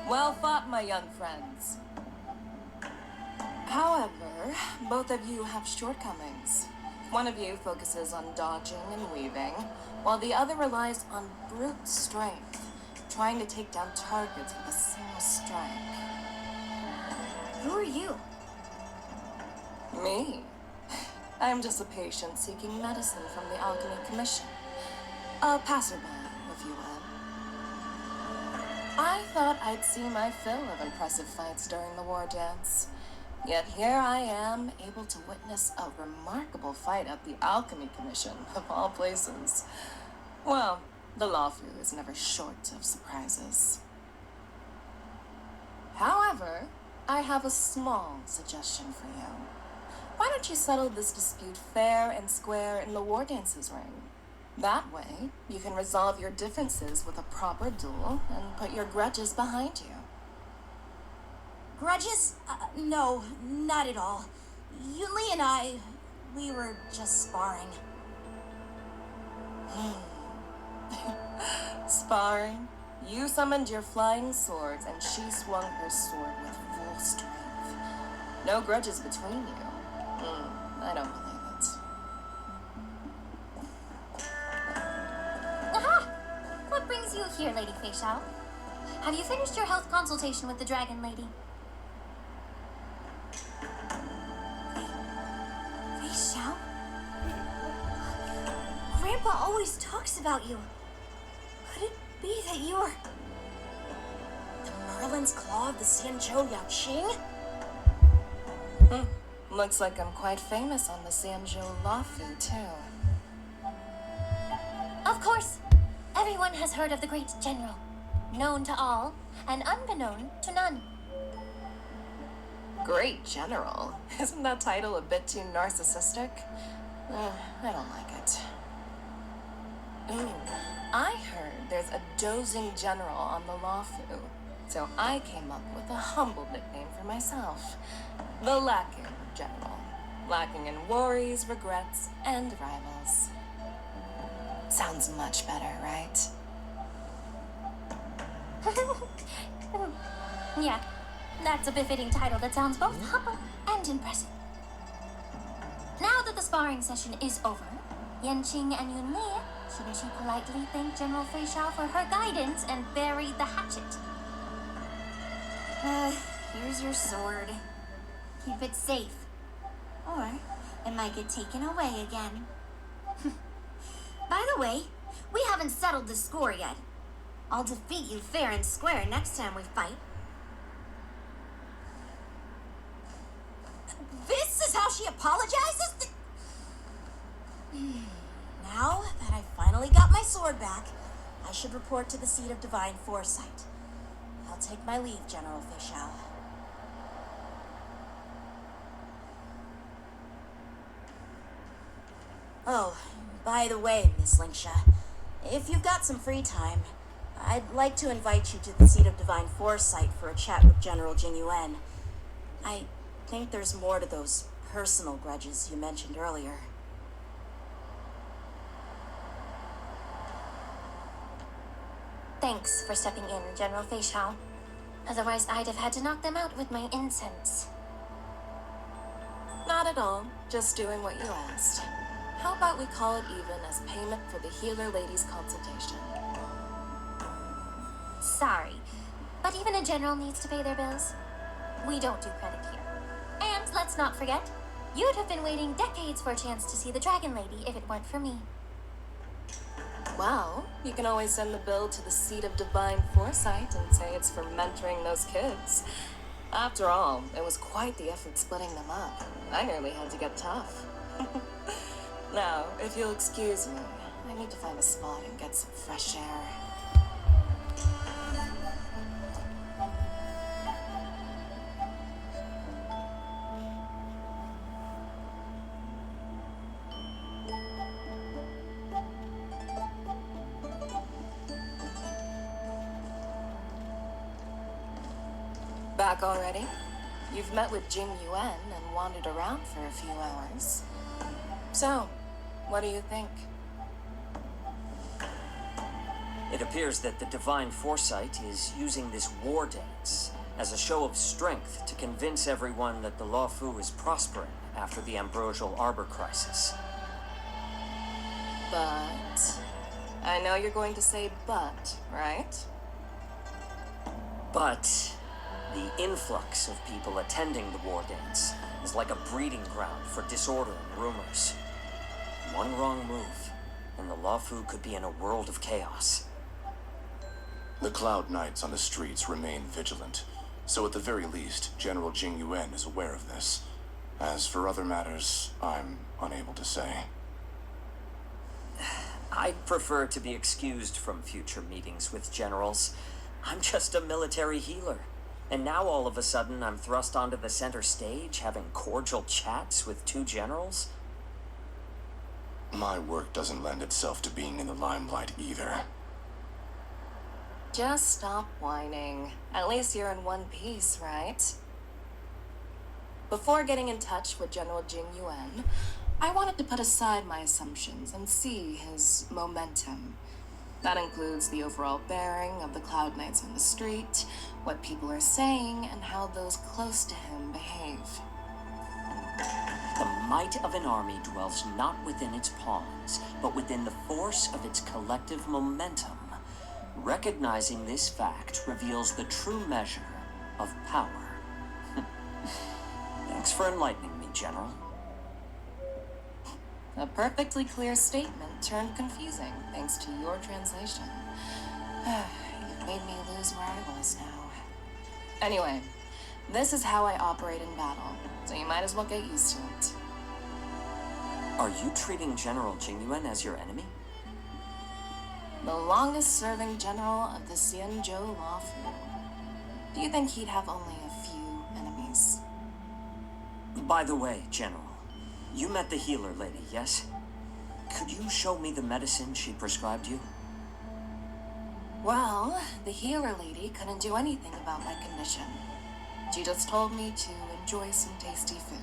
Well fought, my young friends. However, both of you have shortcomings. One of you focuses on dodging and weaving, while the other relies on brute strength, trying to take down targets with a single strike. Who are you? Me? I'm just a patient seeking medicine from the Alchemy Commission. A passerby, if you will. I thought I'd see my fill of impressive fights during the war dance. Yet here I am, able to witness a remarkable fight at the Alchemy Commission, of all places. Well, the Lawfu is never short of surprises. However, I have a small suggestion for you. Why don't you settle this dispute fair and square in the war dance's ring? That way, you can resolve your differences with a proper duel and put your grudges behind you. Grudges? No, not at all. Yuli and I, we were just sparring. Sparring? You summoned your flying swords and she swung her sword with full strength. No grudges between you. I don't believe it. Aha! What brings you here, Lady Fei Xiao? Have you finished your health consultation with the Dragon Lady? Fei Xiao? Grandpa always talks about you. Could it be that you're... The Merlin's Claw of the Xianzhou Yaoqing? Looks like I'm quite famous on the Xianzhou Lawfu, too. Of course! Everyone has heard of the great general. Known to all, and unbeknown to none. Great general? Isn't that title a bit too narcissistic? I don't like it. Ooh, I heard there's a dozing general on the Lawfu, so I came up with a humble nickname for myself. The Lacking General. Lacking in worries, regrets, and rivals. Sounds much better, right? Yeah, that's a befitting title that sounds both humble and impressive. Now that the sparring session is over, Yanqing and Yunli, shouldn't you politely thank General Fei Xiao for her guidance and bury the hatchet? Here's your sword. Keep it safe. Or it might get taken away again. By the way, we haven't settled the score yet. I'll defeat you fair and square next time we fight. This is how she apologizes? Now that I finally got my sword back, I should report to the seat of divine foresight. I'll take my leave, General Fischel. Oh, by the way, Miss Linksha, if you've got some free time, I'd like to invite you to the seat of divine foresight for a chat with General Jing Yuan. I think there's more to those personal grudges you mentioned earlier. Thanks for stepping in, General Feixiao. Otherwise, I'd have had to knock them out with my incense. Not at all. Just doing what you asked. How about we call it even as payment for the healer lady's consultation? Sorry, but even a general needs to pay their bills. We don't do credit here. And let's not forget, you'd have been waiting decades for a chance to see the Dragon Lady if it weren't for me. Well, you can always send the bill to the seat of divine foresight and say it's for mentoring those kids. After all, it was quite the effort splitting them up. I nearly had to get tough. Now, if you'll excuse me, I need to find a spot and get some fresh air. Back already? You've met with Jing Yuan and wandered around for a few hours. So, what do you think? It appears that the Divine Foresight is using this war dance as a show of strength to convince everyone that the Luofu is prospering after the Ambrosial Arbor crisis. But... I know you're going to say but, right? But the influx of people attending the war dance is like a breeding ground for disorder and rumors. One wrong move, and the Luofu could be in a world of chaos. The Cloud Knights on the streets remain vigilant, so at the very least, General Jing Yuan is aware of this. As for other matters, I'm unable to say. I'd prefer to be excused from future meetings with generals. I'm just a military healer. And now all of a sudden I'm thrust onto the center stage having cordial chats with two generals? My work doesn't lend itself to being in the limelight either. Just stop whining. At least you're in one piece, right? Before getting in touch with General Jing Yuan, I wanted to put aside my assumptions and see his momentum. That includes the overall bearing of the Cloud Knights on the street, what people are saying, and how those close to him behave. The might of an army dwells not within its pawns, but within the force of its collective momentum. Recognizing this fact reveals the true measure of power. Thanks for enlightening me, General. A perfectly clear statement turned confusing thanks to your translation. You've made me lose where I was now. Anyway, this is how I operate in battle, so you might as well get used to it. Are you treating General Jing Yuan as your enemy? The longest-serving general of the Xianzhou Luofu. Do you think he'd have only a few enemies? By the way, General, you met the healer lady, yes? Could you show me the medicine she prescribed you? Well, the healer lady couldn't do anything about my condition. She just told me to enjoy some tasty food.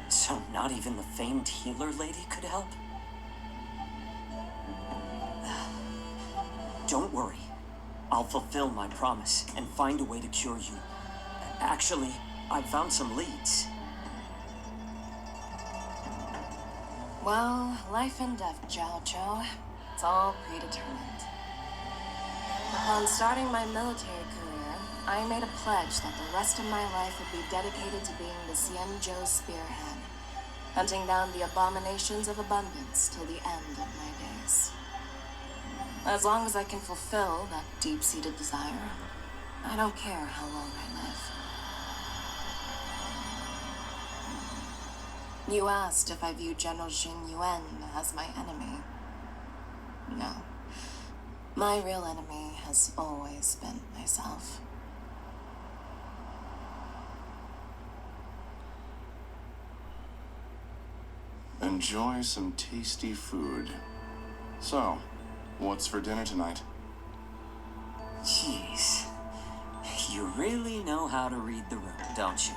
So not even the famed healer lady could help? Don't worry. I'll fulfill my promise and find a way to cure you. Actually, I've found some leads. Well, life and death, Zhao Zhou. It's all predetermined. Upon starting my military career, I made a pledge that the rest of my life would be dedicated to being the Xianzhou spearhead, hunting down the abominations of abundance till the end of my days. As long as I can fulfill that deep-seated desire, I don't care how long I live. You asked if I view General Jing Yuan as my enemy. No. My real enemy has always been myself. Enjoy some tasty food. So, what's for dinner tonight? Jeez. You really know how to read the room, don't you?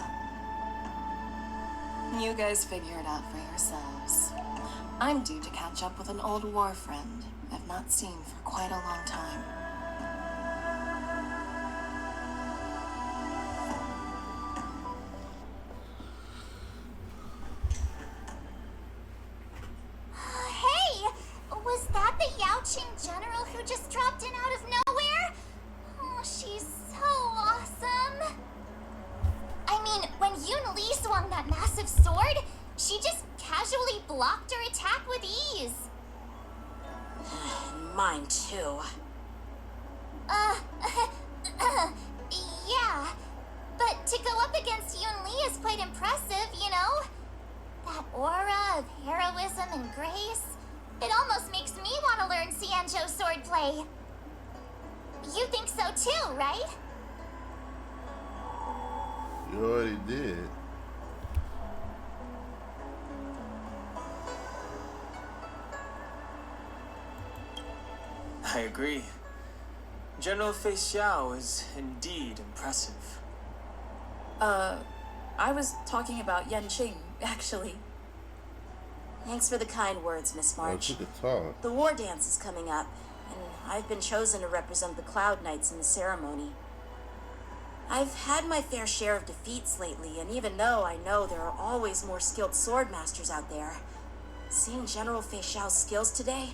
You guys figure it out for yourselves. I'm due to catch up with an old war friend I've not seen for quite a long time. Hey! Was that the Yaoqing general who just dropped in out of nowhere? Oh, she's so awesome. I mean, when Yun Li swung that massive sword, she just casually blocked her attack with ease. Mine too. Yeah. But to go up against Yun Li is quite impressive, you know? That aura of heroism and grace. It almost makes me want to learn Xianzhou swordplay. You think so too, right? You already did. I agree. General Fei Xiao is indeed impressive. I was talking about Yanqing, actually. Thanks for the kind words, Miss March. Oh, the talk. The war dance is coming up, and I've been chosen to represent the Cloud Knights in the ceremony. I've had my fair share of defeats lately, and even though I know there are always more skilled swordmasters out there, seeing General Fei Xiao's skills today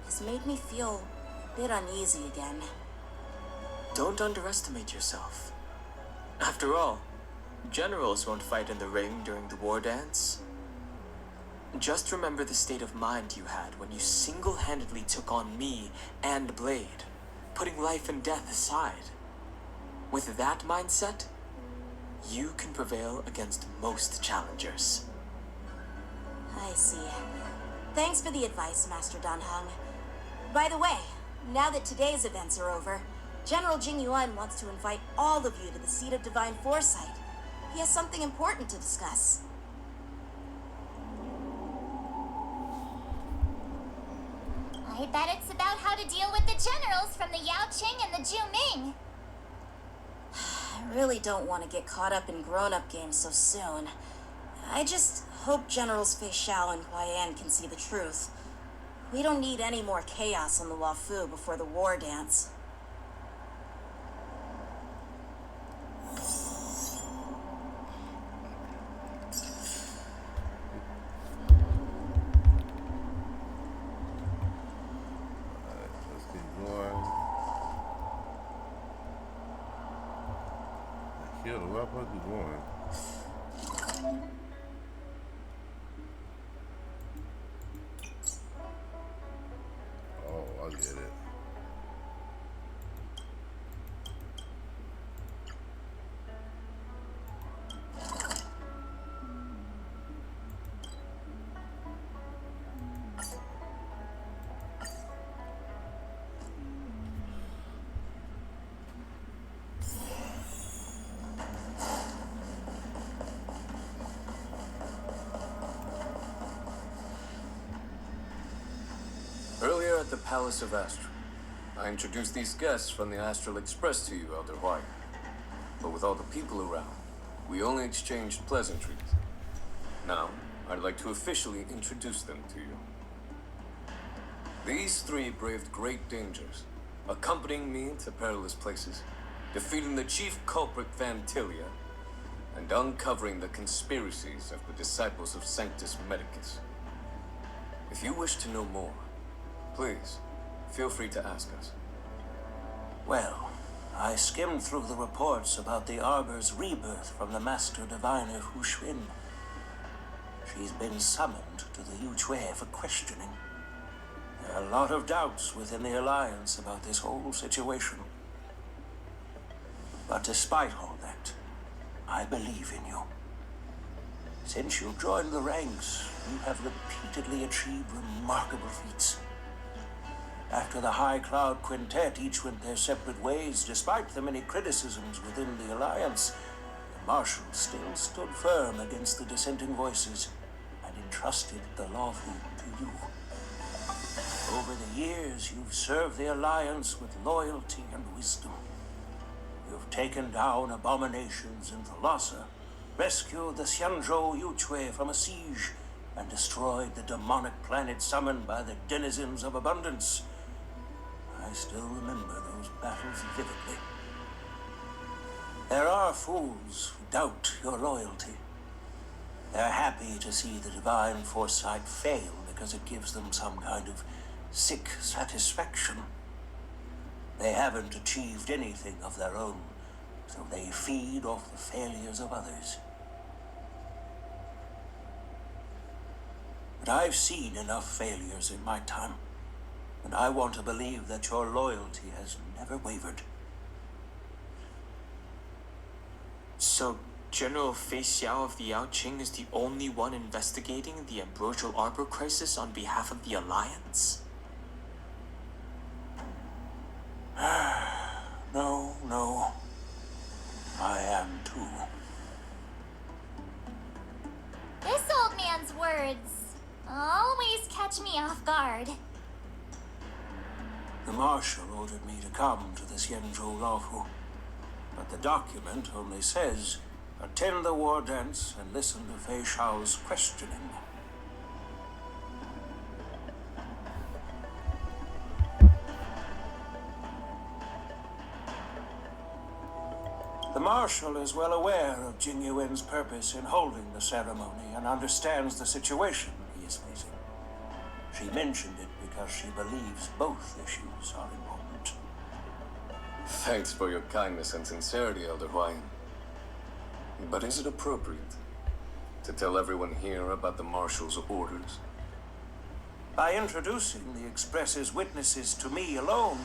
has made me feel a bit uneasy again. Don't underestimate yourself. After all, generals won't fight in the ring during the war dance. Just remember the state of mind you had when you single-handedly took on me and Blade, putting life and death aside. With that mindset, you can prevail against most challengers. I see. Thanks for the advice, Master Dan Heng. By the way, now that today's events are over, General Jing Yuan wants to invite all of you to the Seat of Divine Foresight. He has something important to discuss. I bet it's about how to deal with the generals from the Yaoqing and the Juming. I really don't want to get caught up in grown-up games so soon. I just hope Generals Fei Xiao and Huaiyan can see the truth. We don't need any more chaos on the Luofu before the war dance. Let's keep going. Kill the weapon, keep going. Oh, I get it. Earlier at the Palace of Astral, I introduced these guests from the Astral Express to you, Elder White. But with all the people around, we only exchanged pleasantries. Now, I'd like to officially introduce them to you. These three braved great dangers, accompanying me to perilous places, defeating the chief culprit Vantilia, and uncovering the conspiracies of the disciples of Sanctus Medicus. If you wish to know more, please, feel free to ask us. Well, I skimmed through the reports about the Arbor's rebirth from the Master Diviner Hu Xuan. She's been summoned to the Yuchue for questioning. There are a lot of doubts within the Alliance about this whole situation. But despite all that, I believe in you. Since you joined the ranks, you have repeatedly achieved remarkable feats. After the High Cloud Quintet each went their separate ways, despite the many criticisms within the Alliance, the Marshal still stood firm against the dissenting voices and entrusted the Lawfu to you. Over the years, you've served the Alliance with loyalty and wisdom. You've taken down abominations in Thalassa, rescued the Xianzhou Yuchue from a siege, and destroyed the demonic planet summoned by the denizens of abundance. I still remember those battles vividly. There are fools who doubt your loyalty. They're happy to see the divine foresight fail because it gives them some kind of sick satisfaction. They haven't achieved anything of their own, so they feed off the failures of others. But I've seen enough failures in my time, and I want to believe that your loyalty has never wavered. So, General Fei Xiao of the Yaoqing is the only one investigating the Ambrosial Arbor crisis on behalf of the Alliance? No. I am too. This old man's words always catch me off guard. The Marshal ordered me to come to the Xianzhou Lawfu, but the document only says, attend the war dance and listen to Fei Xiao's questioning. The Marshal is well aware of Jing Yuan's purpose in holding the ceremony and understands the situation he is facing. She mentioned it because she believes both issues are important. Thanks for your kindness and sincerity, Elder Huayan. But is it appropriate to tell everyone here about the Marshal's orders? By introducing the Express's witnesses to me alone,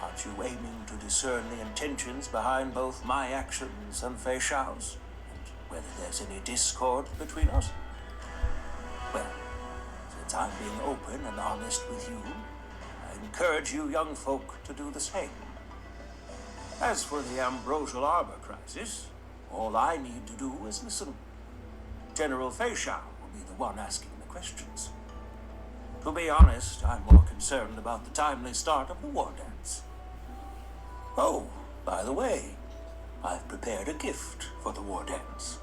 aren't you aiming to discern the intentions behind both my actions and Fei Xiao's? And whether there's any discord between us? Well, since I'm being open and honest with you, I encourage you young folk to do the same. As for the Ambrosial Arbor crisis, all I need to do is listen. General Fei Xiao will be the one asking the questions. To be honest, I'm more concerned about the timely start of the war dance. Oh, by the way, I've prepared a gift for the war dance.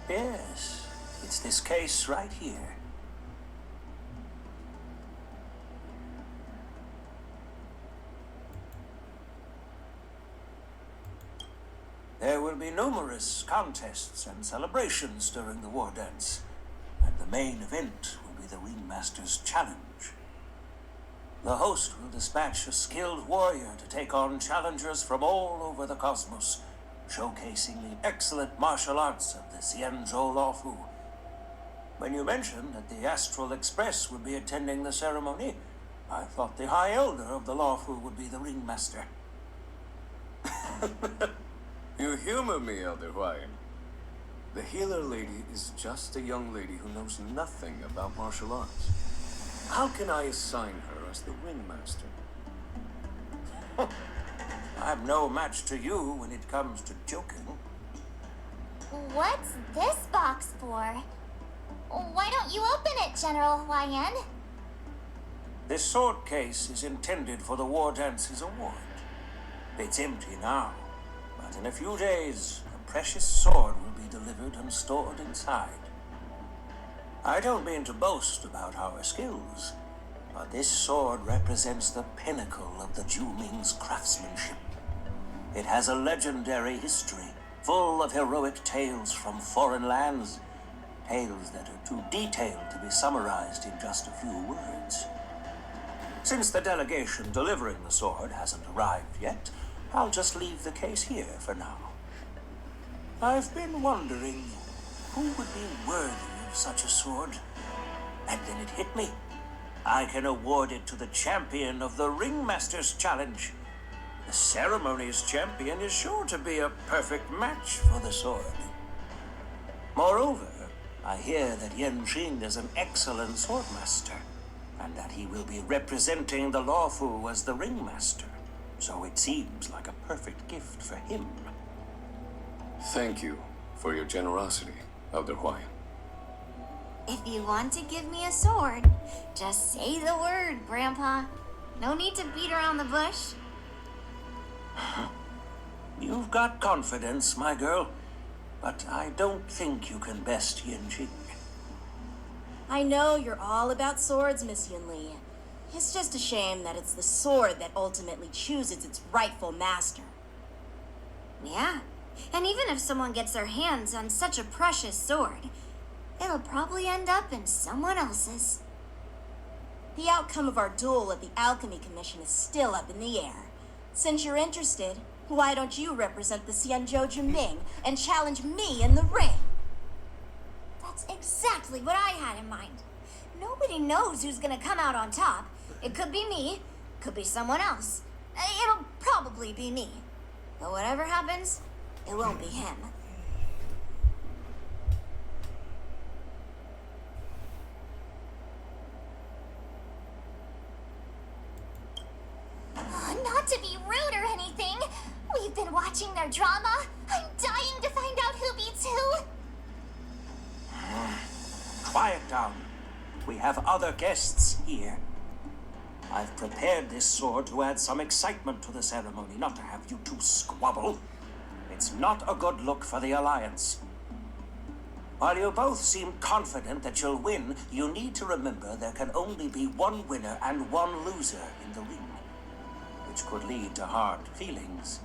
Yes, it's this case right here. There will be numerous contests and celebrations during the war dance, and the main event will be the Ringmaster's Challenge. The host will dispatch a skilled warrior to take on challengers from all over the cosmos, showcasing the excellent martial arts of the Xianzhou Lawfu. When you mentioned that the Astral Express would be attending the ceremony, I thought the High Elder of the Lawfu would be the Ringmaster. You humor me, Elder Huayan. The healer lady is just a young lady who knows nothing about martial arts. How can I assign her as the ringmaster? I'm no match to you when it comes to joking. What's this box for? Why don't you open it, General Huayan? This sword case is intended for the War Dance's award. It's empty now, but in a few days, a precious sword will be delivered and stored inside. I don't mean to boast about our skills, but this sword represents the pinnacle of the Zhuming's craftsmanship. It has a legendary history, full of heroic tales from foreign lands, tales that are too detailed to be summarized in just a few words. Since the delegation delivering the sword hasn't arrived yet, I'll just leave the case here for now. I've been wondering who would be worthy of such a sword. And then it hit me. I can award it to the champion of the Ringmaster's Challenge. The ceremony's champion is sure to be a perfect match for the sword. Moreover, I hear that Yen Qing is an excellent swordmaster, and that he will be representing the Lawfu as the Ringmaster. So it seems like a perfect gift for him. Thank you for your generosity, Elder Huayan. If you want to give me a sword, just say the word, Grandpa. No need to beat around the bush. You've got confidence, my girl, but I don't think you can best Yen Qing. I know you're all about swords, Miss Yunli. It's just a shame that it's the sword that ultimately chooses its rightful master. Yeah, and even if someone gets their hands on such a precious sword, it'll probably end up in someone else's. The outcome of our duel at the Alchemy Commission is still up in the air. Since you're interested, why don't you represent the Xianzhou Jiming and challenge me in the ring? That's exactly what I had in mind. Nobody knows who's gonna come out on top. It could be me, could be someone else. It'll probably be me. But whatever happens, it won't be him. Not to be rude or anything. We've been watching their drama. I'm dying to find out who beats who. Quiet down. We have other guests here. I've prepared this sword to add some excitement to the ceremony, not to have you two squabble. It's not a good look for the Alliance. While you both seem confident that you'll win, you need to remember there can only be one winner and one loser in the ring, which could lead to hard feelings.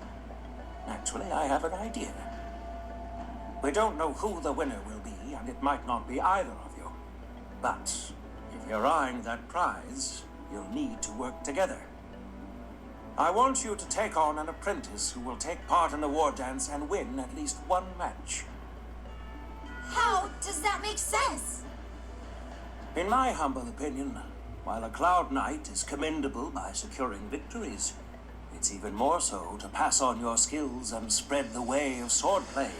Naturally, I have an idea. We don't know who the winner will be, and it might not be either of you. But if you're eyeing that prize, you'll need to work together. I want you to take on an apprentice who will take part in the war dance and win at least one match. How does that make sense? In my humble opinion, while a Cloud Knight is commendable by securing victories, it's even more so to pass on your skills and spread the way of swordplay.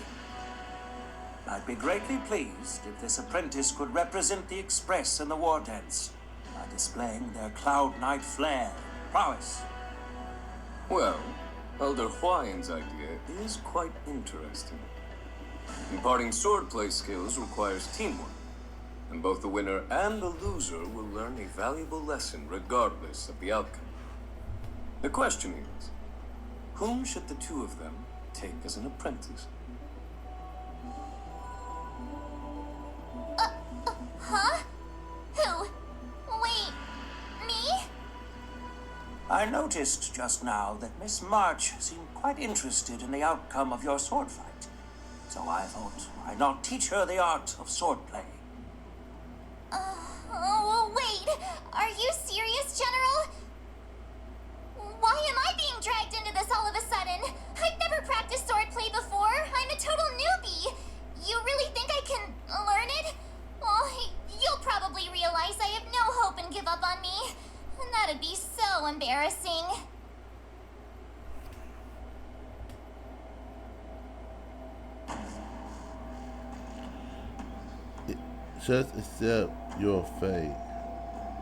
I'd be greatly pleased if this apprentice could represent the Express in the war dance by displaying their Cloud Knight flair and prowess. Well, Elder Huayan's idea is quite interesting. Imparting swordplay skills requires teamwork, and both the winner and the loser will learn a valuable lesson regardless of the outcome. The question is, whom should the two of them take as an apprentice? Huh? Who? Wait, me? I noticed just now that Miss March seemed quite interested in the outcome of your sword fight. So I thought, why not teach her the art of swordplay? Wait, are you serious, General? Why am I being dragged into this all of a sudden? I've never practiced swordplay before. I'm a total newbie. You really think I can learn it? Well, you'll probably realize I have no hope and give up on me. And that'd be so embarrassing. Just accept your fate.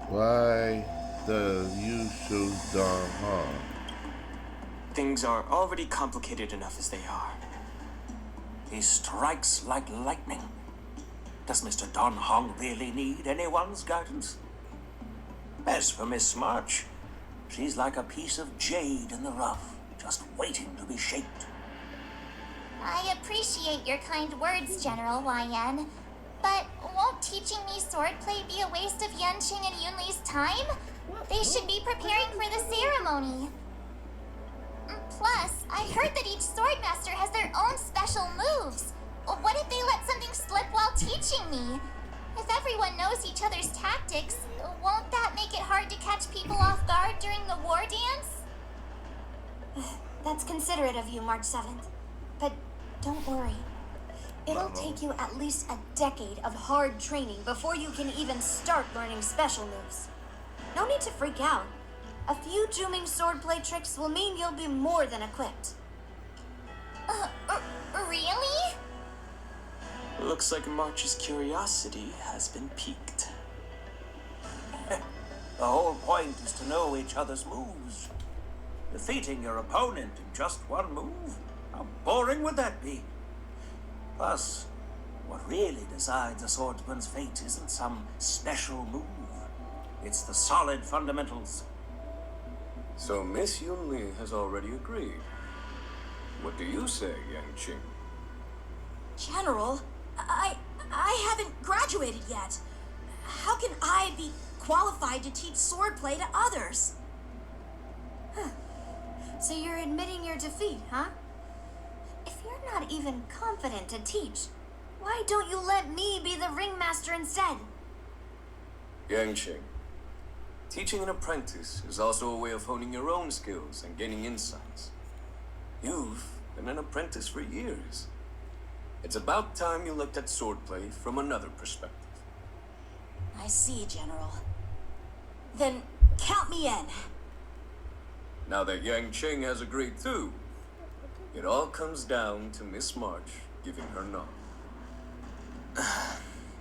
Why does you choose Don Hong? Things are already complicated enough as they are. He strikes like lightning. Does Mr. Don Hong really need anyone's guidance? As for Miss March, she's like a piece of jade in the rough, just waiting to be shaped. I appreciate your kind words, General Huayan. But won't teaching me swordplay be a waste of Yanqing and Yunli's time? They should be preparing for the ceremony. Plus, I heard that each swordmaster has their own special moves. What if they let something slip while teaching me? If everyone knows each other's tactics, won't that make it hard to catch people off guard during the war dance? That's considerate of you, March 7th. But don't worry. It'll take you at least a decade of hard training before you can even start learning special moves. No need to freak out. A few Juming swordplay tricks will mean you'll be more than equipped. Really? Looks like March's curiosity has been piqued. The whole point is to know each other's moves. Defeating your opponent in just one move? How boring would that be? Plus, what really decides a swordsman's fate isn't some special move. It's the solid fundamentals. So Miss Yunli has already agreed. What do you say, Yang Qing? General, I haven't graduated yet. How can I be qualified to teach swordplay to others? So you're admitting your defeat, huh? If you're not even confident to teach, why don't you let me be the ringmaster instead? Yang Qing, teaching an apprentice is also a way of honing your own skills and gaining insights. You've been an apprentice for years. It's about time you looked at swordplay from another perspective. I see, General. Then count me in. Now that Yang Qing has agreed too, it all comes down to Miss March giving her nod.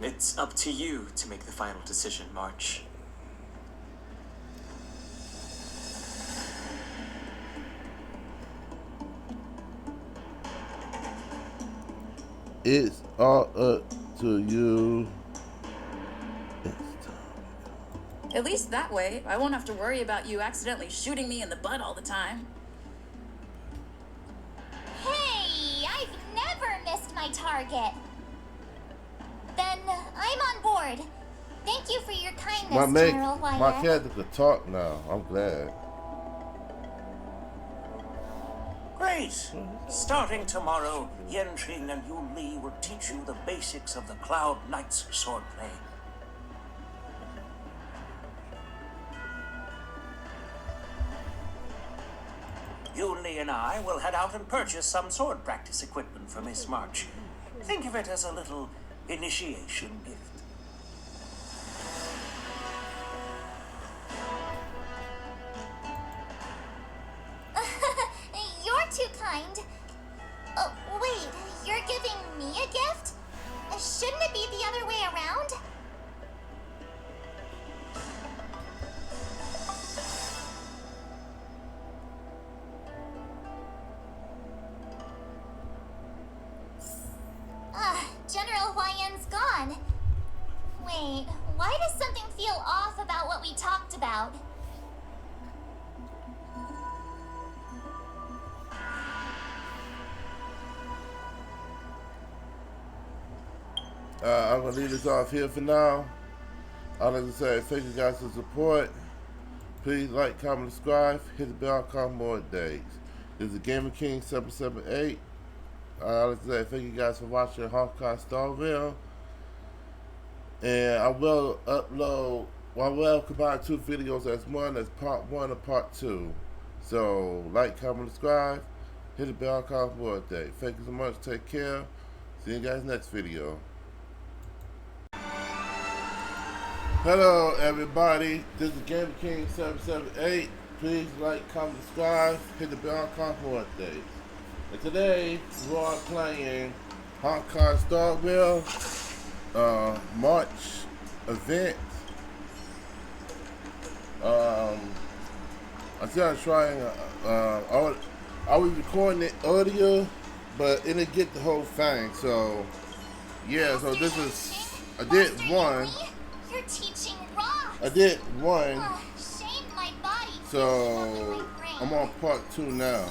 It's up to you to make the final decision, March. It's all up to you. At least that way, I won't have to worry about you accidentally shooting me in the butt all the time. Hey, I've never missed my target. Then I'm on board. Thank you for your kindness, General Wire. My character could talk now. I'm glad. Great! Starting tomorrow, Yanqing and Yu Li will teach you the basics of the Cloud Knight's swordplay. Yu Li and I will head out and purchase some sword practice equipment for Miss March. Think of it as a little initiation gift. You're too kind. Oh, wait, you're giving me a gift? Shouldn't it be the other way around? General Huayan's gone. Wait, why does something feel off about what we talked about? I'm going to leave this off here for now. I'd like to say thank you guys for the support. Please like, comment, subscribe, hit the bell icon more days. This is Gamer King 778. I'd like to say thank you guys for watching Honkai Starville. And I will upload, well, I will combine two videos as one, as part 1 and part 2. So, like, comment, subscribe, hit the bell icon for more days. Thank you so much. Take care. See you guys next video. Hello everybody, this is Gamer King 778. Please like, comment, subscribe, hit the bell icon for updates. And today we are playing Honkai Starville March event. I'm still trying. I was recording it earlier, but it didn't get the whole thing. So yeah, so this is I did one. You're teaching rocks. I did one. Shame my body. So I'm on part 2 now.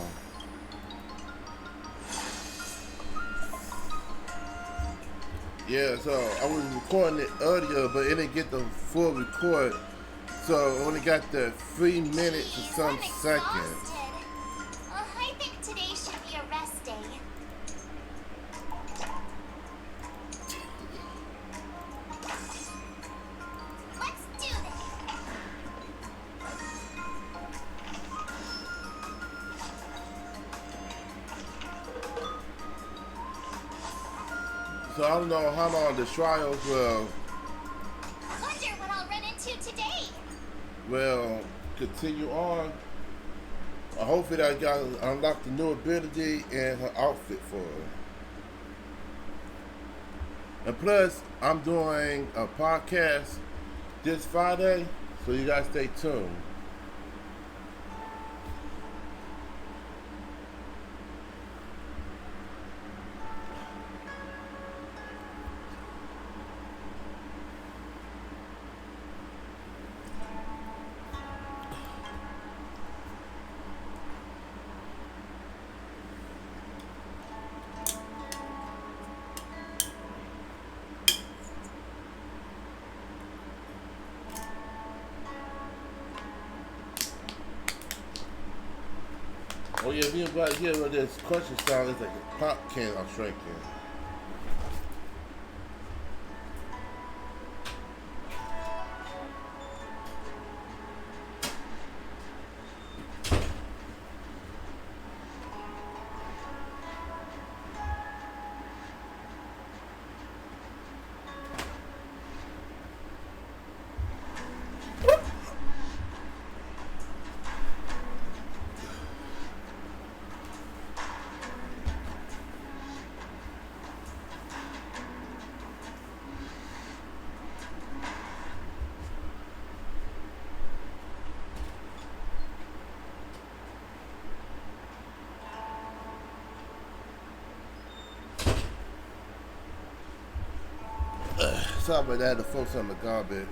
Yeah, so I was recording it earlier, but it didn't get the full record. So I only got the 3 minutes and some seconds. I think today should be a rest day. So I don't know how long the trials Wonder what I'll run into today. will continue on. Hopefully I got unlocked the new ability and her outfit for her. And plus, I'm doing a podcast this Friday, so you guys stay tuned. Oh yeah, if you about here with this crushing sound, it's like a pop can I'm shrinking. Sorry about that, the folks on the garbage.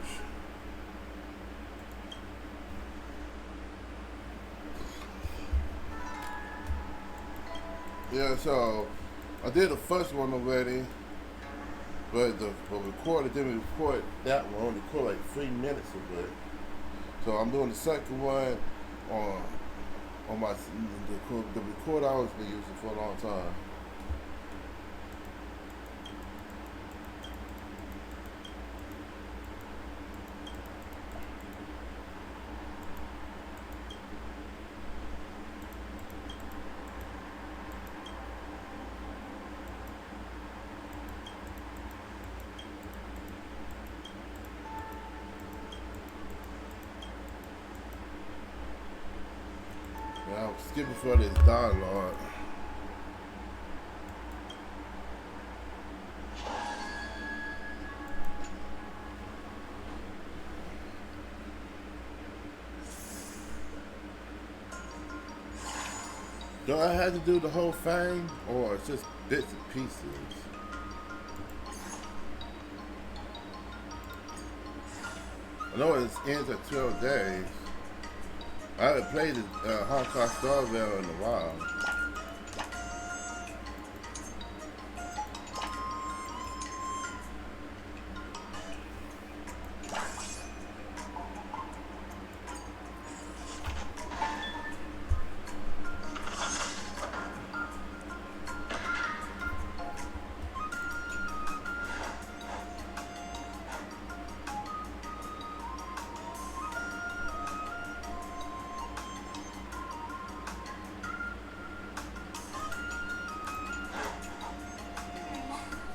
Yeah, so I did the first one already, but the recorder didn't record that one, only recorded like 3 minutes of it. So I'm doing the second one on my the recorder I was been using for a long time. I'm skipping for this dialogue. Do I have to do the whole thing, or it's just bits and pieces? I know it ends at 12 days. I haven't played the Honkai Starville in a while.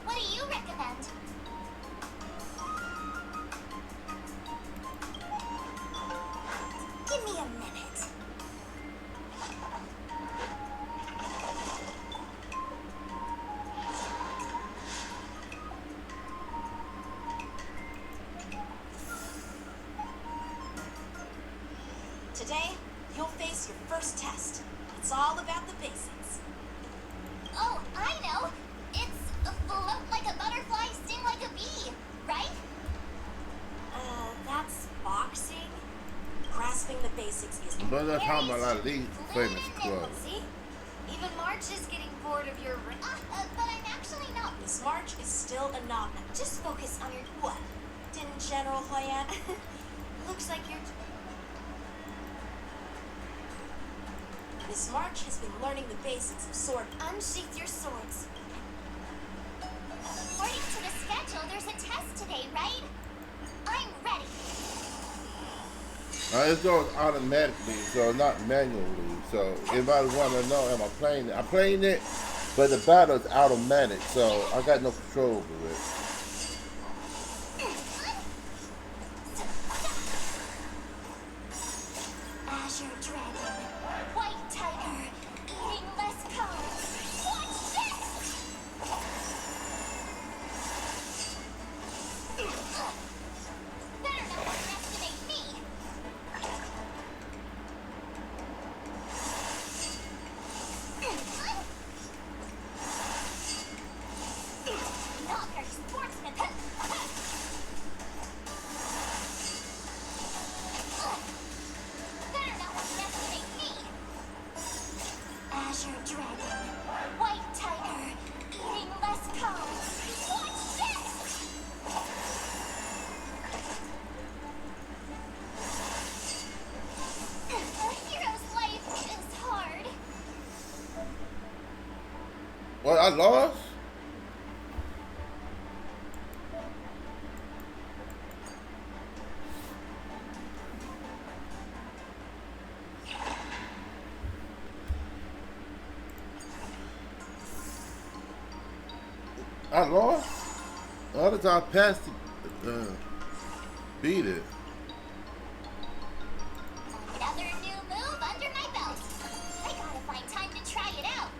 What do you recommend? Give me a minute. Today, you'll face your first test. It's all about the basics. Oh, I know. It's float like a butterfly, sting like a bee, right? That's boxing. Grasping the basics is But that's how my lead famous club. See? Even March is getting bored of your... But I'm actually not. Miss March is still a knob. Just focus on your... What? Didn't General Hoyan... Looks like you're... Miss March has been learning the basics of sword. Unsheath your swords. According to the schedule, there's a test today, right? I'm ready. It goes automatically, so not manually. So if I want to know, am I playing it? I'm playing it But the battle is automatic, so I got no control over it. Azure Dragon, White Tiger, eating less carbs. Watch this! Better not underestimate me. Not very sportsman. Better not underestimate me. Azure Dragon, White Tiger, eating less carbs. Watch this! A hero's life is hard. What, I lost? I lost? The other time I passed it, beat it. Another new move under my belt. I gotta find time to try it out.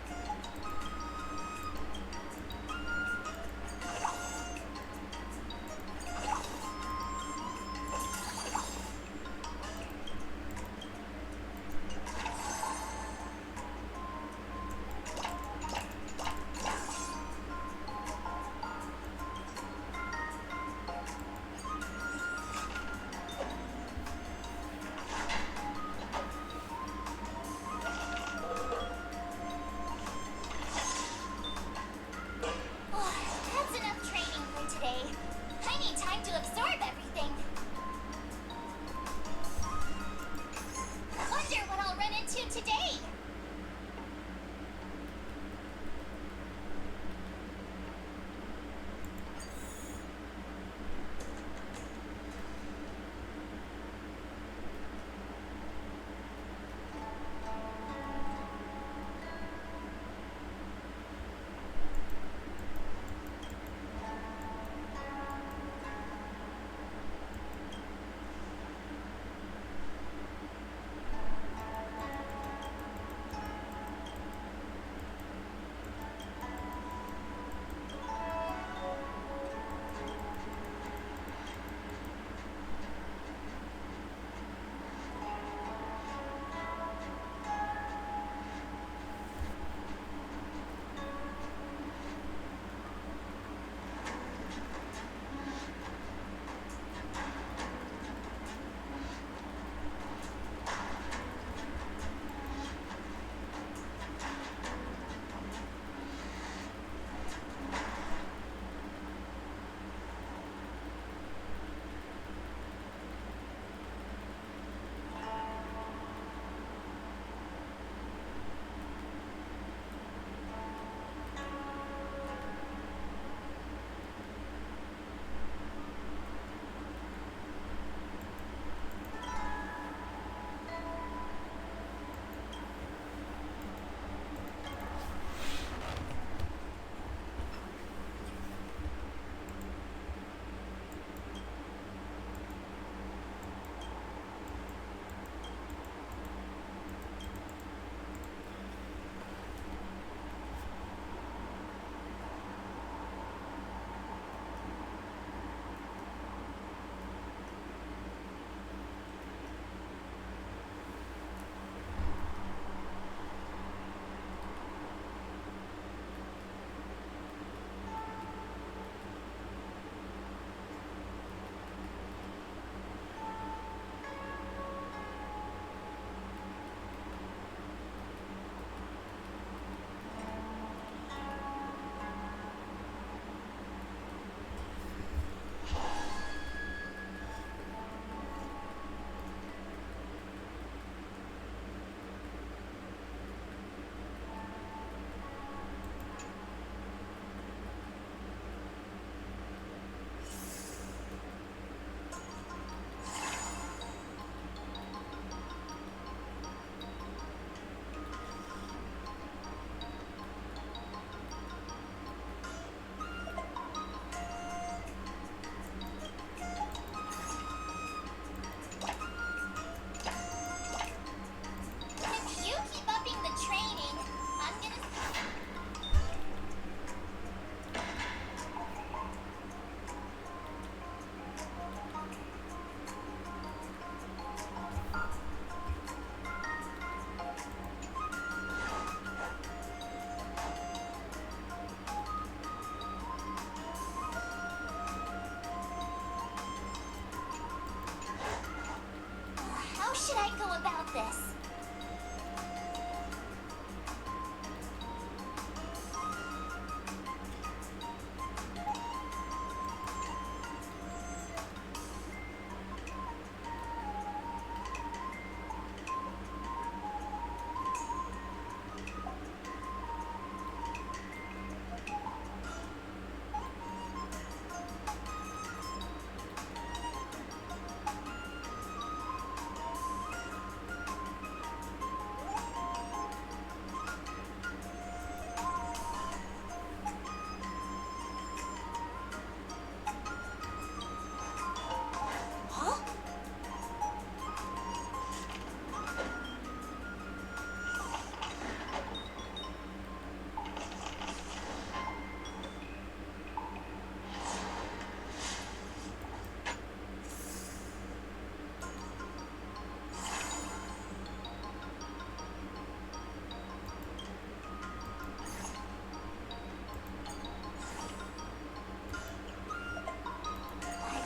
I go about this?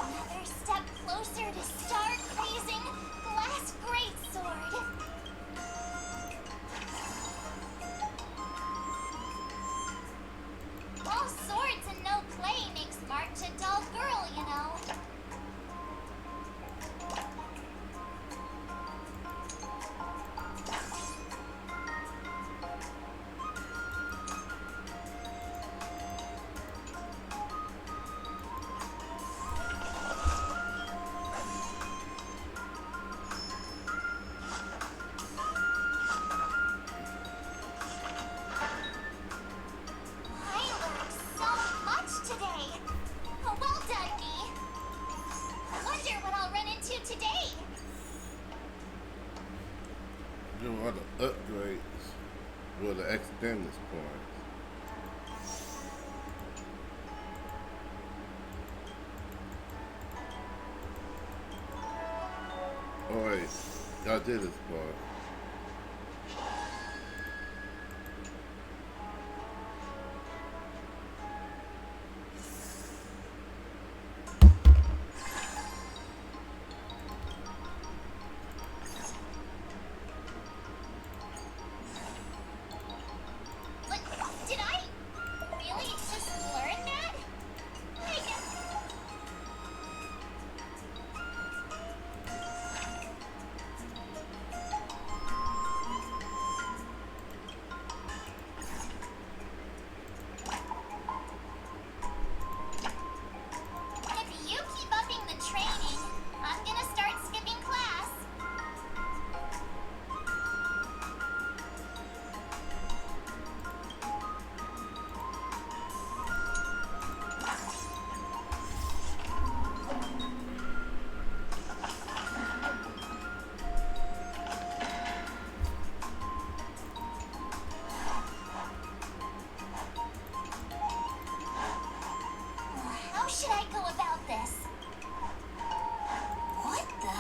Another step closer to star-grazing glass greatsword. All swords and no clay makes March a dull girl, you know. I learned so much today. Oh, well done, me. Wonder what I'll run into today. Do all the upgrades with the extended points. Oh wait, y'all did this part. But did I really just learn that? I guess. If you keep upping the training, I'm gonna start skipping class. How should I go about this? What the?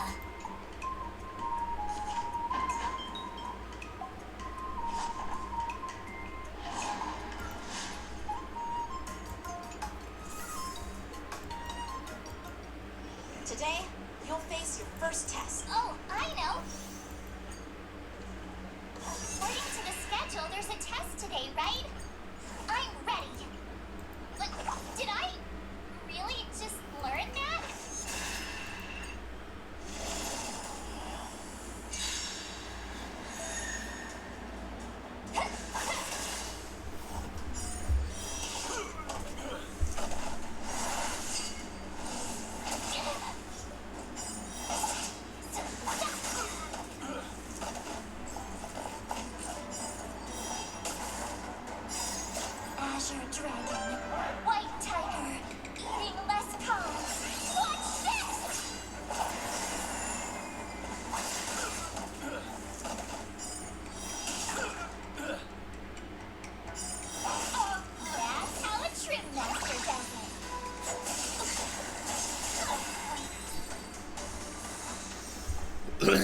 Today, you'll face your first test. Oh, I know. According to the schedule, there's a test today, right? I'm ready. But did I really just learn that? Azure Dragon, White Tiger, eating less carbs. Watch this! That's how a trim master does it. Okay.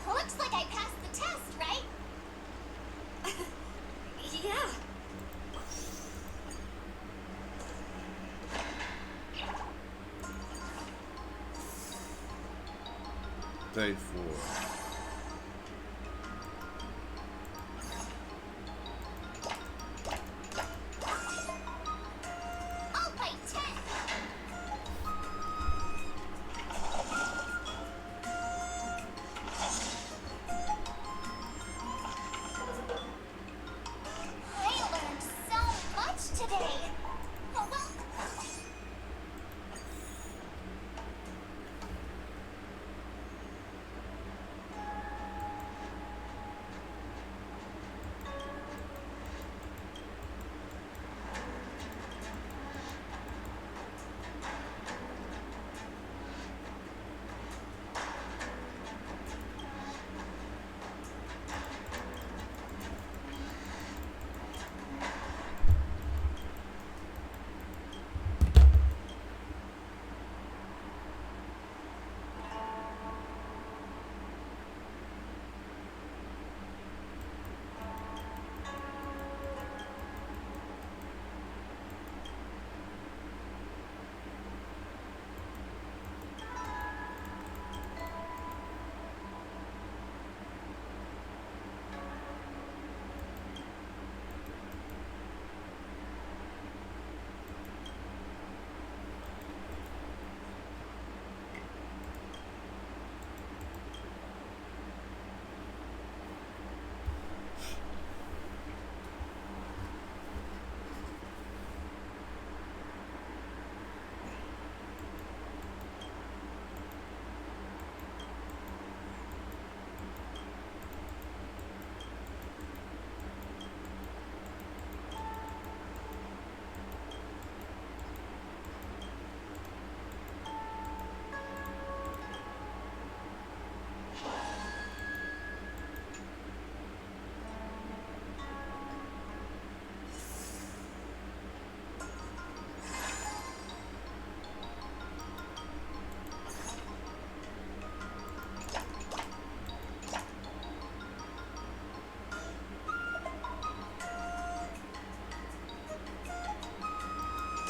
Looks like I passed the test, right? Yeah. pay for it. I'll pay 10. I learned so much today. Oh, well.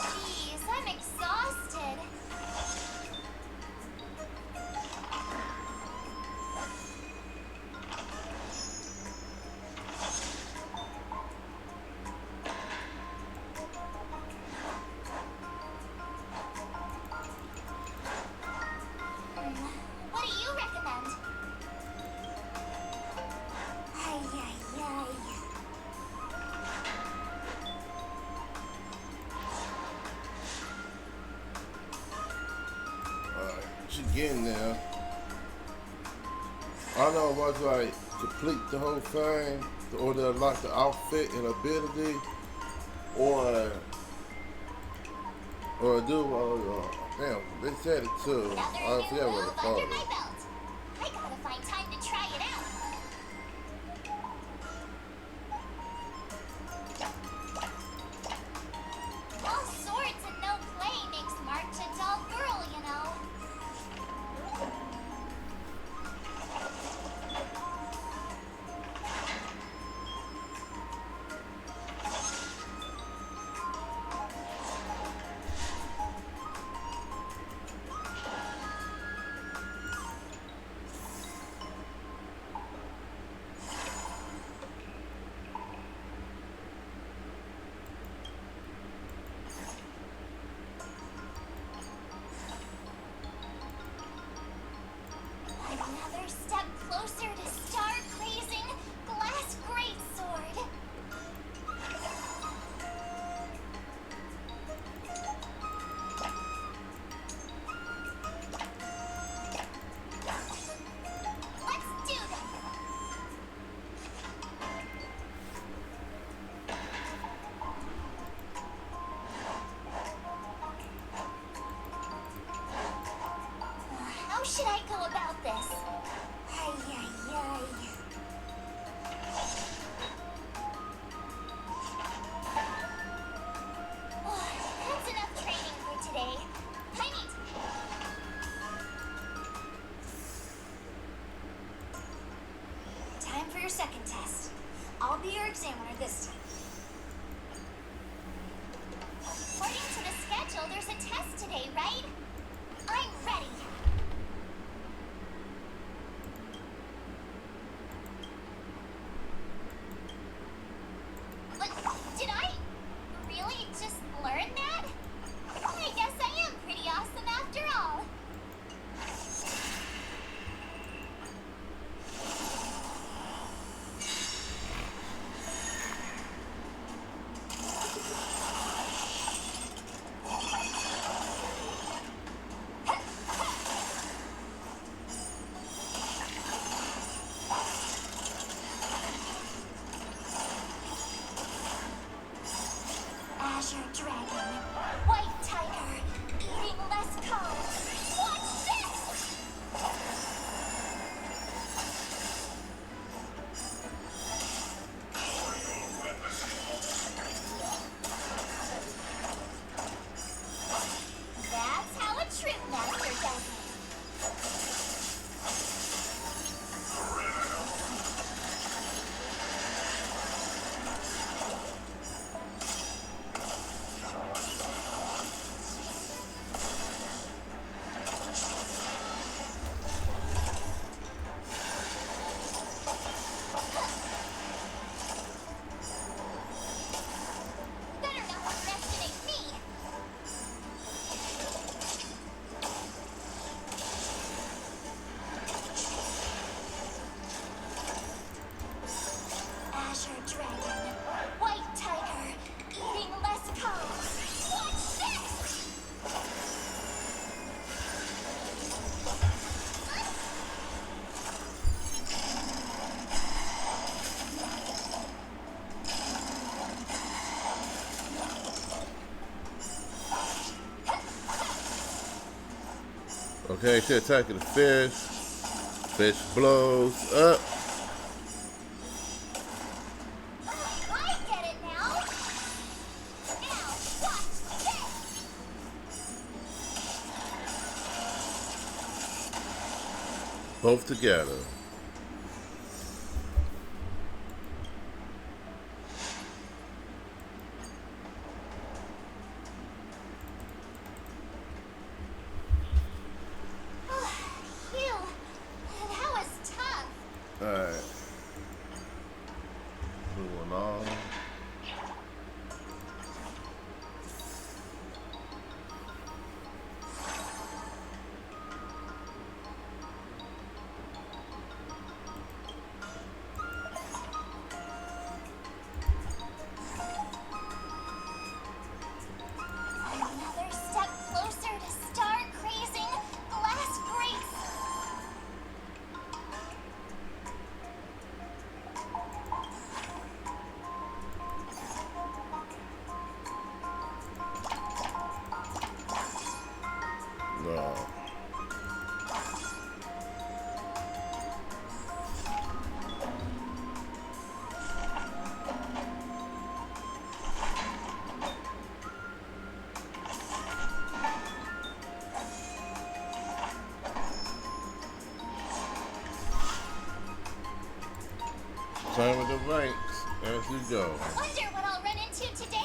Jeez, I'm exhausted. What do you recommend? Ay, ay, ay. Alright, she getting there. I know it was like complete the whole thing, or to unlock the outfit and ability, or do damn, they said it too. I forget what it's Under called. my belt. I gotta find time to try it out. All swords and no play makes March a dull girl, you know. Azure Dragon, White Tiger, eating less carbs. Watch this! That's how a true master does it. Better not underestimate me. Azure Dragon, White Tiger, eating less carbs. Watch this! Okay, she's attacking the fish. Fish blows up. I get it now. Now, watch this! Both together. Phew, that was tough. Alright. Moving on. Another step closer to star crazing glass grace. No. Time with the ranks as we go. Wonder what I'll run into today.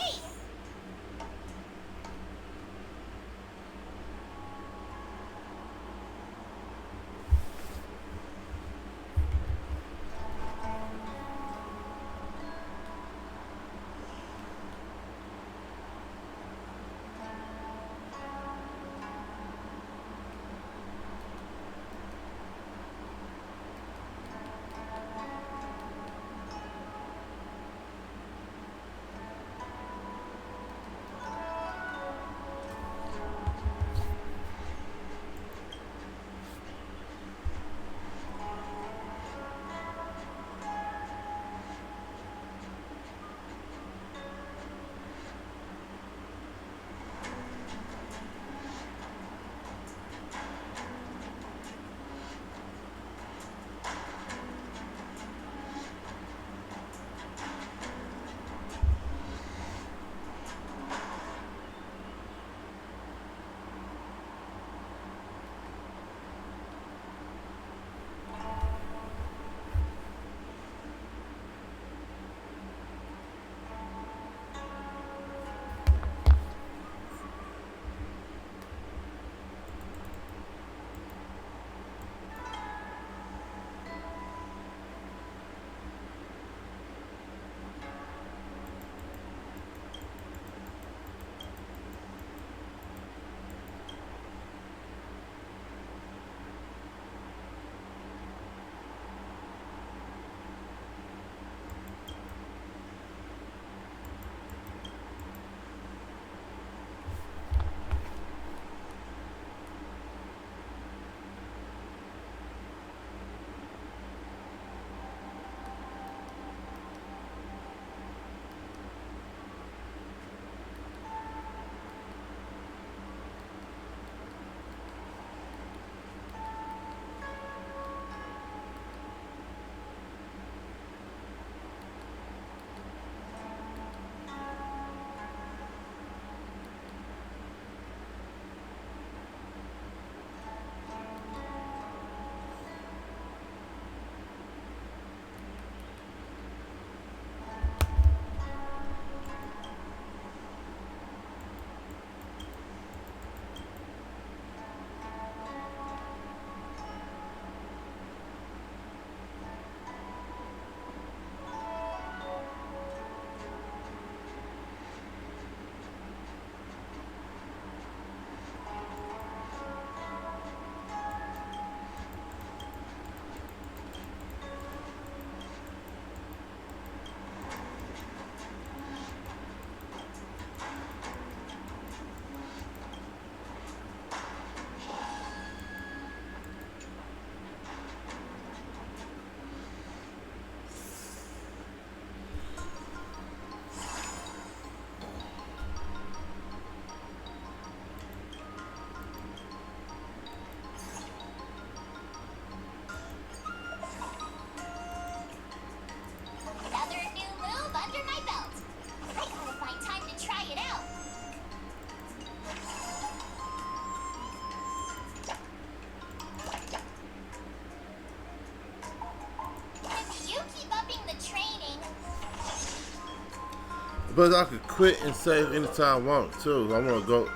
But I could quit and save anytime I want too. I want to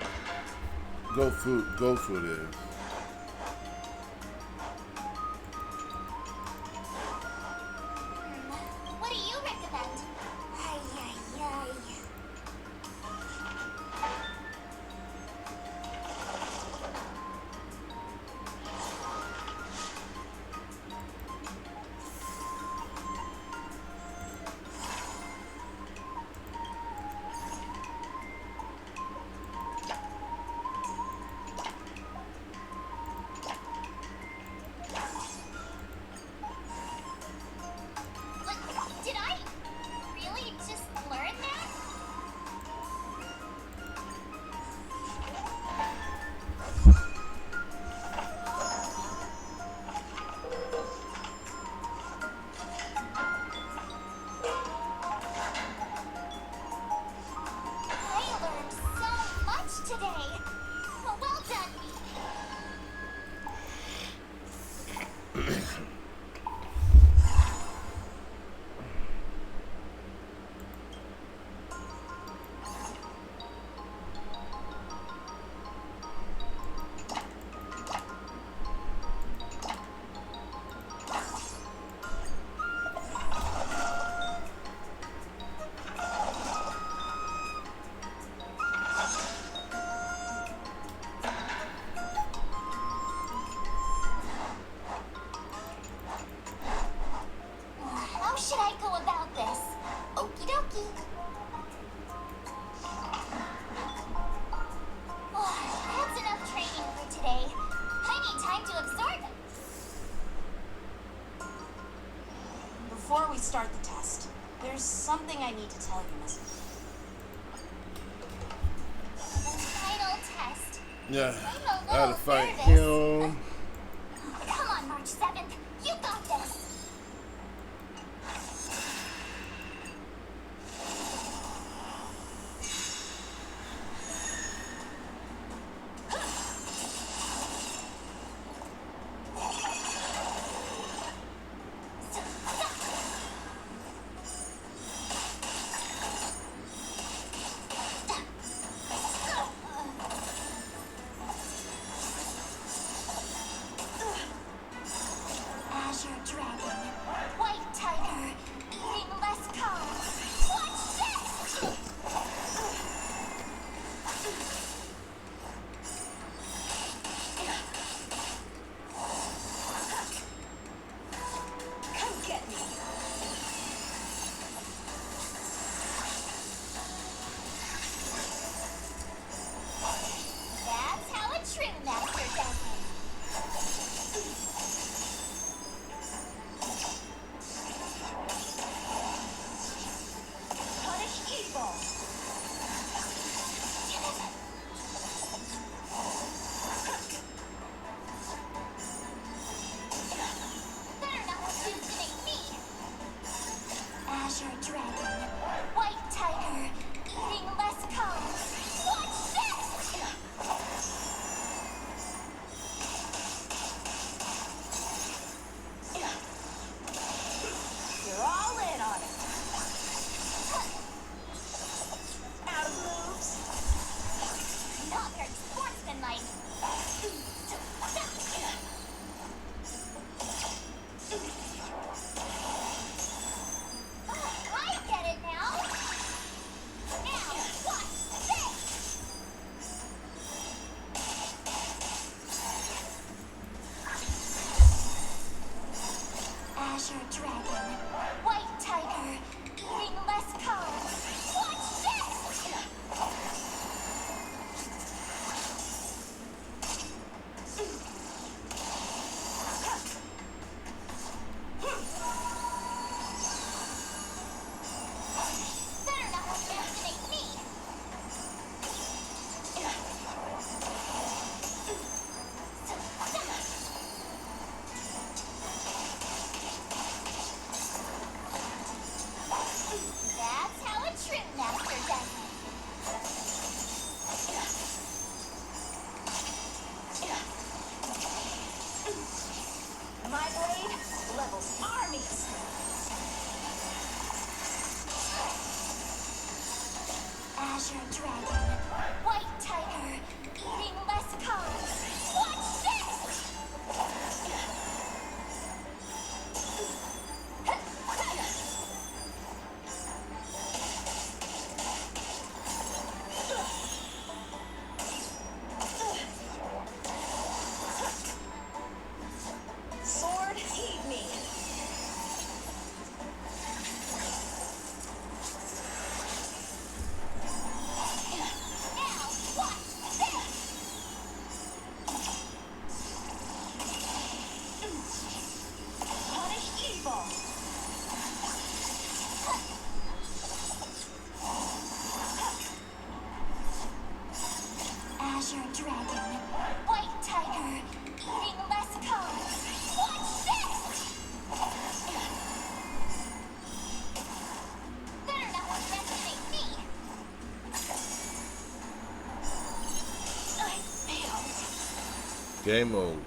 go for this. What do you recommend? Ay, ay, ay. What? Did I really just learn that? I learned so much today. Well done. How should I go about this? Okie dokie. That's enough training for today. I need time to absorb. Before we start the test, there's something I need to tell you, Miss. The final test. Yeah, I'm I had a to fight little nervous. him. Come on, March 7th. You got this. Azure Dragon, White Tiger, eating less carbs. Watch this! Sword, heed me. Now, watch this! Punish evil. Azure Dragon, White Tiger, eating less carbs. Watch this! Better not underestimate me. I failed. Game over.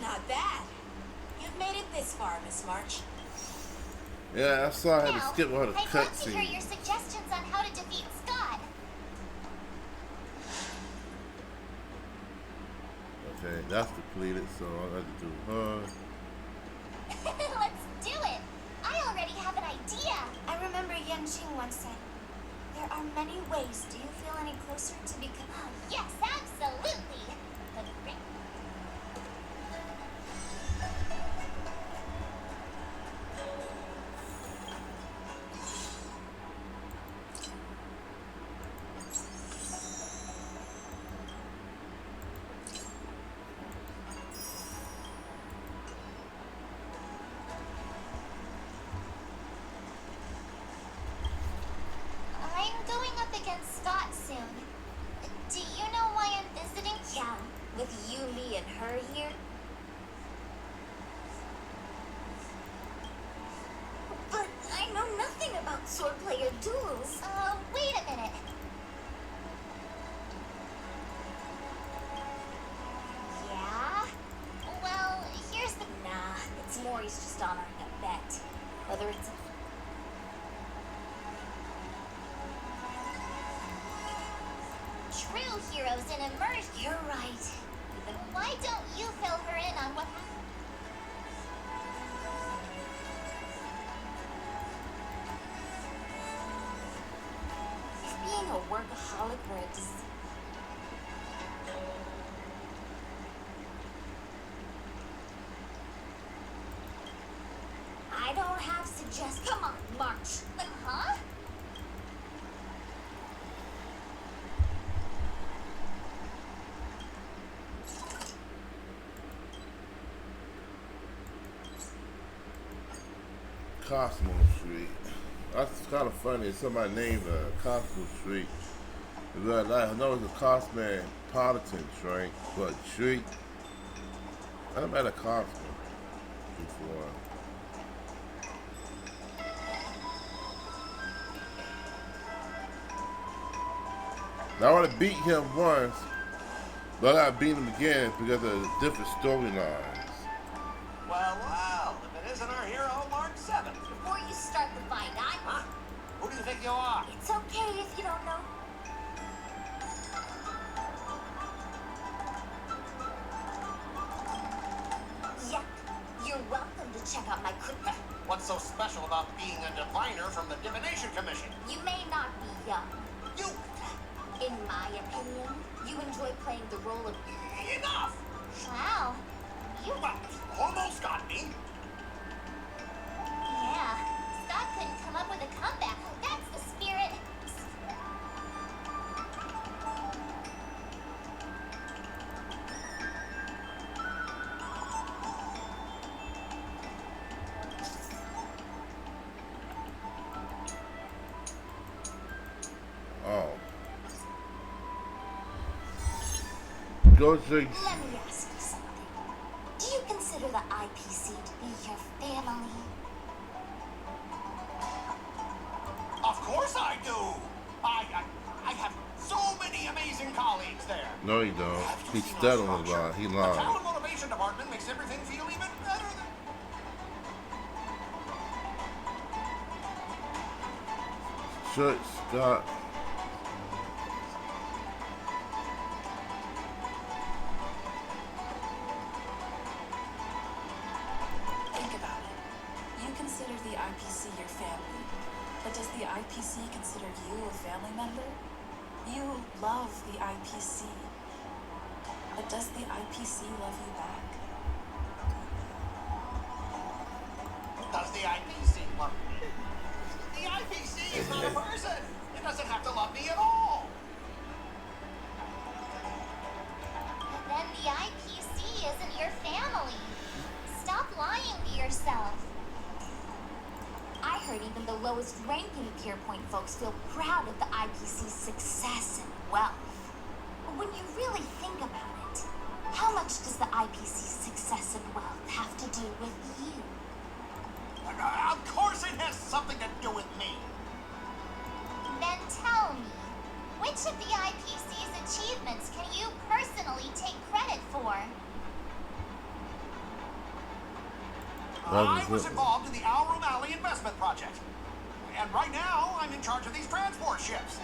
Not bad. You've made it this far, Miss March. Yeah, I saw I had to Now, skip all the I'd love to hear cutscenes. your suggestions on how to defeat Scott. Okay, that's completed, so all I have to do her. Let's do it. I already have an idea. I remember Yan Qing once said, "There are many ways. Do you feel any closer to becoming?" Yes, absolutely. But I'm going up against Scott soon. Do you know why I'm visiting? Yeah, with you, me, and her here. But I know nothing about sword player duels. Wait a minute. Yeah? Well, here's the... Nah, it's more he's just honoring a bet. Whether it's... True heroes in immersion. You're right. Then why don't you fill her in on what happened? If being a workaholic were a disease. I don't have suggestions. Come on, March. Huh? Cosmo Street. That's kind of funny. Somebody named Cosmo Street. But I know it's a cosmopolitan, right? But street. I've met a Cosmo before. Now, I want to beat him once, but I gotta beat him again because of different storylines. Well, if it isn't our hero, Mark 7. Before you start the fight, Huh? Who do you think you are? It's okay if you don't know. Yep. You're welcome to check out my crypto. What's so special about being a diviner from the Divination Commission? You may not be young. You... In my opinion, you enjoy playing the role of... Enough! Wow. You... Well, almost got me. Yeah. Scott couldn't come up with a comeback. That's the spirit. Oh. Go to... Let me ask you something. Do you consider the IPC to be your family? Of course I do. I have so many amazing colleagues there. No, you don't. He's stuttering about it. He The lying. Talent Motivation Department department makes everything feel even better than... Shortstop. Think about it. You consider the IPC your family, but does the IPC consider you a family member? You love the IPC, but does the IPC love you back? Does the IPC love me? The IPC is not a person. It doesn't have to love me at all. Then the IPC isn't your family. Stop lying to yourself. I heard even the lowest ranking Pierpoint folks feel proud of the IPC's success and wealth. But when you really think about it, how much does the IPC's success and wealth have to do with you? Of course it has something to do with me. Then tell me, which of the IPC's achievements can you personally take credit for? I was involved in the Alrum Alley investment project. And right now, I'm in charge of these transport ships.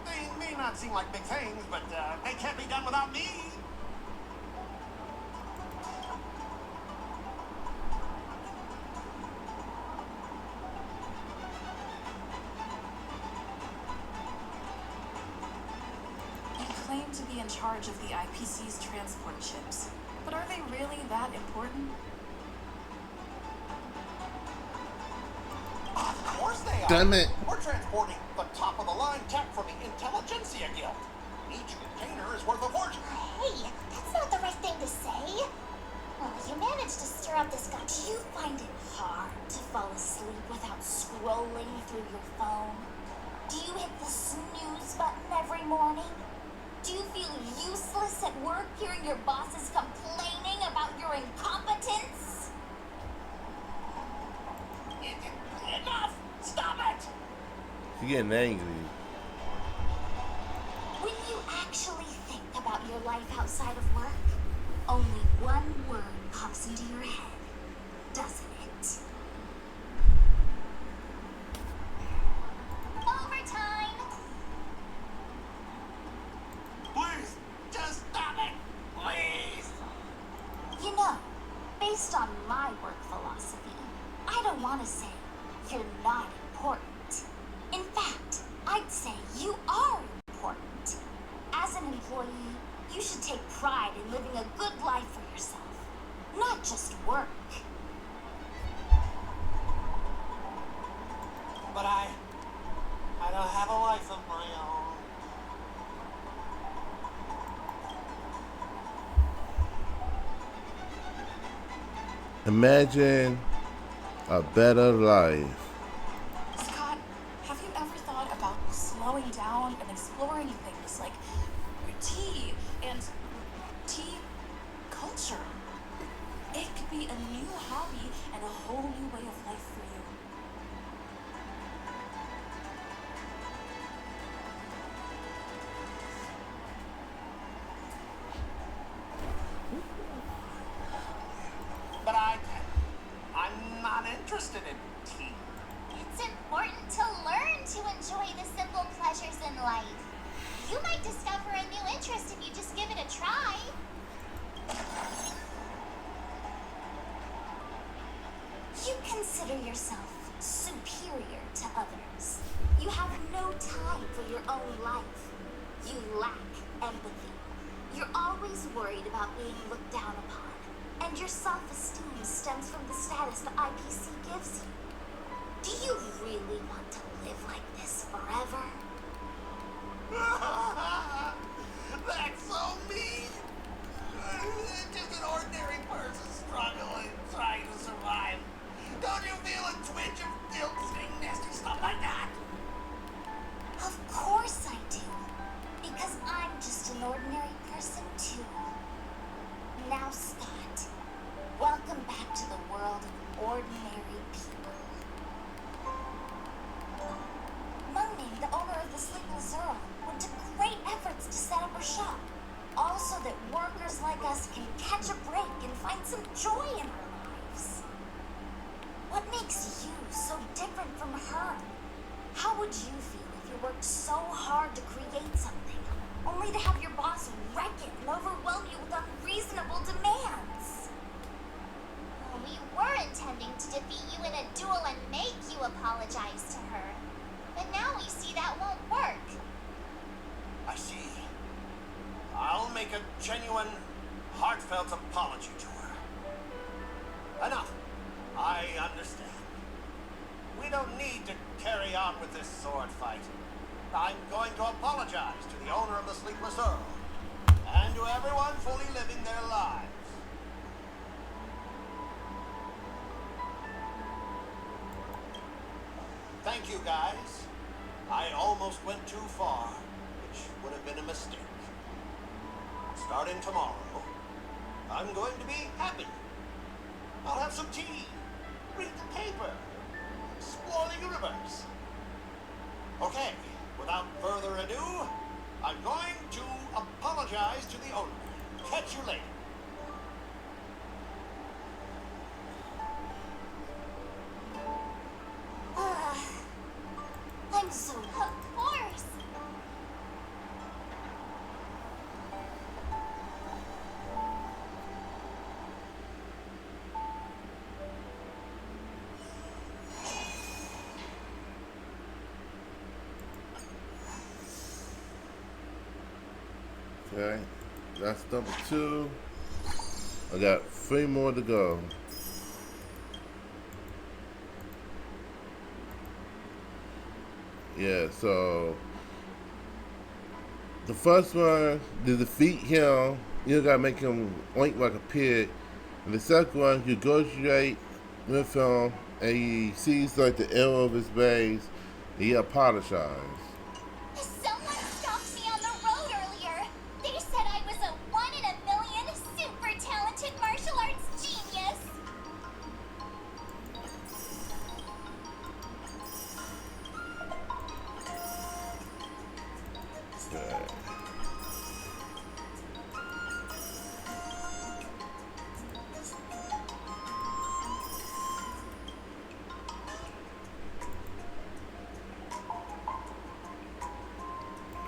They may not seem like big things, but they can't be done without me. You claim to be in charge of the IPC's transport ships, but are they really that important? Of course they are. Damn it. We're transporting the top-of-the-line tech from the Intelligentsia Guild. Each container is worth a fortune. Hey, that's not the right thing to say. Well, you managed to stir up this guy. Do you find it hard to fall asleep without scrolling through your phone? Do you hit the snooze button every morning? Do you feel useless at work hearing your bosses complaining about your incompetence? Enough! Stop it! She's getting angry. When you actually think about your life outside of work, only one word pops into your head, doesn't it? Overtime! Please, just stop it! Please! You know, based on my work philosophy, I don't want to say you're not important. In fact, I'd say you are important. As an employee, you should take pride in living a good life for yourself, not just work. But I don't have a life of my own. Imagine a better life. Scott, have you ever thought about slowing down and exploring things like tea and tea culture? It could be a new hobby and a whole new way of life for you. But I'm not interested in tea. It's important to learn to enjoy the simple pleasures in life. You might discover a new interest if you just give it a try. You consider yourself superior to others. You have no time for your own life. You lack empathy. You're always worried about being looked down upon. And your self-esteem stems from the status the IPC gives you. Do you really want to live like this forever? That's so mean! Just an ordinary person struggling, trying to survive. Don't you feel a twinge of guilt saying nasty stuff like that? Of course I do. Because I'm just an ordinary person too. Now, Scott, welcome back to the world of ordinary people. Moaning, the owner of the Sleepless Earl, went to great efforts to set up her shop, all so that workers like us can catch a break and joy in our lives. What makes you so different from her? How would you feel if you worked so hard to create something, only to have your boss wreck it and overwhelm you with unreasonable demands? We were intending to defeat you in a duel and make you apologize to her. But now we see that won't work. I see. I'll make a genuine, heartfelt apology to her. Enough. I understand. We don't need to carry on with this sword fight. I'm going to apologize to the owner of the Sleepless Earl, and to everyone fully living their lives. Thank you, guys. I almost went too far, which would have been a mistake. Starting tomorrow, I'm going to be happy. I'll have some tea, read the paper, explore the universe. Okay, without further ado, I'm going to apologize to the owner. Catch you later. I'm so... Of course. Okay, that's number 2. I got 3 more to go. Yeah, so the first one, to defeat him, you gotta make him oink like a pig. And the second one, you negotiate with him, and he sees like the error of his ways, and he apologizes. Someone stopped me on the road earlier. They said I was a 1 in a million super talented martial arts genius. Okay.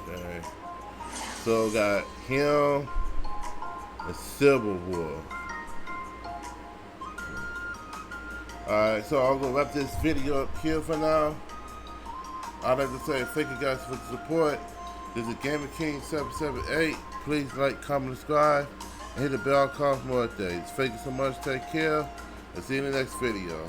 Okay. So got him and Civil War. Alright, so I'm gonna wrap this video up here for now. I'd like to say thank you guys for the support. This is Gamer King 778. Please like, comment, subscribe, and hit the bell icon for more updates. Thank you so much. Take care. I'll see you in the next video.